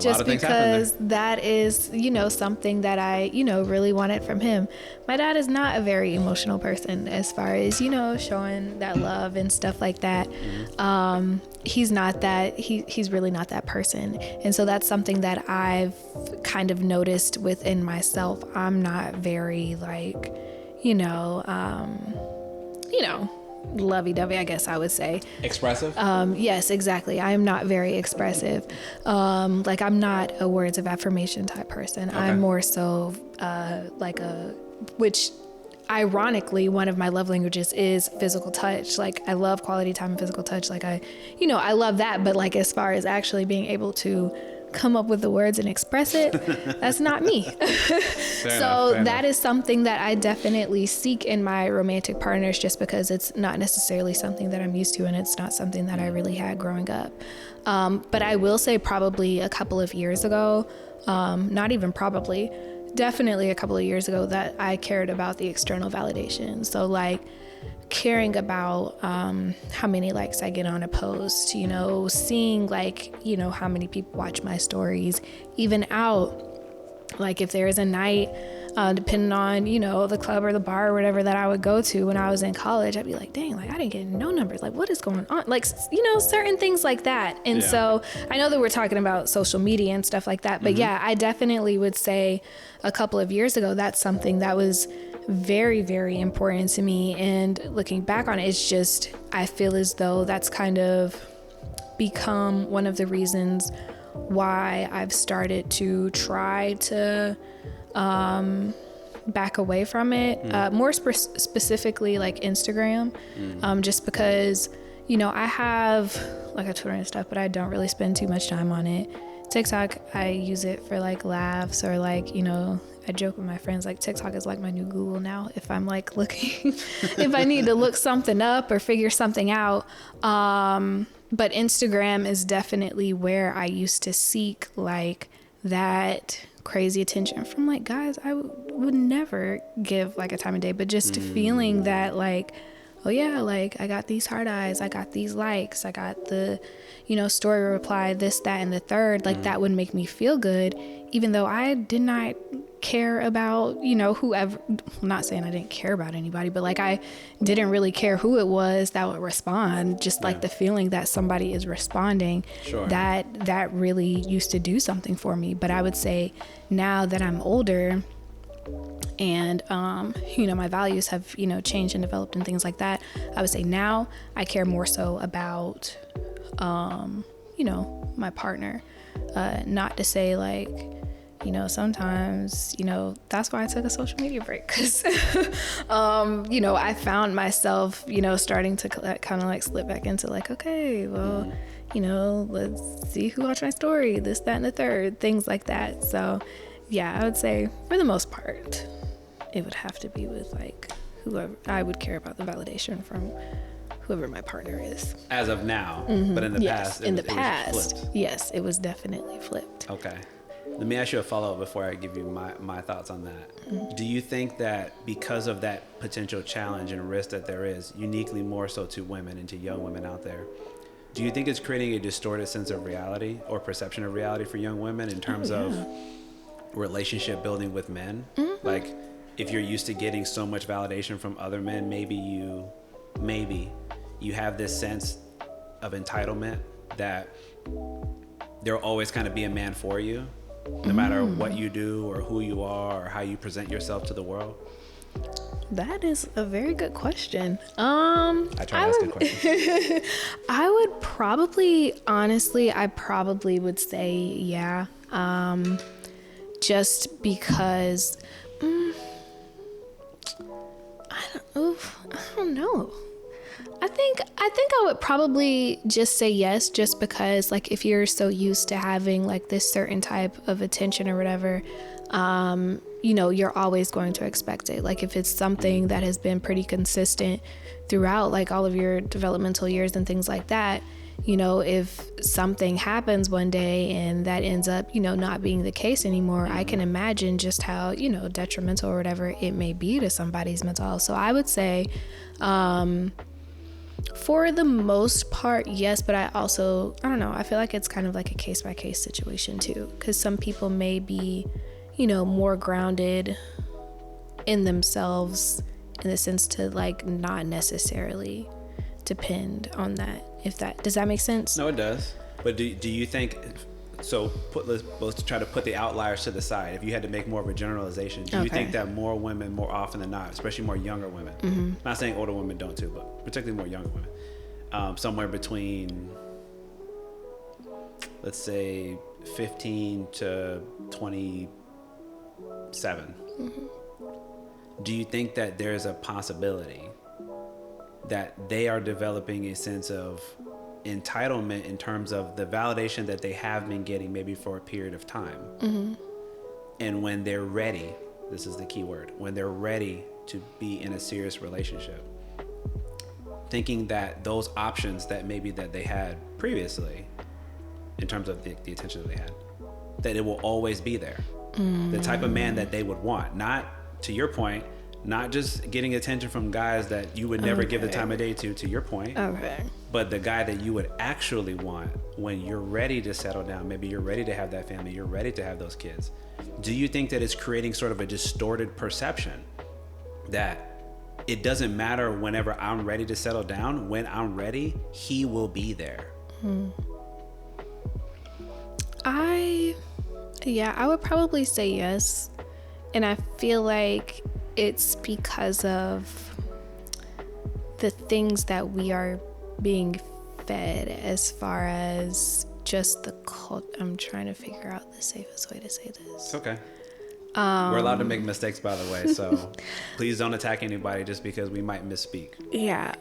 Just because that is, you know, something that I, you know, really wanted from him. My dad is not a very emotional person as far as, you know, showing that love and stuff like that. He's not that, he's really not that person. And so that's something that I've kind of noticed within myself. I'm not very like, you know, lovey-dovey, I guess I would say.
Expressive?
Yes, exactly. I am not very expressive. Like I'm not a words of affirmation type person. Okay. I'm more so which ironically, one of my love languages is physical touch. Like I love quality time and physical touch. Like I love that. But like as far as actually being able to come up with the words and express it, that's not me. So that is something that I definitely seek in my romantic partners, just because it's not necessarily something that I'm used to and it's not something that I really had growing up. But I will say probably a couple of years ago, not even probably, definitely a couple of years ago, that I cared about the external validation. So like caring about how many likes I get on a post, you know, seeing like, you know, how many people watch my stories, even out, like if there is a night, depending on, you know, the club or the bar or whatever that I would go to when I was in college, I'd be like, dang, like I didn't get no numbers. Like what is going on? Like, you know, certain things like that. And so I know that we're talking about social media and stuff like that, but yeah, I definitely would say a couple of years ago, that's something that was very, very important to me. And looking back on it, it's just, I feel as though that's kind of become one of the reasons why I've started to try to back away from it, more specifically like Instagram, just because, you know, I have like a Twitter and stuff, but I don't really spend too much time on it. TikTok, I use it for like laughs or like, you know, I joke with my friends, like TikTok is like my new Google now. If I'm like looking, if I need to look something up or figure something out. But Instagram is definitely where I used to seek like that crazy attention from like guys I would never give like a time of day, but just feeling that like, oh yeah, like I got these hard eyes, I got these likes, I got the, you know, story reply, this, that, and the third, like that would make me feel good, even though I did not care about, whoever, not saying I didn't care about anybody, but like I didn't really care who it was that would respond, just like the feeling that somebody is responding, that really used to do something for me. But I would say now that I'm older and, my values have, changed and developed and things like that, I would say now I care more so about, my partner. Not to say like, sometimes, that's why I took a social media break, because, I found myself, starting to kind of like slip back into like, okay, well, let's see who watched my story, this, that, and the third, things like that. So yeah, I would say for the most part, it would have to be with like whoever I would care about the validation from, whoever my partner is.
As of now, but in the past,
it was
flipped.
Yes, it was definitely flipped.
Okay. Let me ask you a follow-up before I give you my thoughts on that. Do you think that because of that potential challenge and risk that there is, uniquely more so to women and to young women out there, do you think it's creating a distorted sense of reality or perception of reality for young women in terms of relationship building with men? Like, if you're used to getting so much validation from other men, maybe you have this sense of entitlement that there'll always kind of be a man for you, no matter what you do or who you are or how you present yourself to the world?
That is a very good question.
I try to ask good questions.
I would probably, honestly, would say yeah. Just because I don't know. I think I would probably just say yes, just because like if you're so used to having like this certain type of attention or whatever, you're always going to expect it. Like if it's something that has been pretty consistent throughout like all of your developmental years and things like that, if something happens one day and that ends up, not being the case anymore, I can imagine just how, detrimental or whatever it may be to somebody's mental health. So I would say, for the most part, yes, but I don't know, I feel like it's kind of like a case-by-case situation too, because some people may be, more grounded in themselves in the sense to like not necessarily depend on that. Does that make sense?
No, it does. But do you think, so let's try to put the outliers to the side. If you had to make more of a generalization, do you think that more women, more often than not, especially more younger women, not saying older women don't too, but particularly more younger women, somewhere between, let's say 15 to 27, do you think that there's a possibility that they are developing a sense of entitlement in terms of the validation that they have been getting maybe for a period of time, and when they're ready, this is the key word, when they're ready to be in a serious relationship, thinking that those options that maybe that they had previously in terms of the attention that they had, that it will always be there, the type of man that they would want, not, to your point, not just getting attention from guys that you would never give the time of day to your point, but the guy that you would actually want when you're ready to settle down, maybe you're ready to have that family, you're ready to have those kids. Do you think that it's creating sort of a distorted perception that it doesn't matter whenever I'm ready to settle down, when I'm ready, he will be there?
I would probably say yes. And I feel like it's because of the things that we are being fed as far as just the cult. I'm trying to figure out the safest way to say this.
Okay. We're allowed to make mistakes, by the way, so please don't attack anybody just because we might misspeak.
Yeah.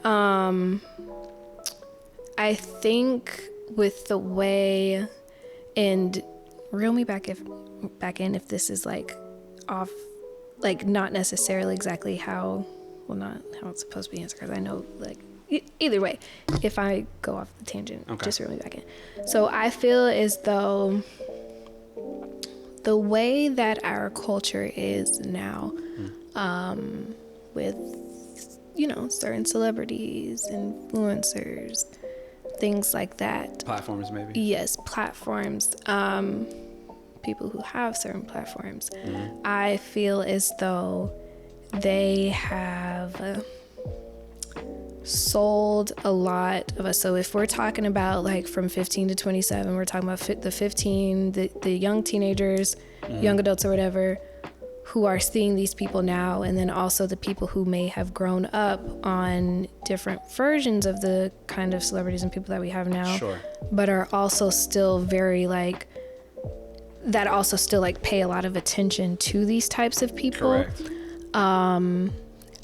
I think with the way, and reel me back in if this is like off, like not necessarily exactly how it's supposed to be answered, because I know like either way, if I go off the tangent, just reel me back in. So I feel as though the way that our culture is now, with certain celebrities, influencers, things like that,
platforms maybe.
Yes, platforms. people who have certain platforms, I feel as though they have sold a lot of us. So if we're talking about like from 15 to 27, we're talking about the 15, the young teenagers, young adults or whatever, who are seeing these people now, and then also the people who may have grown up on different versions of the kind of celebrities and people that we have now,
Sure.
but are also still very like, that also still like pay a lot of attention to these types of people.
Correct.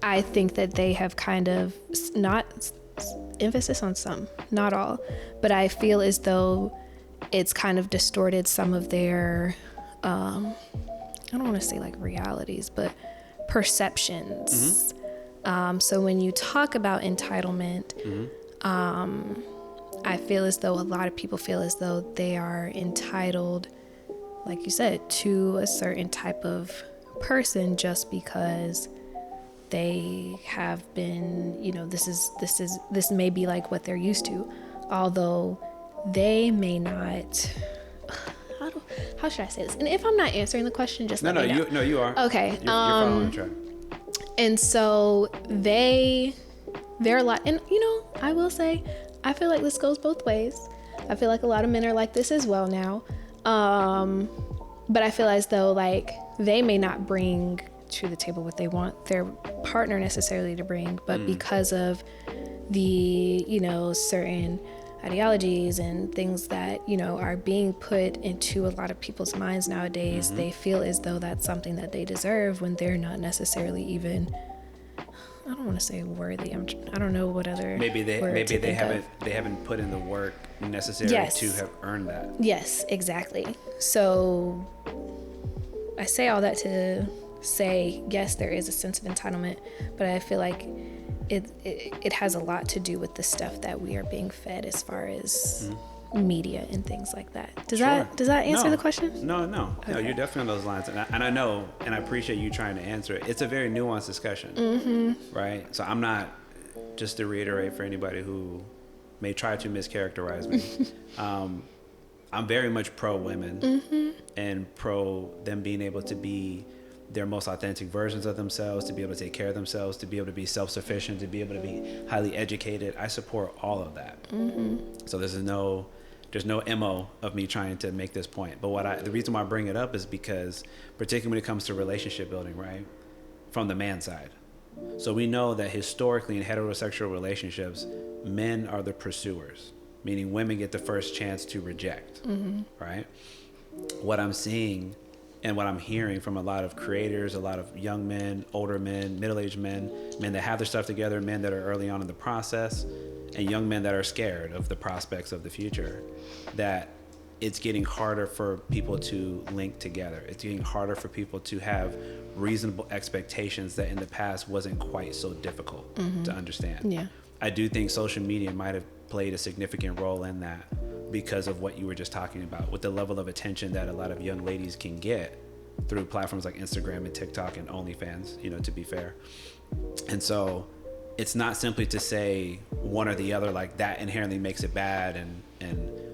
I think that they have kind of not emphasis on some, not all, but I feel as though it's kind of distorted some of their, I don't want to say like realities, but perceptions. So when you talk about entitlement, I feel as though a lot of people feel as though they are entitled, like you said, to a certain type of person just because they have been, you know, this may be like what they're used to, although they may not. How should I say this? And if I'm not answering the question, just let me know.
You are.
Okay.
You're following the track.
And so they're a lot, and you know, I will say, I feel like this goes both ways. I feel like a lot of men are like this as well now. But I feel as though like they may not bring to the table what they want their partner necessarily to bring, but because of the, you know, certain ideologies and things that, you know, are being put into a lot of people's minds nowadays, they feel as though that's something that they deserve when they're not necessarily even, I don't want to say worthy. I don't know what other
maybe they haven't put in the work necessary to have earned that.
Yes, exactly. So I say all that to say, yes, there is a sense of entitlement, but I feel like it has a lot to do with the stuff that we are being fed as far as media and things like that. Does that answer the question?
No, you're definitely on those lines, and I know, and I appreciate you trying to answer it. It's a very nuanced discussion, right? So I'm not, just to reiterate for anybody who may try to mischaracterize me, I'm very much pro women and pro them being able to be their most authentic versions of themselves, to be able to take care of themselves, to be able to be self-sufficient, to be able to be highly educated. I support all of that. So there's no MO of me trying to make this point. But the reason why I bring it up is because, particularly when it comes to relationship building, right, from the man side. So we know that historically in heterosexual relationships, men are the pursuers, meaning women get the first chance to reject, right? What I'm seeing and what I'm hearing from a lot of creators, a lot of young men, older men, middle-aged men that have their stuff together, men that are early on in the process, and young men that are scared of the prospects of the future, that it's getting harder for people to link together. It's getting harder for people to have reasonable expectations that in the past wasn't quite so difficult to understand.
Yeah.
I do think social media might have played a significant role in that, because of what you were just talking about, with the level of attention that a lot of young ladies can get through platforms like Instagram and TikTok and OnlyFans, you know, to be fair. And so it's not simply to say one or the other, like that inherently makes it bad and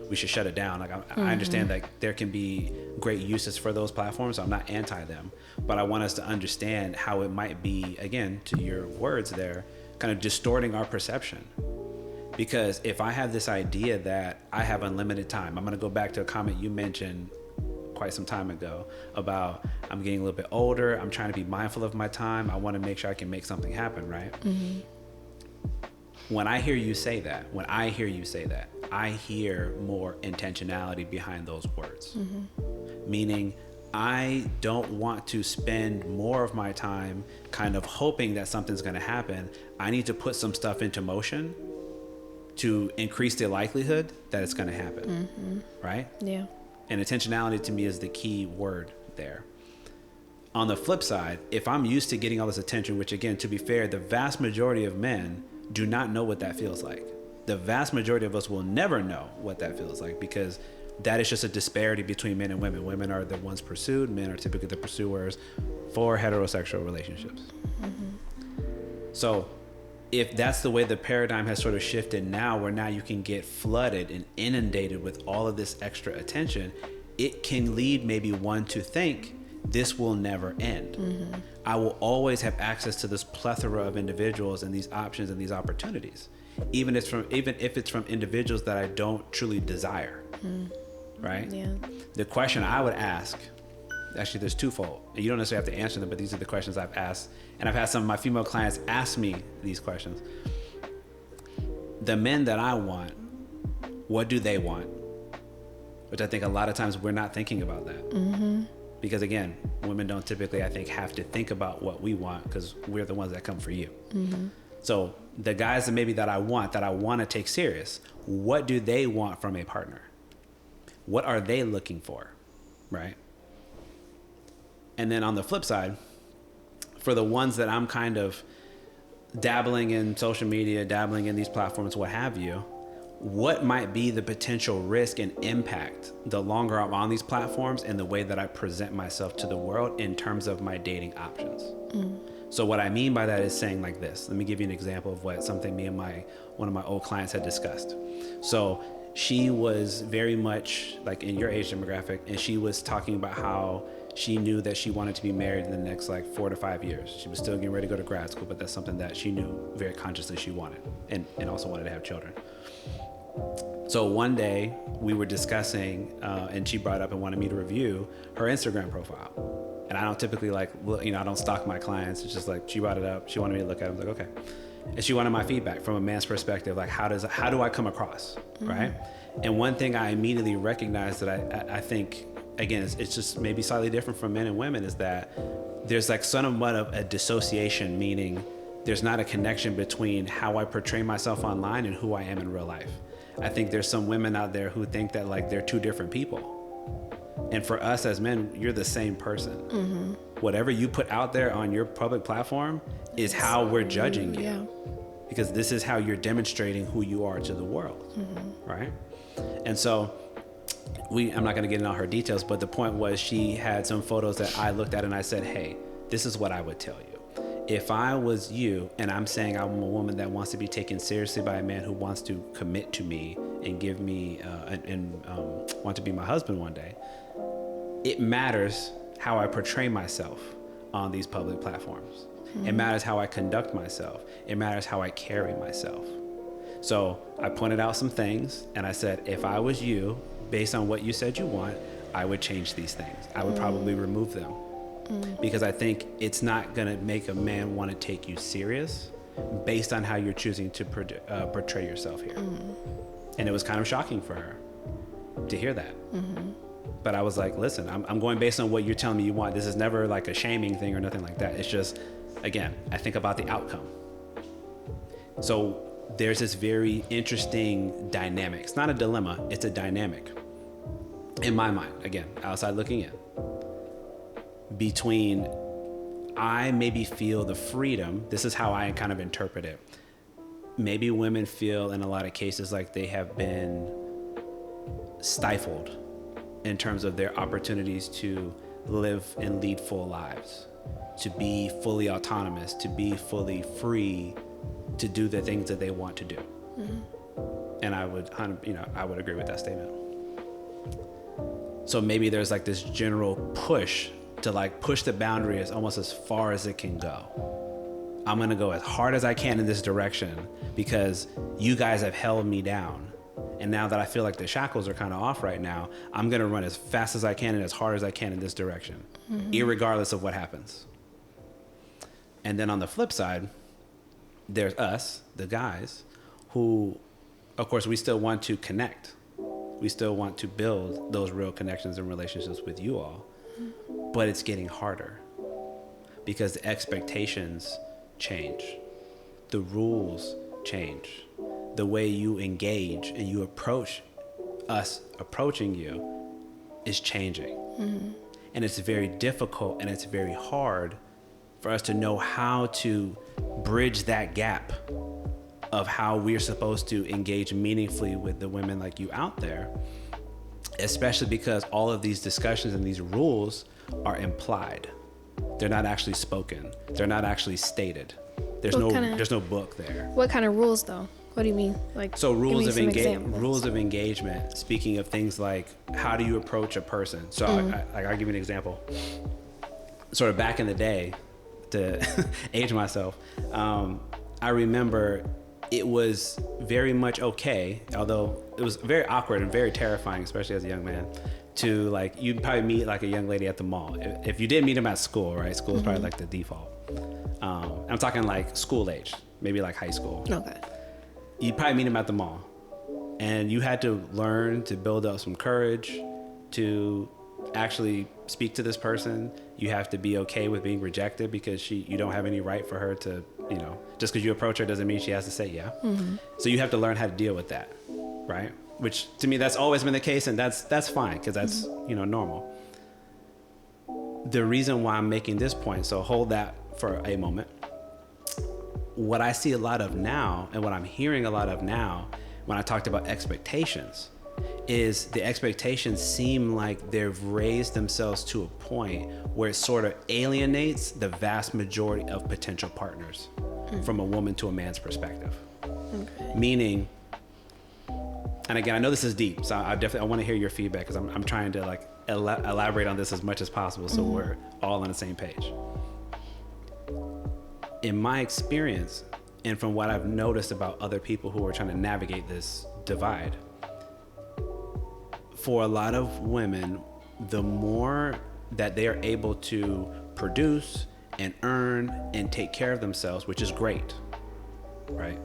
we should shut it down. Like I understand that there can be great uses for those platforms, so I'm not anti them, but I want us to understand how it might be, again, to your words there, kind of distorting our perception. Because if I have this idea that I have unlimited time, I'm going to go back to a comment you mentioned quite some time ago about I'm getting a little bit older, I'm trying to be mindful of my time, I want to make sure I can make something happen, right? When I hear you say that, I hear more intentionality behind those words. Meaning, I don't want to spend more of my time kind of hoping that something's going to happen. I need to put some stuff into motion to increase the likelihood that it's going to happen, right?
Yeah.
And intentionality to me is the key word there. On the flip side, if I'm used to getting all this attention, which again, to be fair, the vast majority of men do not know what that feels like. The vast majority of us will never know what that feels like, because that is just a disparity between men and women. Women are the ones pursued, men are typically the pursuers for heterosexual relationships. So if that's the way the paradigm has sort of shifted now, where now you can get flooded and inundated with all of this extra attention, it can lead maybe one to think this will never end. I will always have access to this plethora of individuals and these options and these opportunities, even if it's from individuals that I don't truly desire. Right?
Yeah.
The question I would ask, actually there's twofold, and you don't necessarily have to answer them, but these are the questions I've asked, and I've had some of my female clients ask me these questions. The men that I want, what do they want? Which I think a lot of times we're not thinking about that. Because again, women don't typically, I think, have to think about what we want, because we're the ones that come for you. So the guys that I want to take serious, what do they want from a partner? What are they looking for, right? And then on the flip side, for the ones that I'm kind of dabbling in social media, dabbling in these platforms, what have you, what might be the potential risk and impact the longer I'm on these platforms and the way that I present myself to the world in terms of my dating options? So what I mean by that is saying like this. Let me give you an example of something me and one of my old clients had discussed. So she was very much like in your age demographic, and she was talking about how she knew that she wanted to be married in the next 4 to 5 years. She was still getting ready to go to grad school, but that's something that she knew very consciously she wanted, and also wanted to have children. So one day we were discussing, and she brought up and wanted me to review her Instagram profile. And I don't typically I don't stalk my clients. It's just she brought it up. She wanted me to look at it. I was like, okay. And she wanted my feedback from a man's perspective, how do I come across, right? And one thing I immediately recognized that I think, again, it's just maybe slightly different from men and women, is that there's somewhat of a dissociation, meaning there's not a connection between how I portray myself online and who I am in real life. I think there's some women out there who think that they're two different people. And for us as men, you're the same person. Whatever you put out there on your public platform is how we're judging you.
Yeah.
Because this is how you're demonstrating who you are to the world, right? And so I'm not going to get into all her details, but the point was she had some photos that I looked at and I said, hey, this is what I would tell you. If I was you and I'm saying I'm a woman that wants to be taken seriously by a man who wants to commit to me and give me want to be my husband one day, it matters how I portray myself on these public platforms. It matters how I conduct myself. It matters how I carry myself. So I pointed out some things and I said, if I was you, based on what you said you want, I would change these things. I would probably remove them. Because I think it's not going to make a man want to take you serious based on how you're choosing to portray yourself here. And it was kind of shocking for her to hear that. But I was like, listen, I'm going based on what you're telling me you want. This is never a shaming thing or nothing like that. It's just, again, I think about the outcome. So there's this very interesting dynamic. It's not a dilemma, it's a dynamic. In my mind, again, outside looking in, between I maybe feel the freedom, this is how I kind of interpret it. Maybe women feel in a lot of cases like they have been stifled in terms of their opportunities to live and lead full lives, to be fully autonomous, to be fully free, to do the things that they want to do. And I would agree with that statement. So maybe there's this general push to push the boundary almost as far as it can go. I'm gonna go as hard as I can in this direction because you guys have held me down. And now that I feel like the shackles are kind of off right now, I'm gonna run as fast as I can and as hard as I can in this direction, irregardless of what happens. And then on the flip side, there's us, the guys, who, of course, we still want to connect. We still want to build those real connections and relationships with you all. But it's getting harder because the expectations change. The rules change. The way you engage and you approach us approaching you is changing. And it's very difficult and it's very hard for us to know how to bridge that gap of how we're supposed to engage meaningfully with the women like you out there, especially because all of these discussions and these rules are implied. They're not actually spoken. They're not actually stated. There's no book there.
What kind of rules though? What do you mean? Like,
so rules of
examples.
engagement. Speaking of things like how do you approach a person? So I'll give you an example. Sort of back in the day, to age myself, I remember it was very much okay, although it was very awkward and very terrifying, especially as a young man, to like, you'd probably meet like a young lady at the mall. If you didn't meet them at school, right? School is probably like the default. I'm talking like school age, maybe like high school.
Okay.
You'd probably meet them at the mall, and you had to learn to build up some courage to actually speak to this person. You have to be okay with being rejected because you don't have any right for her to, just because you approach her doesn't mean she has to say yeah. So you have to learn how to deal with that, right? Which to me, that's always been the case, and that's fine because that's normal. The reason why I'm making this point, so hold that for a moment. What I see a lot of now, and what I'm hearing a lot of now when I talked about expectations, is the expectations seem like they've raised themselves to a point where it sort of alienates the vast majority of potential partners from a woman to a man's perspective. Okay. Meaning, and again, I know this is deep, so I want to hear your feedback because I'm trying to like elaborate on this as much as possible so we're all on the same page. In my experience, and from what I've noticed about other people who are trying to navigate this divide, for a lot of women, the more that they are able to produce and earn and take care of themselves, which is great, right?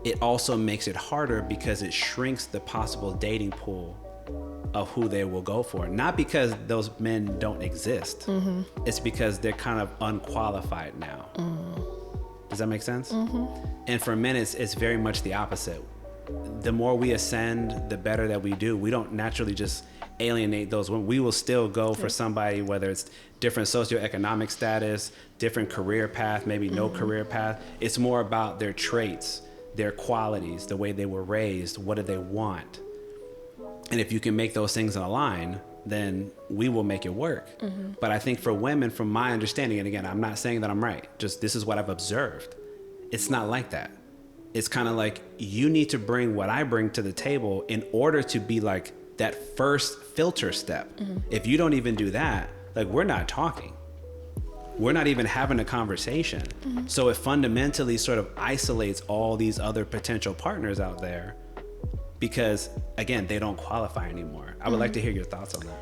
It also makes it harder because it shrinks the possible dating pool of who they will go for. Not because those men don't exist. It's because they're kind of unqualified now. Does that make sense? And for men, it's very much the opposite. The more we ascend, the better that we do. We don't naturally just alienate those women. We will still go for somebody, whether it's different socioeconomic status, different career path, maybe no career path. It's more about their traits, their qualities, the way they were raised, what do they want? And if you can make those things align, then we will make it work. But I think for women, from my understanding, and again, I'm not saying that I'm right, just this is what I've observed. It's not like that. It's kind of like you need to bring what I bring to the table in order to be like that first filter step. If you don't even do that, like we're not talking. We're not even having a conversation. So it fundamentally sort of isolates all these other potential partners out there because, again, they don't qualify anymore. I would like to hear your thoughts on that.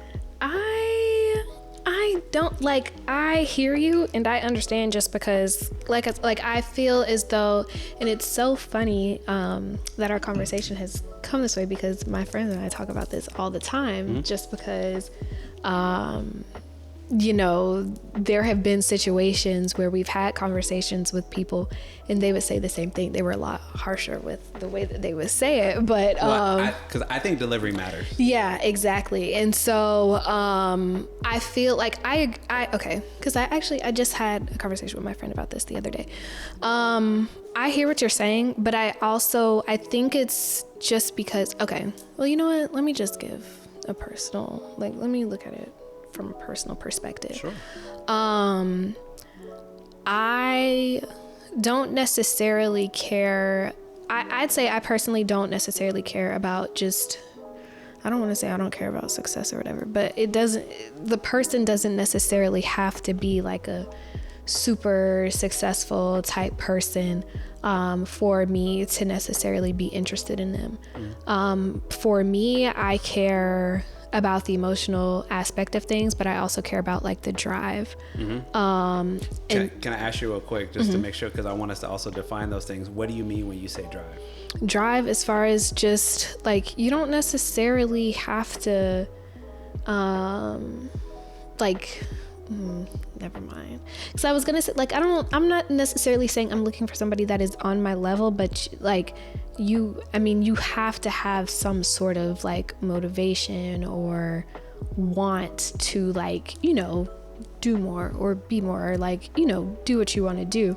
I don't like, I hear you and I understand just because like I feel as though, and it's so funny that our conversation has come this way because my friends and I talk about this all the time just because there have been situations where we've had conversations with people and they would say the same thing. They were a lot harsher with the way that they would say it, but
because I think delivery matters. Yeah,
exactly. And so I feel like I because I just had a conversation with my friend about this the other day. I hear what you're saying, but I think it's just because, okay, well, you know what? Let me just give a personal, let me look at it from a personal perspective. Sure. I don't necessarily care. I'd say I personally don't necessarily care about just, I don't want to say I don't care about success or whatever, but the person doesn't necessarily have to be like a super successful type person for me to necessarily be interested in them. For me, I care about the emotional aspect of things, but I also care about like the drive. Can I
ask you real quick just to make sure, because I want us to also define those things. What do you mean when you say drive?
Drive as far as just like, you don't necessarily have to never mind. Because I was gonna say, like, I'm not necessarily saying I'm looking for somebody that is on my level, but like you have to have some sort of like motivation or want to like, do more or be more or like, do what you want to do.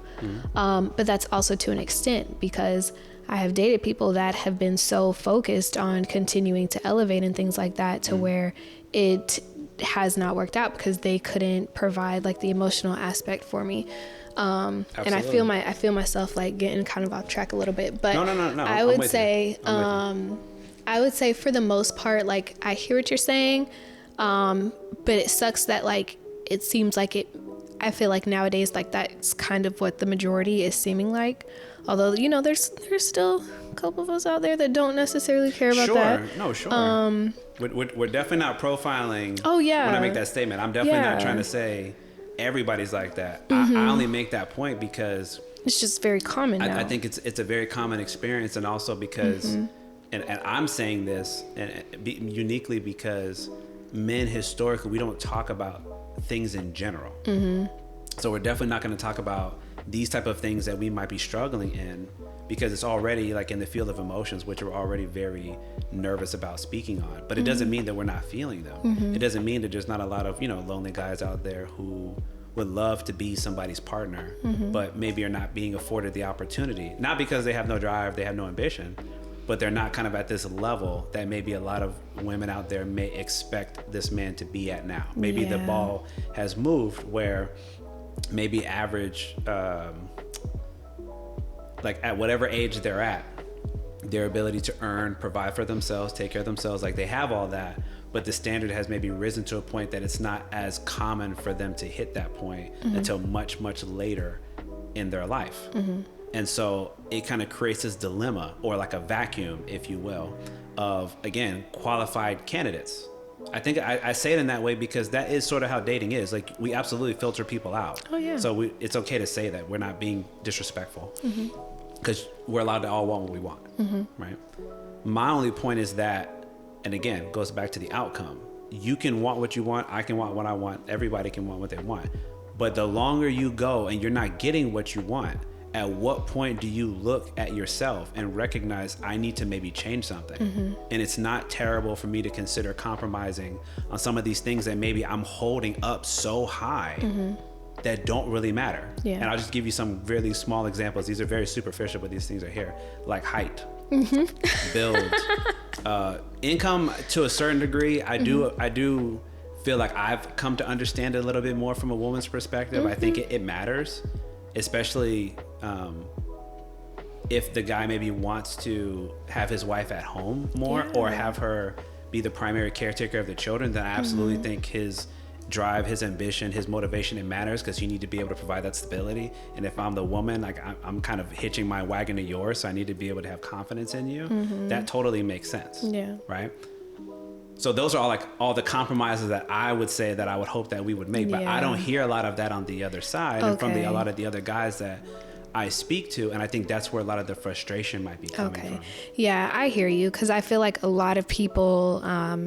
But that's also to an extent, because I have dated people that have been so focused on continuing to elevate and things like that to where it has not worked out because they couldn't provide like the emotional aspect for me. And I feel myself like getting kind of off track a little bit, but
no.
I would say for the most part, like I hear what you're saying. But it sucks that like, it seems like I feel like nowadays, like that's kind of what the majority is seeming like. Although, you know, there's still a couple of us out there that don't necessarily care about that.
No, sure. We're definitely not profiling.
Oh yeah.
When I make that statement, I'm definitely not trying to say everybody's like that. I only make that point because
it's just very common now.
I think it's a very common experience, and also because, and I'm saying this uniquely because men historically, we don't talk about things in general. So we're definitely not going to talk about these type of things that we might be struggling in, because it's already like in the field of emotions, which we're already very nervous about speaking on. But it doesn't mean that we're not feeling them. It doesn't mean that there's not a lot of, you know, lonely guys out there who would love to be somebody's partner, but maybe are not being afforded the opportunity, not because they have no drive, they have no ambition, but they're not kind of at this level that maybe a lot of women out there may expect this man to be at now. Maybe the ball has moved where maybe average, like at whatever age they're at, their ability to earn, provide for themselves, take care of themselves, like they have all that, but the standard has maybe risen to a point that it's not as common for them to hit that point until much, much later in their life. And so it kind of creates this dilemma, or like a vacuum, if you will, of, again, qualified candidates. I think I say it in that way because that is sort of how dating is. Like, we absolutely filter people out.
Oh, yeah.
So it's okay to say that. We're not being disrespectful, because we're allowed to all want what we want, right? My only point is that, and again, it goes back to the outcome. You can want what you want. I can want what I want. Everybody can want what they want. But the longer you go and you're not getting what you want, at what point do you look at yourself and recognize I need to maybe change something? And it's not terrible for me to consider compromising on some of these things that maybe I'm holding up so high that don't really matter. And I'll just give you some really small examples. These are very superficial, but these things are here, like height, build, income to a certain degree. I do feel like I've come to understand it a little bit more from a woman's perspective. I think it matters, especially if the guy maybe wants to have his wife at home more, or have her be the primary caretaker of the children, then I absolutely think his drive, his ambition, his motivation, it matters, because you need to be able to provide that stability. And if I'm the woman, like I'm kind of hitching my wagon to yours, so I need to be able to have confidence in you. That totally makes sense. Right? So those are all the compromises that I would say that I would hope that we would make. But I don't hear a lot of that on the other side, and from a lot of the other guys that I speak to. And I think that's where a lot of the frustration might be coming from.
Yeah, I hear you, because I feel like a lot of people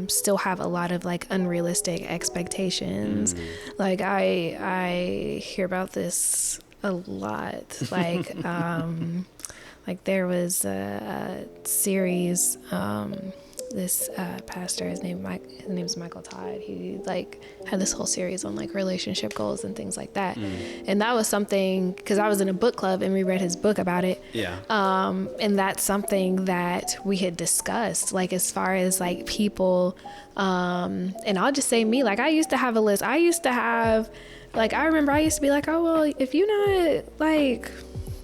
still have a lot of like unrealistic expectations. Like I hear about this a lot. Like like there was a series, this pastor, his name's Michael Todd. He like had this whole series on like relationship goals and things like that. And that was something, because I was in a book club and we read his book about it. And that's something that we had discussed, like as far as like people, and I'll just say me, like I used to have a list. I remember I used to be like, oh, well, if you're not like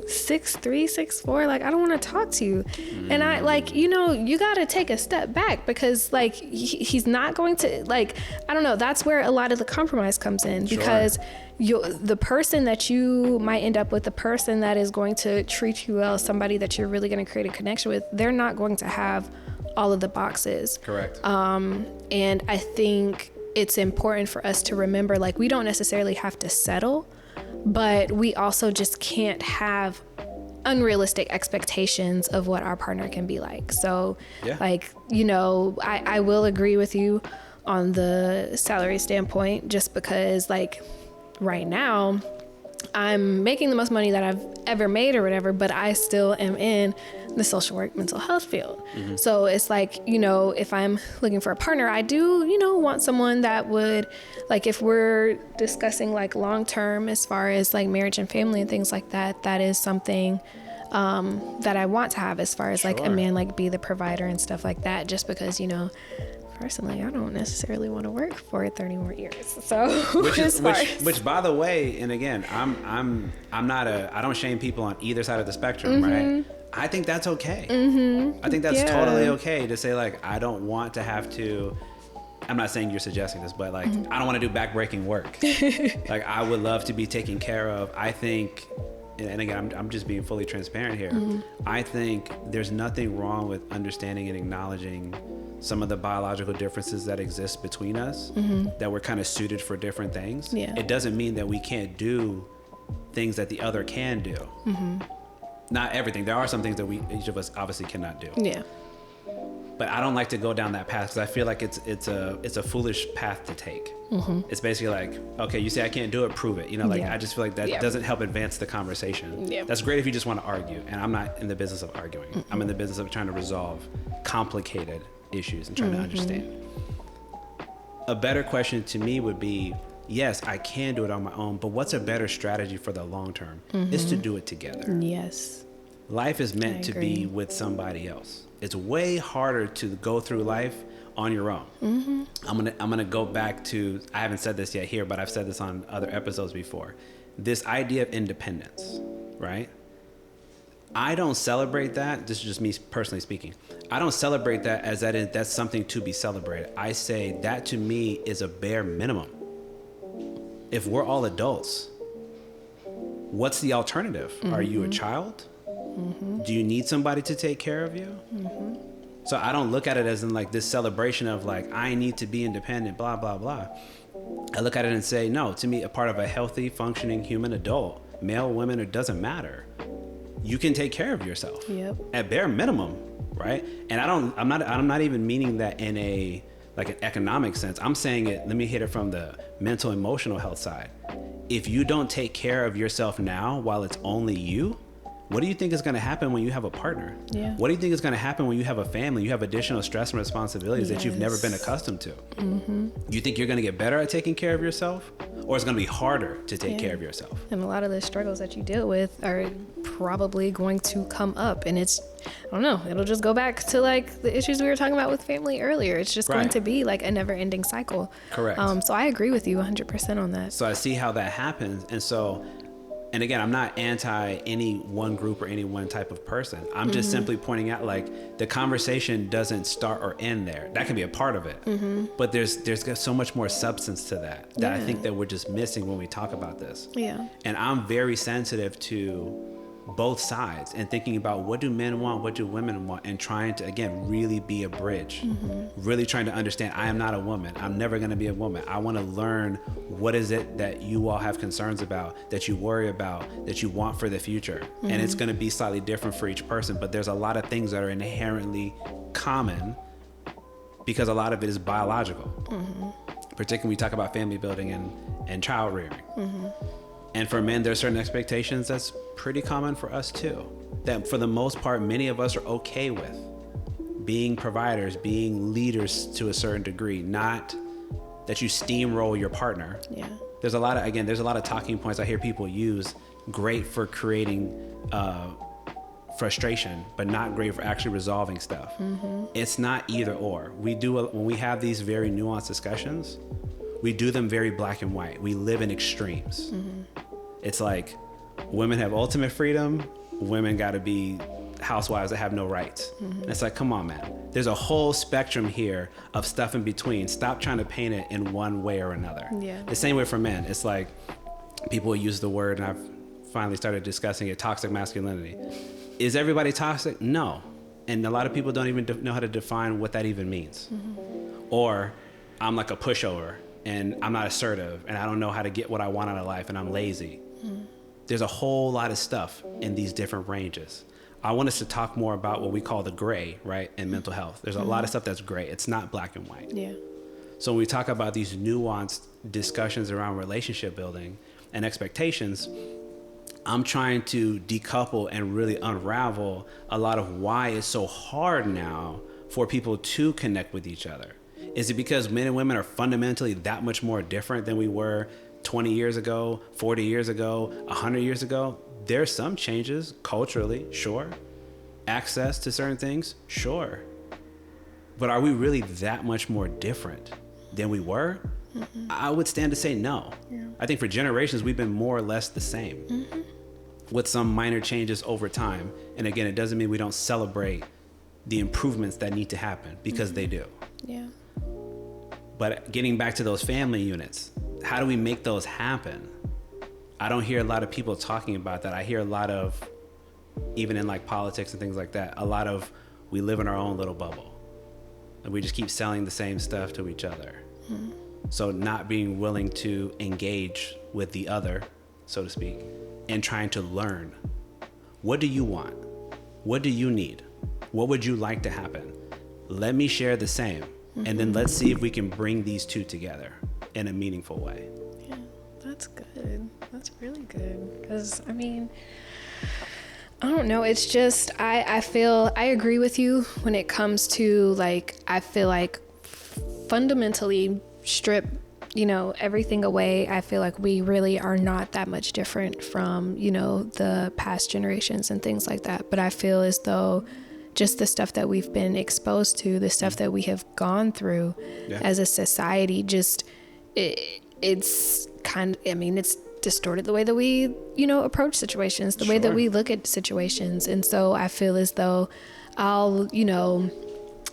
6'3", 6'4", like I don't want to talk to you. And I like, you know, you got to take a step back, because like he's not going to, like, I don't know, that's where a lot of the compromise comes in. Because the person that you might end up with, the person that is going to treat you well, somebody that you're really going to create a connection with, they're not going to have all of the boxes. And I think it's important for us to remember, like, we don't necessarily have to settle, but we also just can't have unrealistic expectations of what our partner can be like. So like, you know, I will agree with you on the salary standpoint, just because like right now I'm making the most money that I've ever made or whatever, but I still am in the social work mental health field. So it's like, you know, if I'm looking for a partner, I do, you know, want someone that would, like, if we're discussing like long term as far as like marriage and family and things like that, that is something that I want to have, as far as like a man like be the provider and stuff like that, just because, you know, personally, I don't necessarily want to work for 30 more years. So,
which by the way, and again, I'm not I don't shame people on either side of the spectrum, right? I think that's okay. I think that's totally okay to say, like, I don't want to have to. I'm not saying you're suggesting this, but like, I don't want to do backbreaking work. Like, I would love to be taken care of. I think, and again, I'm just being fully transparent here. I think there's nothing wrong with understanding and acknowledging some of the biological differences that exist between us, that we're kind of suited for different things.
Yeah.
It doesn't mean that we can't do things that the other can do. Not everything. There are some things that each of us obviously cannot do.
Yeah.
But I don't like to go down that path because I feel like it's a foolish path to take. It's basically like, okay, you say I can't do it, prove it. You know, like I just feel like that doesn't help advance the conversation. Yeah. That's great if you just want to argue, and I'm not in the business of arguing. I'm in the business of trying to resolve complicated issues and trying to understand. A better question to me would be, yes, I can do it on my own, but what's a better strategy for the long term? Is to do it together.
Yes.
Life is meant to be with somebody else. It's way harder to go through life on your own. I'm gonna go back to, I haven't said this yet here, but I've said this on other episodes before. This idea of independence, right? I don't celebrate that. This is just me personally speaking. I don't celebrate that as that's something to be celebrated. I say that to me is a bare minimum. If we're all adults, what's the alternative? Are you a child? Do you need somebody to take care of you? So I don't look at it as in like this celebration of like, I need to be independent, blah, blah, blah. I look at it and say, no, to me, a part of a healthy, functioning human adult, male, women, it doesn't matter. You can take care of yourself at bare minimum, right? And I'm not even meaning that in an economic sense. I'm saying it, let me hit it from the mental, emotional health side. If you don't take care of yourself now while it's only you, what do you think is going to happen when you have a partner? Yeah. What do you think is going to happen when you have a family? You have additional stress and responsibilities that you've never been accustomed to. You think you're going to get better at taking care of yourself, or it's going to be harder to take care of yourself?
And a lot of the struggles that you deal with are probably going to come up, and it's, I don't know, it'll just go back to like the issues we were talking about with family earlier. It's just going to be like a never-ending cycle.
Correct.
So I agree with you 100% on that.
So I see how that happens, and again, I'm not anti any one group or any one type of person. I'm just simply pointing out, like, the conversation doesn't start or end there. That can be a part of it. But there's so much more substance to that I think that we're just missing when we talk about this. Yeah. And I'm very sensitive to both sides and thinking about what do men want, what do women want, and trying to, again, really be a bridge. Really trying to understand, I am not a woman. I'm never going to be a woman. I want to learn what is it that you all have concerns about, that you worry about, that you want for the future. And it's going to be slightly different for each person, but there's a lot of things that are inherently common because a lot of it is biological. Particularly when we talk about family building and child rearing. And for men, there's certain expectations that's pretty common for us too. That for the most part, many of us are okay with being providers, being leaders to a certain degree, not that you steamroll your partner. Yeah. There's a lot of talking points I hear people use, great for creating frustration, but not great for actually resolving stuff. It's not either or. When we have these very nuanced discussions, we do them very black and white. We live in extremes. It's like women have ultimate freedom. Women got to be housewives that have no rights. And it's like, come on, man. There's a whole spectrum here of stuff in between. Stop trying to paint it in one way or another. Yeah. The same way for men. It's like people use the word, and I've finally started discussing it, toxic masculinity. Is everybody toxic? No. And a lot of people don't even know how to define what that even means. Or I'm like a pushover, and I'm not assertive, and I don't know how to get what I want out of life, and I'm lazy. There's a whole lot of stuff in these different ranges. I want us to talk more about what we call the gray, right, in mental health. There's a lot of stuff that's gray. It's not black and white. Yeah. So when we talk about these nuanced discussions around relationship building and expectations, I'm trying to decouple and really unravel a lot of why it's so hard now for people to connect with each other. Is it because men and women are fundamentally that much more different than we were 20 years ago, 40 years ago, 100 years ago? There's some changes culturally, sure. Access to certain things, sure. But are we really that much more different than we were? I would stand to say no. Yeah. I think for generations, we've been more or less the same with some minor changes over time. And again, it doesn't mean we don't celebrate the improvements that need to happen, because they do.
Yeah.
But getting back to those family units, how do we make those happen? I don't hear a lot of people talking about that. I hear a lot of, even in like politics and things like that, a lot of, we live in our own little bubble and we just keep selling the same stuff to each other. So not being willing to engage with the other, so to speak, and trying to learn. What do you want? What do you need? What would you like to happen? Let me share the same. And then let's see if we can bring these two together in a meaningful way.
Yeah, that's good. That's really good. Because, I mean, I don't know. It's just, I feel, I agree with you when it comes to, like, I feel like fundamentally strip, you know, everything away. I feel like we really are not that much different from, you know, the past generations and things like that. But I feel as though just the stuff that we've been exposed to, the stuff that we have gone through as a society, just it's kind of, I mean, it's distorted the way that we, you know, approach situations, the way that we look at situations. And so I feel as though I'll, you know,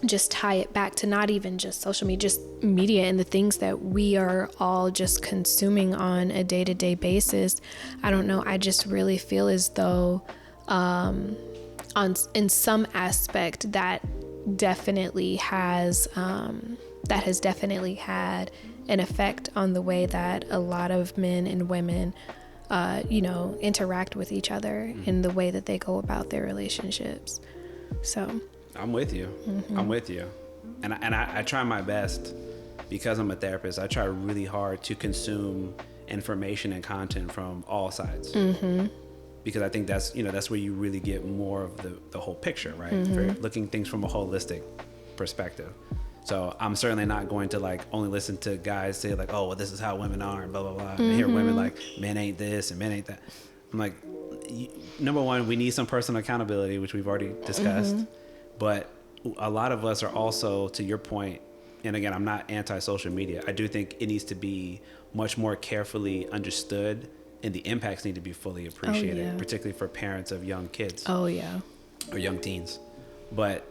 just tie it back to not even just social media, just media and the things that we are all just consuming on a day-to-day basis. I don't know. I just really feel as though, in some aspect that definitely has definitely had an effect on the way that a lot of men and women, you know, interact with each other in the way that they go about their relationships. So
I'm with you. I'm with you. And I try my best, because I'm a therapist, I try really hard to consume information and content from all sides. Because I think that's, you know, that's where you really get more of the whole picture, right? For looking things from a holistic perspective. So I'm certainly not going to like only listen to guys say like, oh, well, this is how women are and blah, blah, blah. And hear women like, men ain't this and men ain't that. I'm like, number one, we need some personal accountability, which we've already discussed. But a lot of us are also, to your point, and again, I'm not anti-social media. I do think it needs to be much more carefully understood, and the impacts need to be fully appreciated, particularly for parents of young kids. Or young teens. But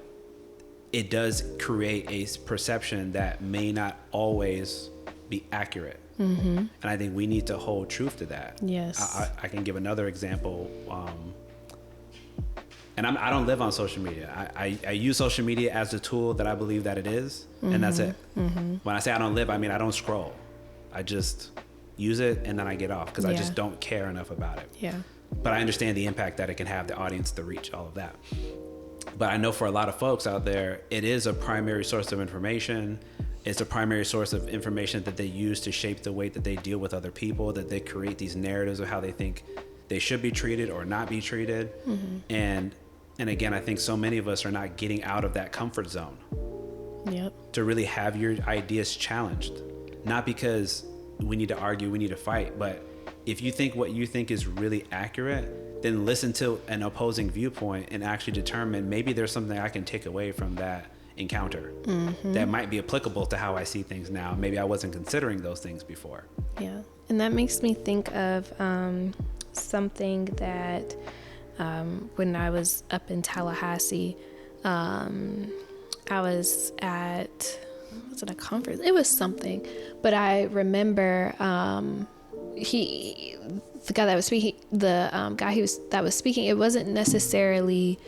it does create a perception that may not always be accurate. And I think we need to hold truth to that.
Yes.
I can give another example. And I don't live on social media. I use social media as a tool that I believe that it is, and that's it. When I say I don't live, I mean I don't scroll. I just use it and then I get off, because I just don't care enough about it. But I understand the impact that it can have, the audience, the reach, all of that. But I know for a lot of folks out there, it is a primary source of information. It's a primary source of information that they use to shape the way that they deal with other people, that they create these narratives of how they think they should be treated or not be treated. And again, I think so many of us are not getting out of that comfort zone to really have your ideas challenged. Not because we need to argue, we need to fight, but if you think what you think is really accurate, then listen to an opposing viewpoint and actually determine maybe there's something I can take away from that encounter that might be applicable to how I see things now. Maybe I wasn't considering those things before.
Yeah. And that makes me think of something that when I was up in Tallahassee, I was at, was it a conference? It was something, but I remember the guy that was speaking, that was speaking, it wasn't necessarily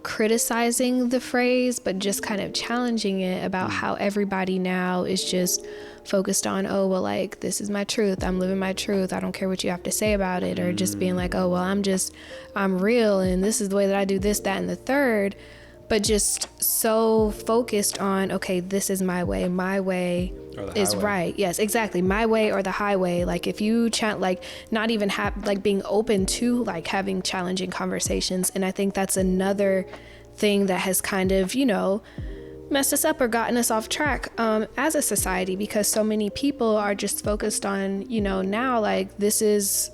criticizing the phrase, but just kind of challenging it about how everybody now is just focused on, oh, well, like, this is my truth. I'm living my truth. I don't care what you have to say about it. Or just being like, oh, well, I'm real. And this is the way that I do this, that, and the third. But just so focused on, okay, this is my way. My way is right. Yes, exactly. My way or the highway. Like if you like not even have like being open to like having challenging conversations. And I think that's another thing that has kind of, you know, messed us up or gotten us off track as a society, because so many people are just focused on, you know, now like this is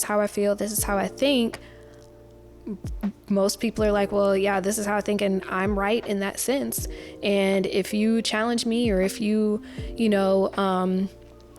how I feel, this is how I think. most people are like, well, yeah, this is how I think, and I'm right in that sense. And if you challenge me, or if you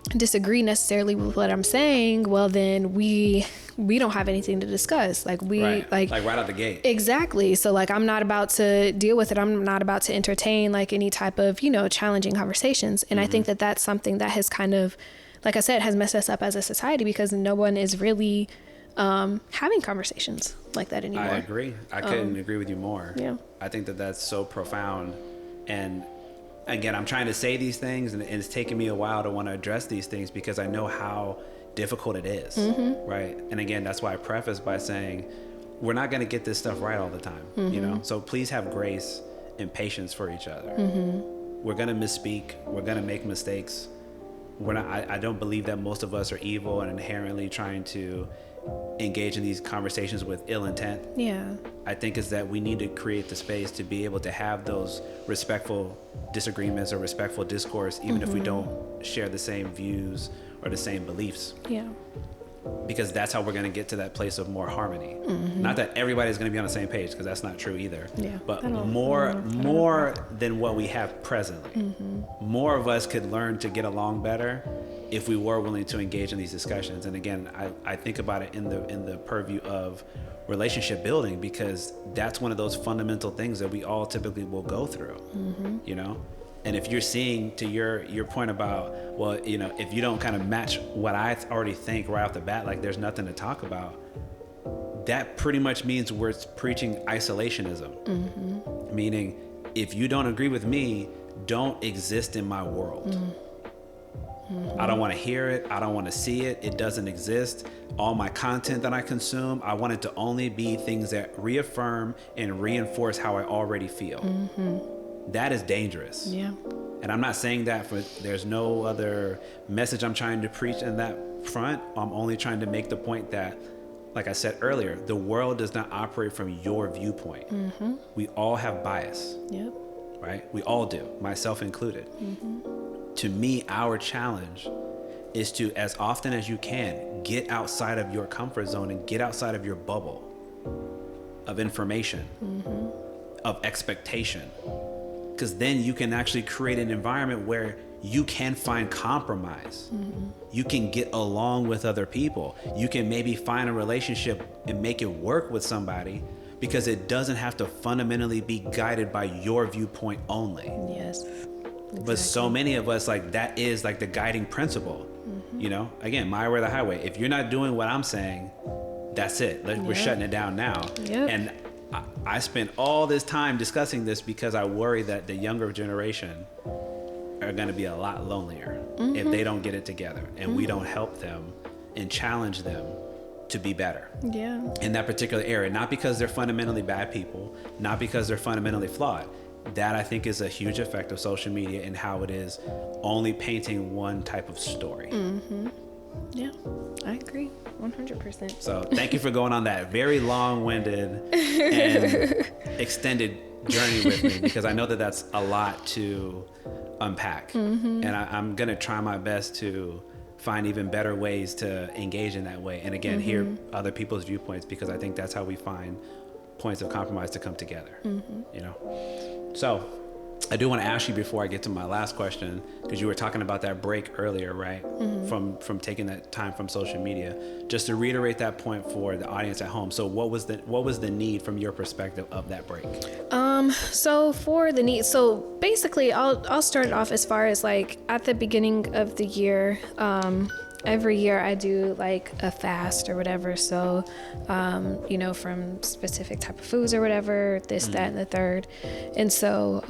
disagree necessarily with what I'm saying, well, then we don't have anything to discuss. Like
like right out the gate.
Exactly. So like, I'm not about to deal with it. I'm not about to entertain like any type of, challenging conversations. And I think that that's something that has kind of, like I said, has messed us up as a society, because no one is really having conversations like that anymore.
I agree. I couldn't agree with you more.
Yeah.
I think that that's so profound. And again, I'm trying to say these things, and it's taken me a while to want to address these things, because I know how difficult it is, right? And again, that's why I preface by saying we're not going to get this stuff right all the time, So please have grace and patience for each other. We're going to misspeak. We're going to make mistakes. I don't believe that most of us are evil and inherently trying to engage in these conversations with ill intent.
Yeah.
I think is that we need to create the space to be able to have those respectful disagreements or respectful discourse, even if we don't share the same views or the same beliefs.
Yeah.
Because that's how we're going to get to that place of more harmony. Not that everybody's going to be on the same page, because that's not true either.
Yeah.
But more than what we have presently. More of us could learn to get along better if we were willing to engage in these discussions. And again, I think about it in the purview of relationship building, because that's one of those fundamental things that we all typically will go through, And if you're seeing, to your point about, well, if you don't kind of match what I already think right off the bat, like there's nothing to talk about, that pretty much means we're preaching isolationism. Meaning, if you don't agree with me, don't exist in my world. I don't want to hear it. I don't want to see it. It doesn't exist. All my content that I consume, I want it to only be things that reaffirm and reinforce how I already feel. That is dangerous.
Yeah.
And I'm not saying that there's no other message I'm trying to preach in that front. I'm only trying to make the point that, like I said earlier, the world does not operate from your viewpoint. We all have bias.
Yep.
Right? We all do, myself included. To me, our challenge is to, as often as you can, get outside of your comfort zone and get outside of your bubble of information, of expectation. Because then you can actually create an environment where you can find compromise. You can get along with other people. You can maybe find a relationship and make it work with somebody, because it doesn't have to fundamentally be guided by your viewpoint only.
Yes. Exactly.
But so many of us, like, that is like the guiding principle. Again, my way or the highway. If you're not doing what I'm saying, that's it. We're shutting it down now. And I spent all this time discussing this because I worry that the younger generation are going to be a lot lonelier if they don't get it together and we don't help them and challenge them to be better in that particular area. Not because they're fundamentally bad people, not because they're fundamentally flawed. That, I think, is a huge effect of social media and how it is only painting one type of story.
Yeah, I agree 100%.
So thank you for going on that very long-winded and extended journey with me, because I know that that's a lot to unpack. And I'm going to try my best to find even better ways to engage in that way. And again, hear other people's viewpoints, because I think that's how we find points of compromise to come together, So I do want to ask you before I get to my last question, because you were talking about that break earlier, right? From taking that time from social media. Just to reiterate that point for the audience at home. So what was the need from your perspective of that break?
So for the need, so basically I'll start it off as far as like at the beginning of the year. Every year I do like a fast or whatever. So, from specific type of foods or whatever, this, that, and the third. And so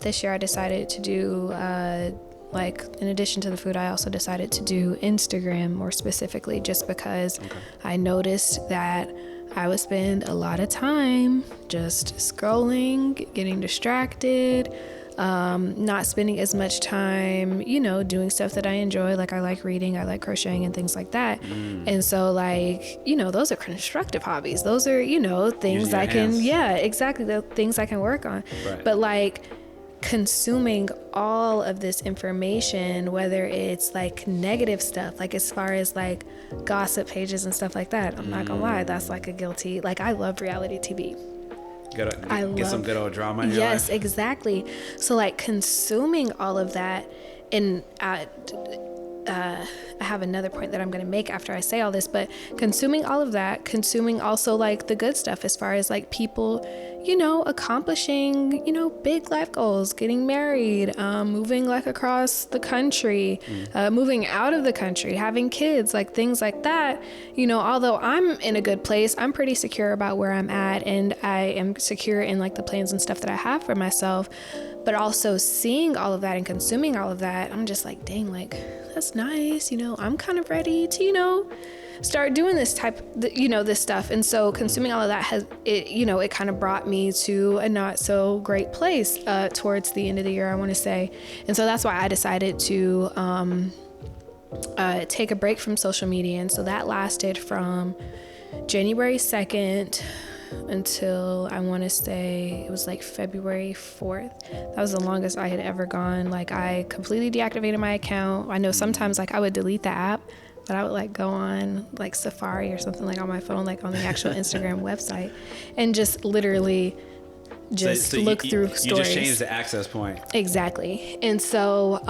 this year I decided to do, in addition to the food, I also decided to do Instagram more specifically, just because I noticed that I would spend a lot of time just scrolling, getting distracted, not spending as much time, doing stuff that I enjoy. Like, I like reading, I like crocheting and things like that. And so those are constructive hobbies. Those are, things I can, exactly, the things I can work on.
Right.
But consuming all of this information, whether it's like negative stuff, like as far as like gossip pages and stuff like that. I'm not gonna lie, that's like a guilty, like I love reality TV.
Get some good old drama in your life.
Yes, exactly. So like consuming all of that, and I have another point that I'm going to make after I say all this, but consuming all of that, consuming also like the good stuff as far as like people, you know, accomplishing, you know, big life goals, getting married, moving like across the country, moving out of the country, having kids, like things like that. You know, although I'm in a good place, I'm pretty secure about where I'm at, and I am secure in like the plans and stuff that I have for myself. But also seeing all of that and consuming all of that, I'm just like, dang, like that's nice. You know, I'm kind of ready to, you know, start doing this this stuff. And so consuming all of that it kind of brought me to a not so great place towards the end of the year, I want to say. And so that's why I decided to take a break from social media. And so that lasted from January 2nd until I want to say it was like February 4th. That was the longest I had ever gone. Like I completely deactivated my account. I know sometimes like I would delete the app, but I would like go on like Safari or something like on my phone, like on the actual Instagram website, and just literally just look through stories.
You just changed the access point.
Exactly. And so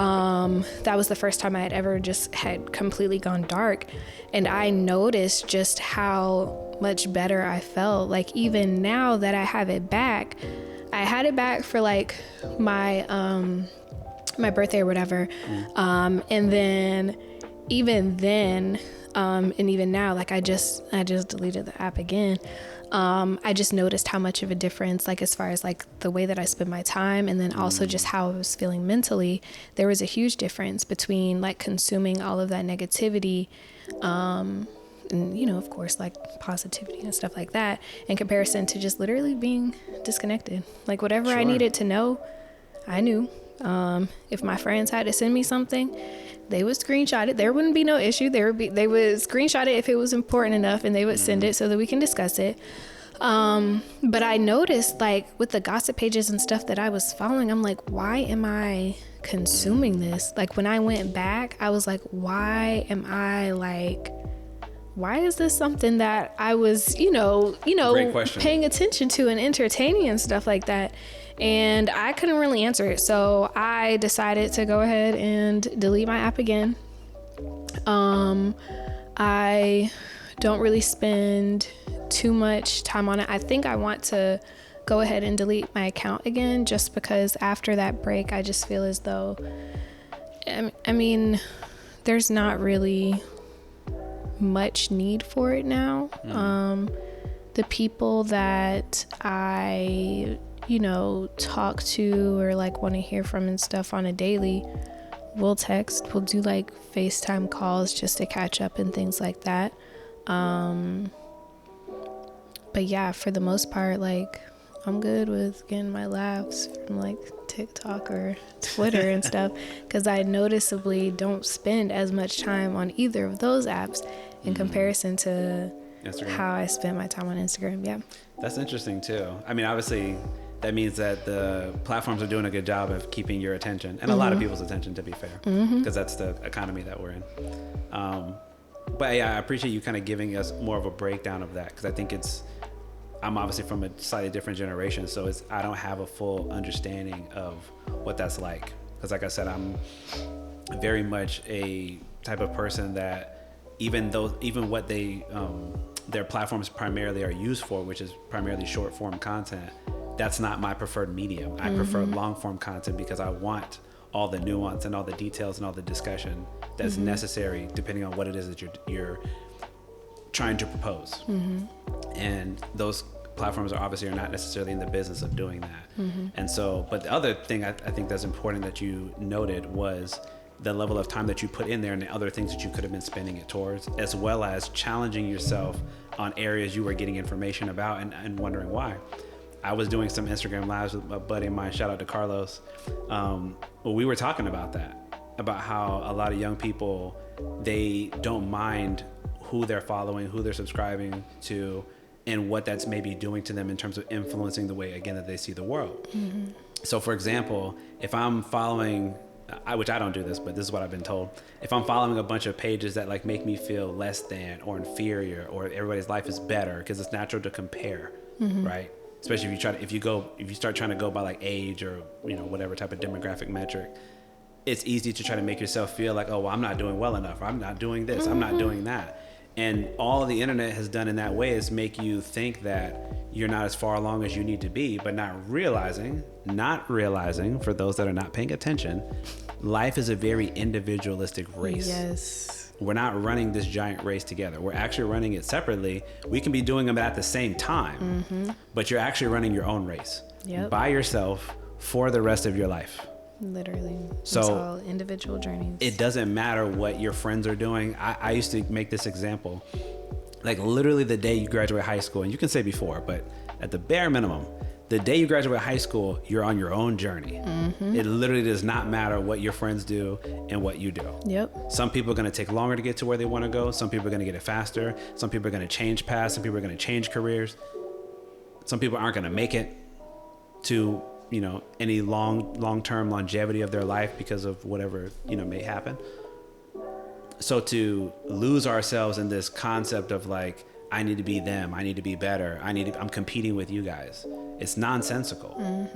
that was the first time I had ever just had completely gone dark. And I noticed just how much better I felt. Like even now that I have it back, I had it back for like my my birthday or whatever. And then even then, and even now, like I just deleted the app again. I just noticed how much of a difference, like as far as like the way that I spend my time, and then also just how I was feeling mentally, there was a huge difference between like consuming all of that negativity, and you know, of course, like positivity and stuff like that, in comparison to just literally being disconnected. Like whatever I needed to know, I knew. If my friends had to send me something, they would screenshot it. There wouldn't be no issue. They would screenshot it if it was important enough, and they would send it so that we can discuss it. But I noticed like with the gossip pages and stuff that I was following, I'm like, why am I consuming this? Like when I went back, I was like, why is this something that I was, paying attention to and entertaining and stuff like that? And I couldn't really answer it. So I decided to go ahead and delete my app again. I don't really spend too much time on it. I think I want to go ahead and delete my account again, just because after that break, I just feel as though, I mean, there's not really much need for it now. The people that I talk to or like want to hear from and stuff on a daily, we'll text, we'll do like FaceTime calls just to catch up and things like that. But yeah, for the most part, like I'm good with getting my laughs from like TikTok or Twitter and stuff, because I noticeably don't spend as much time on either of those apps in comparison to Instagram. How I spent my time on Instagram. Yeah,
that's interesting too. I mean, obviously that means that the platforms are doing a good job of keeping your attention, and a lot of people's attention, to be fair, because that's the economy that we're in. But yeah, I appreciate you kind of giving us more of a breakdown of that, because I think I'm obviously from a slightly different generation, so I don't have a full understanding of what that's like. Because like I said, I'm very much a type of person that even what their platforms primarily are used for, which is primarily short form content, that's not my preferred medium. I prefer long form content because I want all the nuance and all the details and all the discussion that's necessary depending on what it is that you're trying to propose. And those platforms are not necessarily in the business of doing that. And so, but the other thing I think that's important that you noted was the level of time that you put in there and the other things that you could have been spending it towards, as well as challenging yourself on areas you were getting information about and wondering why. I was doing some Instagram lives with a buddy of mine, shout out to Carlos. We were talking about that, about how a lot of young people, they don't mind who they're following, who they're subscribing to, and what that's maybe doing to them in terms of influencing the way, again, that they see the world. So for example, if I'm following, which I don't do this, but this is what I've been told. If I'm following a bunch of pages that like make me feel less than or inferior, or everybody's life is better, because it's natural to compare, right? Especially if you start trying to go by like age or, you know, whatever type of demographic metric, it's easy to try to make yourself feel like, oh, well, I'm not doing well enough, or I'm not doing this, I'm not doing that. And all the internet has done in that way is make you think that you're not as far along as you need to be, but not realizing for those that are not paying attention, life is a very individualistic race.
Yes.
We're not running this giant race together. We're actually running it separately. We can be doing them at the same time, but you're actually running your own race by yourself for the rest of your life.
Literally.
So
it's all individual journeys.
It doesn't matter what your friends are doing. I used to make this example, like literally the day you graduate high school, and you can say before, but at the bare minimum, the day you graduate high school, you're on your own journey. It literally does not matter what your friends do and what you do.
Yep.
Some people are going to take longer to get to where they want to go. Some people are going to get it faster. Some people are going to change paths. Some people are going to change careers. Some people aren't going to make it to, you know, any long-term longevity of their life because of whatever, you know, may happen. So to lose ourselves in this concept of like, I need to be them, I need to be better, I'm competing with you guys, it's nonsensical.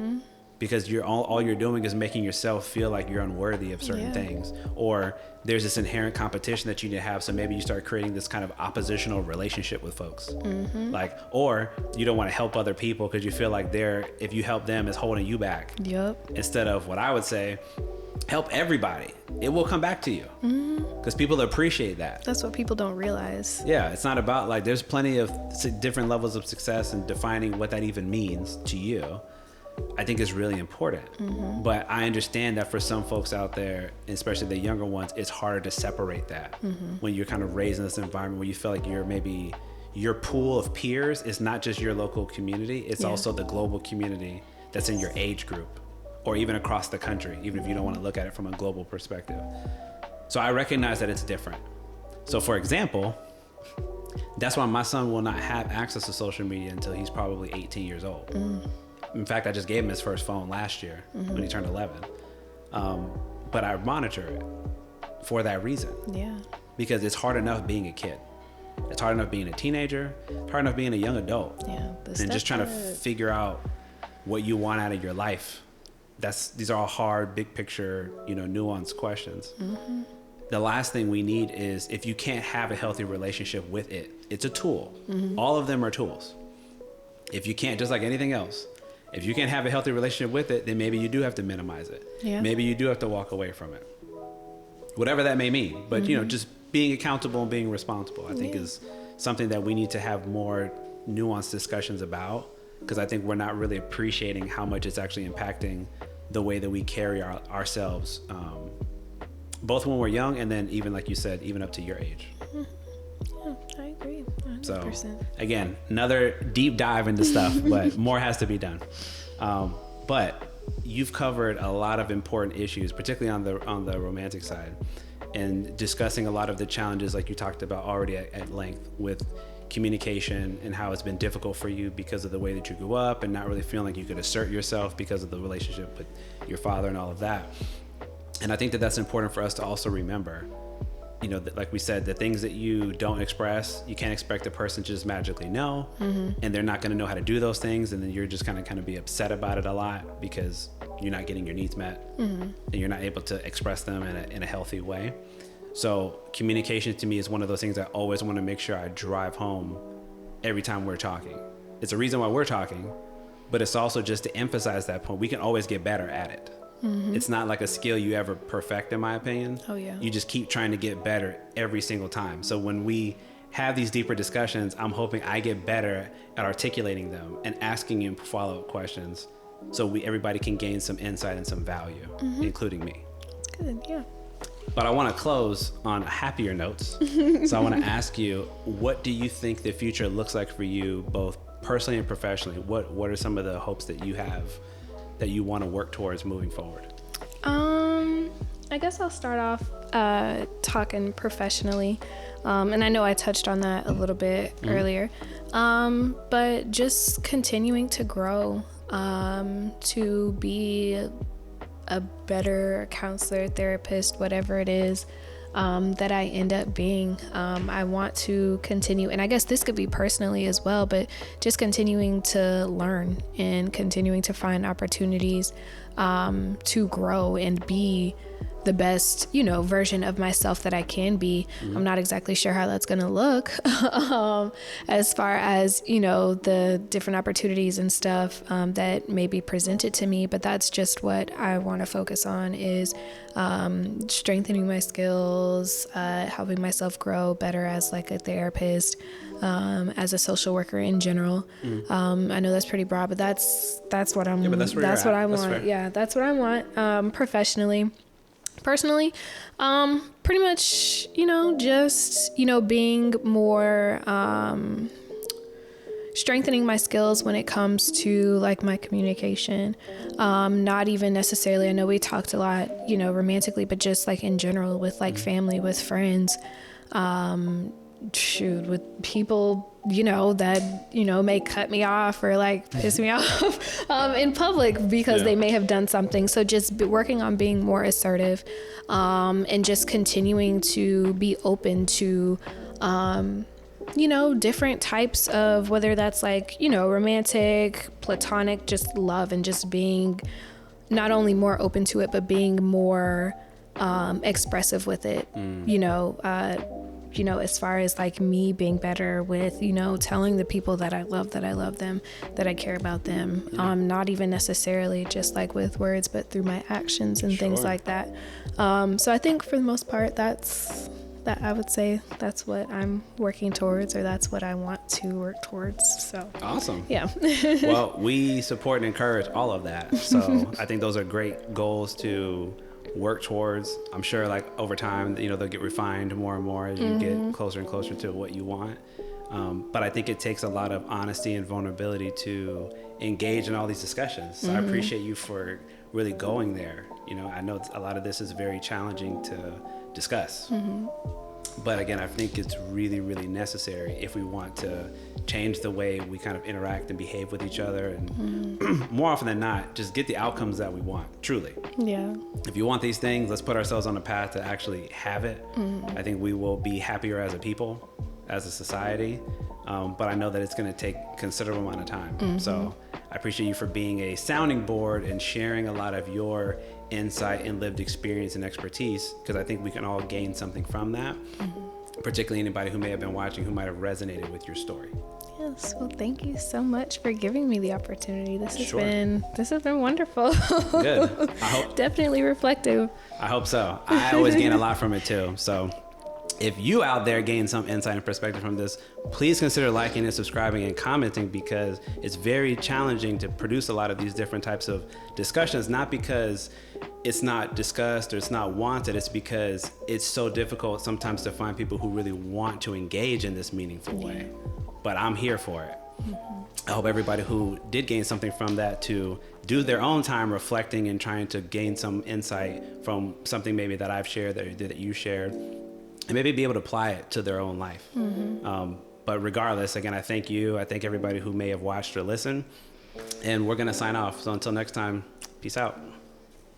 Because all you're doing is making yourself feel like you're unworthy of certain things, or there's this inherent competition that you need to have. So maybe you start creating this kind of oppositional relationship with folks, like, or you don't want to help other people because you feel like if you help them, it's holding you back.
Yep.
Instead of what I would say, help everybody. It will come back to you because people appreciate that.
That's what people don't realize.
Yeah, it's not about like, there's plenty of different levels of success, and defining what that even means to you, I think is really important. But I understand that for some folks out there, especially the younger ones, it's harder to separate that when you're kind of raised in this environment where you feel like your pool of peers is not just your local community, it's also the global community that's in your age group, or even across the country, even if you don't want to look at it from a global perspective. So I recognize that it's different. So for example, that's why my son will not have access to social media until he's probably 18 years old. In fact, I just gave him his first phone last year when he turned 11. But I monitor it for that reason. Yeah. Because it's hard enough being a kid. It's hard enough being a teenager. It's hard enough being a young adult. Yeah. And just trying to figure out what you want out of your life. These are all hard, big picture, nuanced questions. The last thing we need is, if you can't have a healthy relationship with it, it's a tool. All of them are tools. If you can't, just like anything else, if you can't have a healthy relationship with it, then maybe you do have to minimize it. Yeah. Maybe you do have to walk away from it. Whatever that may mean. But, just being accountable and being responsible, I think is something that we need to have more nuanced discussions about, because I think we're not really appreciating how much it's actually impacting the way that we carry ourselves, both when we're young and then even, like you said, even up to your age.
Yeah, I agree. 100%.
So again, another deep dive into stuff, but more has to be done. But you've covered a lot of important issues, particularly on the romantic side, and discussing a lot of the challenges, like you talked about already at length, with communication and how it's been difficult for you because of the way that you grew up and not really feeling like you could assert yourself because of the relationship with your father and all of that. And I think that that's important for us to also remember, that, like we said, the things that you don't express, you can't expect a person to just magically know, and they're not going to know how to do those things. And then you're just kind of be upset about it a lot because you're not getting your needs met, and you're not able to express them in a healthy way. So communication to me is one of those things I always want to make sure I drive home every time we're talking. It's a reason why we're talking, but it's also just to emphasize that point. We can always get better at it. It's not like a skill you ever perfect, in my opinion. Oh yeah. You just keep trying to get better every single time. So when we have these deeper discussions, I'm hoping I get better at articulating them and asking you follow-up questions, so everybody can gain some insight and some value, including me.
That's good, yeah.
But I want to close on happier notes. So I want to ask you, what do you think the future looks like for you, both personally and professionally? What are some of the hopes that you have that you want to work towards moving forward?
I guess I'll start off talking professionally. And I know I touched on that a little bit earlier. But just continuing to grow, to be a better counselor, therapist, whatever it is that I end up being. I want to continue, and I guess this could be personally as well, but just continuing to learn and continuing to find opportunities to grow and be the best, version of myself that I can be. I'm not exactly sure how that's going to look as far as, the different opportunities and stuff that may be presented to me. But that's just what I want to focus on is strengthening my skills, helping myself grow better as like a therapist, as a social worker in general. I know that's pretty broad, but that's what I'm, that's what I want. Yeah, that's what I want professionally. Personally, pretty much, just, being more, strengthening my skills when it comes to like my communication. Not even necessarily, I know we talked a lot, romantically, but just like in general with like family, with friends, with people, that, may cut me off or like piss me off in public because they may have done something. So just working on being more assertive and just continuing to be open to, different types of, whether that's like, romantic, platonic, just love, and just being not only more open to it, but being more expressive with it, as far as like me being better with, telling the people that I love them, that I care about them, not even necessarily just like with words, but through my actions and things like that. So I think for the most part, that I would say that's what I'm working towards, or that's what I want to work towards. So
awesome.
Yeah.
Well, we support and encourage all of that. So I think those are great goals to work towards. I'm sure like over time, they'll get refined more and more as you get closer and closer to what you want. But I think it takes a lot of honesty and vulnerability to engage in all these discussions. So I appreciate you for really going there. I know a lot of this is very challenging to discuss. But again, I think it's really, really necessary if we want to change the way we kind of interact and behave with each other. And more often than not, just get the outcomes that we want, truly.
Yeah.
If you want these things, let's put ourselves on a path to actually have it. I think we will be happier as a people, as a society. But I know that it's going to take a considerable amount of time. So I appreciate you for being a sounding board and sharing a lot of your insight and lived experience and expertise, because I think we can all gain something from that, particularly anybody who may have been watching who might have resonated with your story.
Yes, well, thank you so much for giving me the opportunity. This has been wonderful.
Good. I hope
definitely reflective.
I hope so. I always gain a lot from it too. So if you out there gain some insight and perspective from this, please consider liking and subscribing and commenting, because it's very challenging to produce a lot of these different types of discussions, not because it's not discussed or it's not wanted. It's because it's so difficult sometimes to find people who really want to engage in this meaningful way. But I'm here for it. I hope everybody who did gain something from that to do their own time reflecting and trying to gain some insight from something maybe that I've shared, that you shared, and maybe be able to apply it to their own life. But regardless, again, I thank you. I thank everybody who may have watched or listened. And we're going to sign off. So until next time, peace out.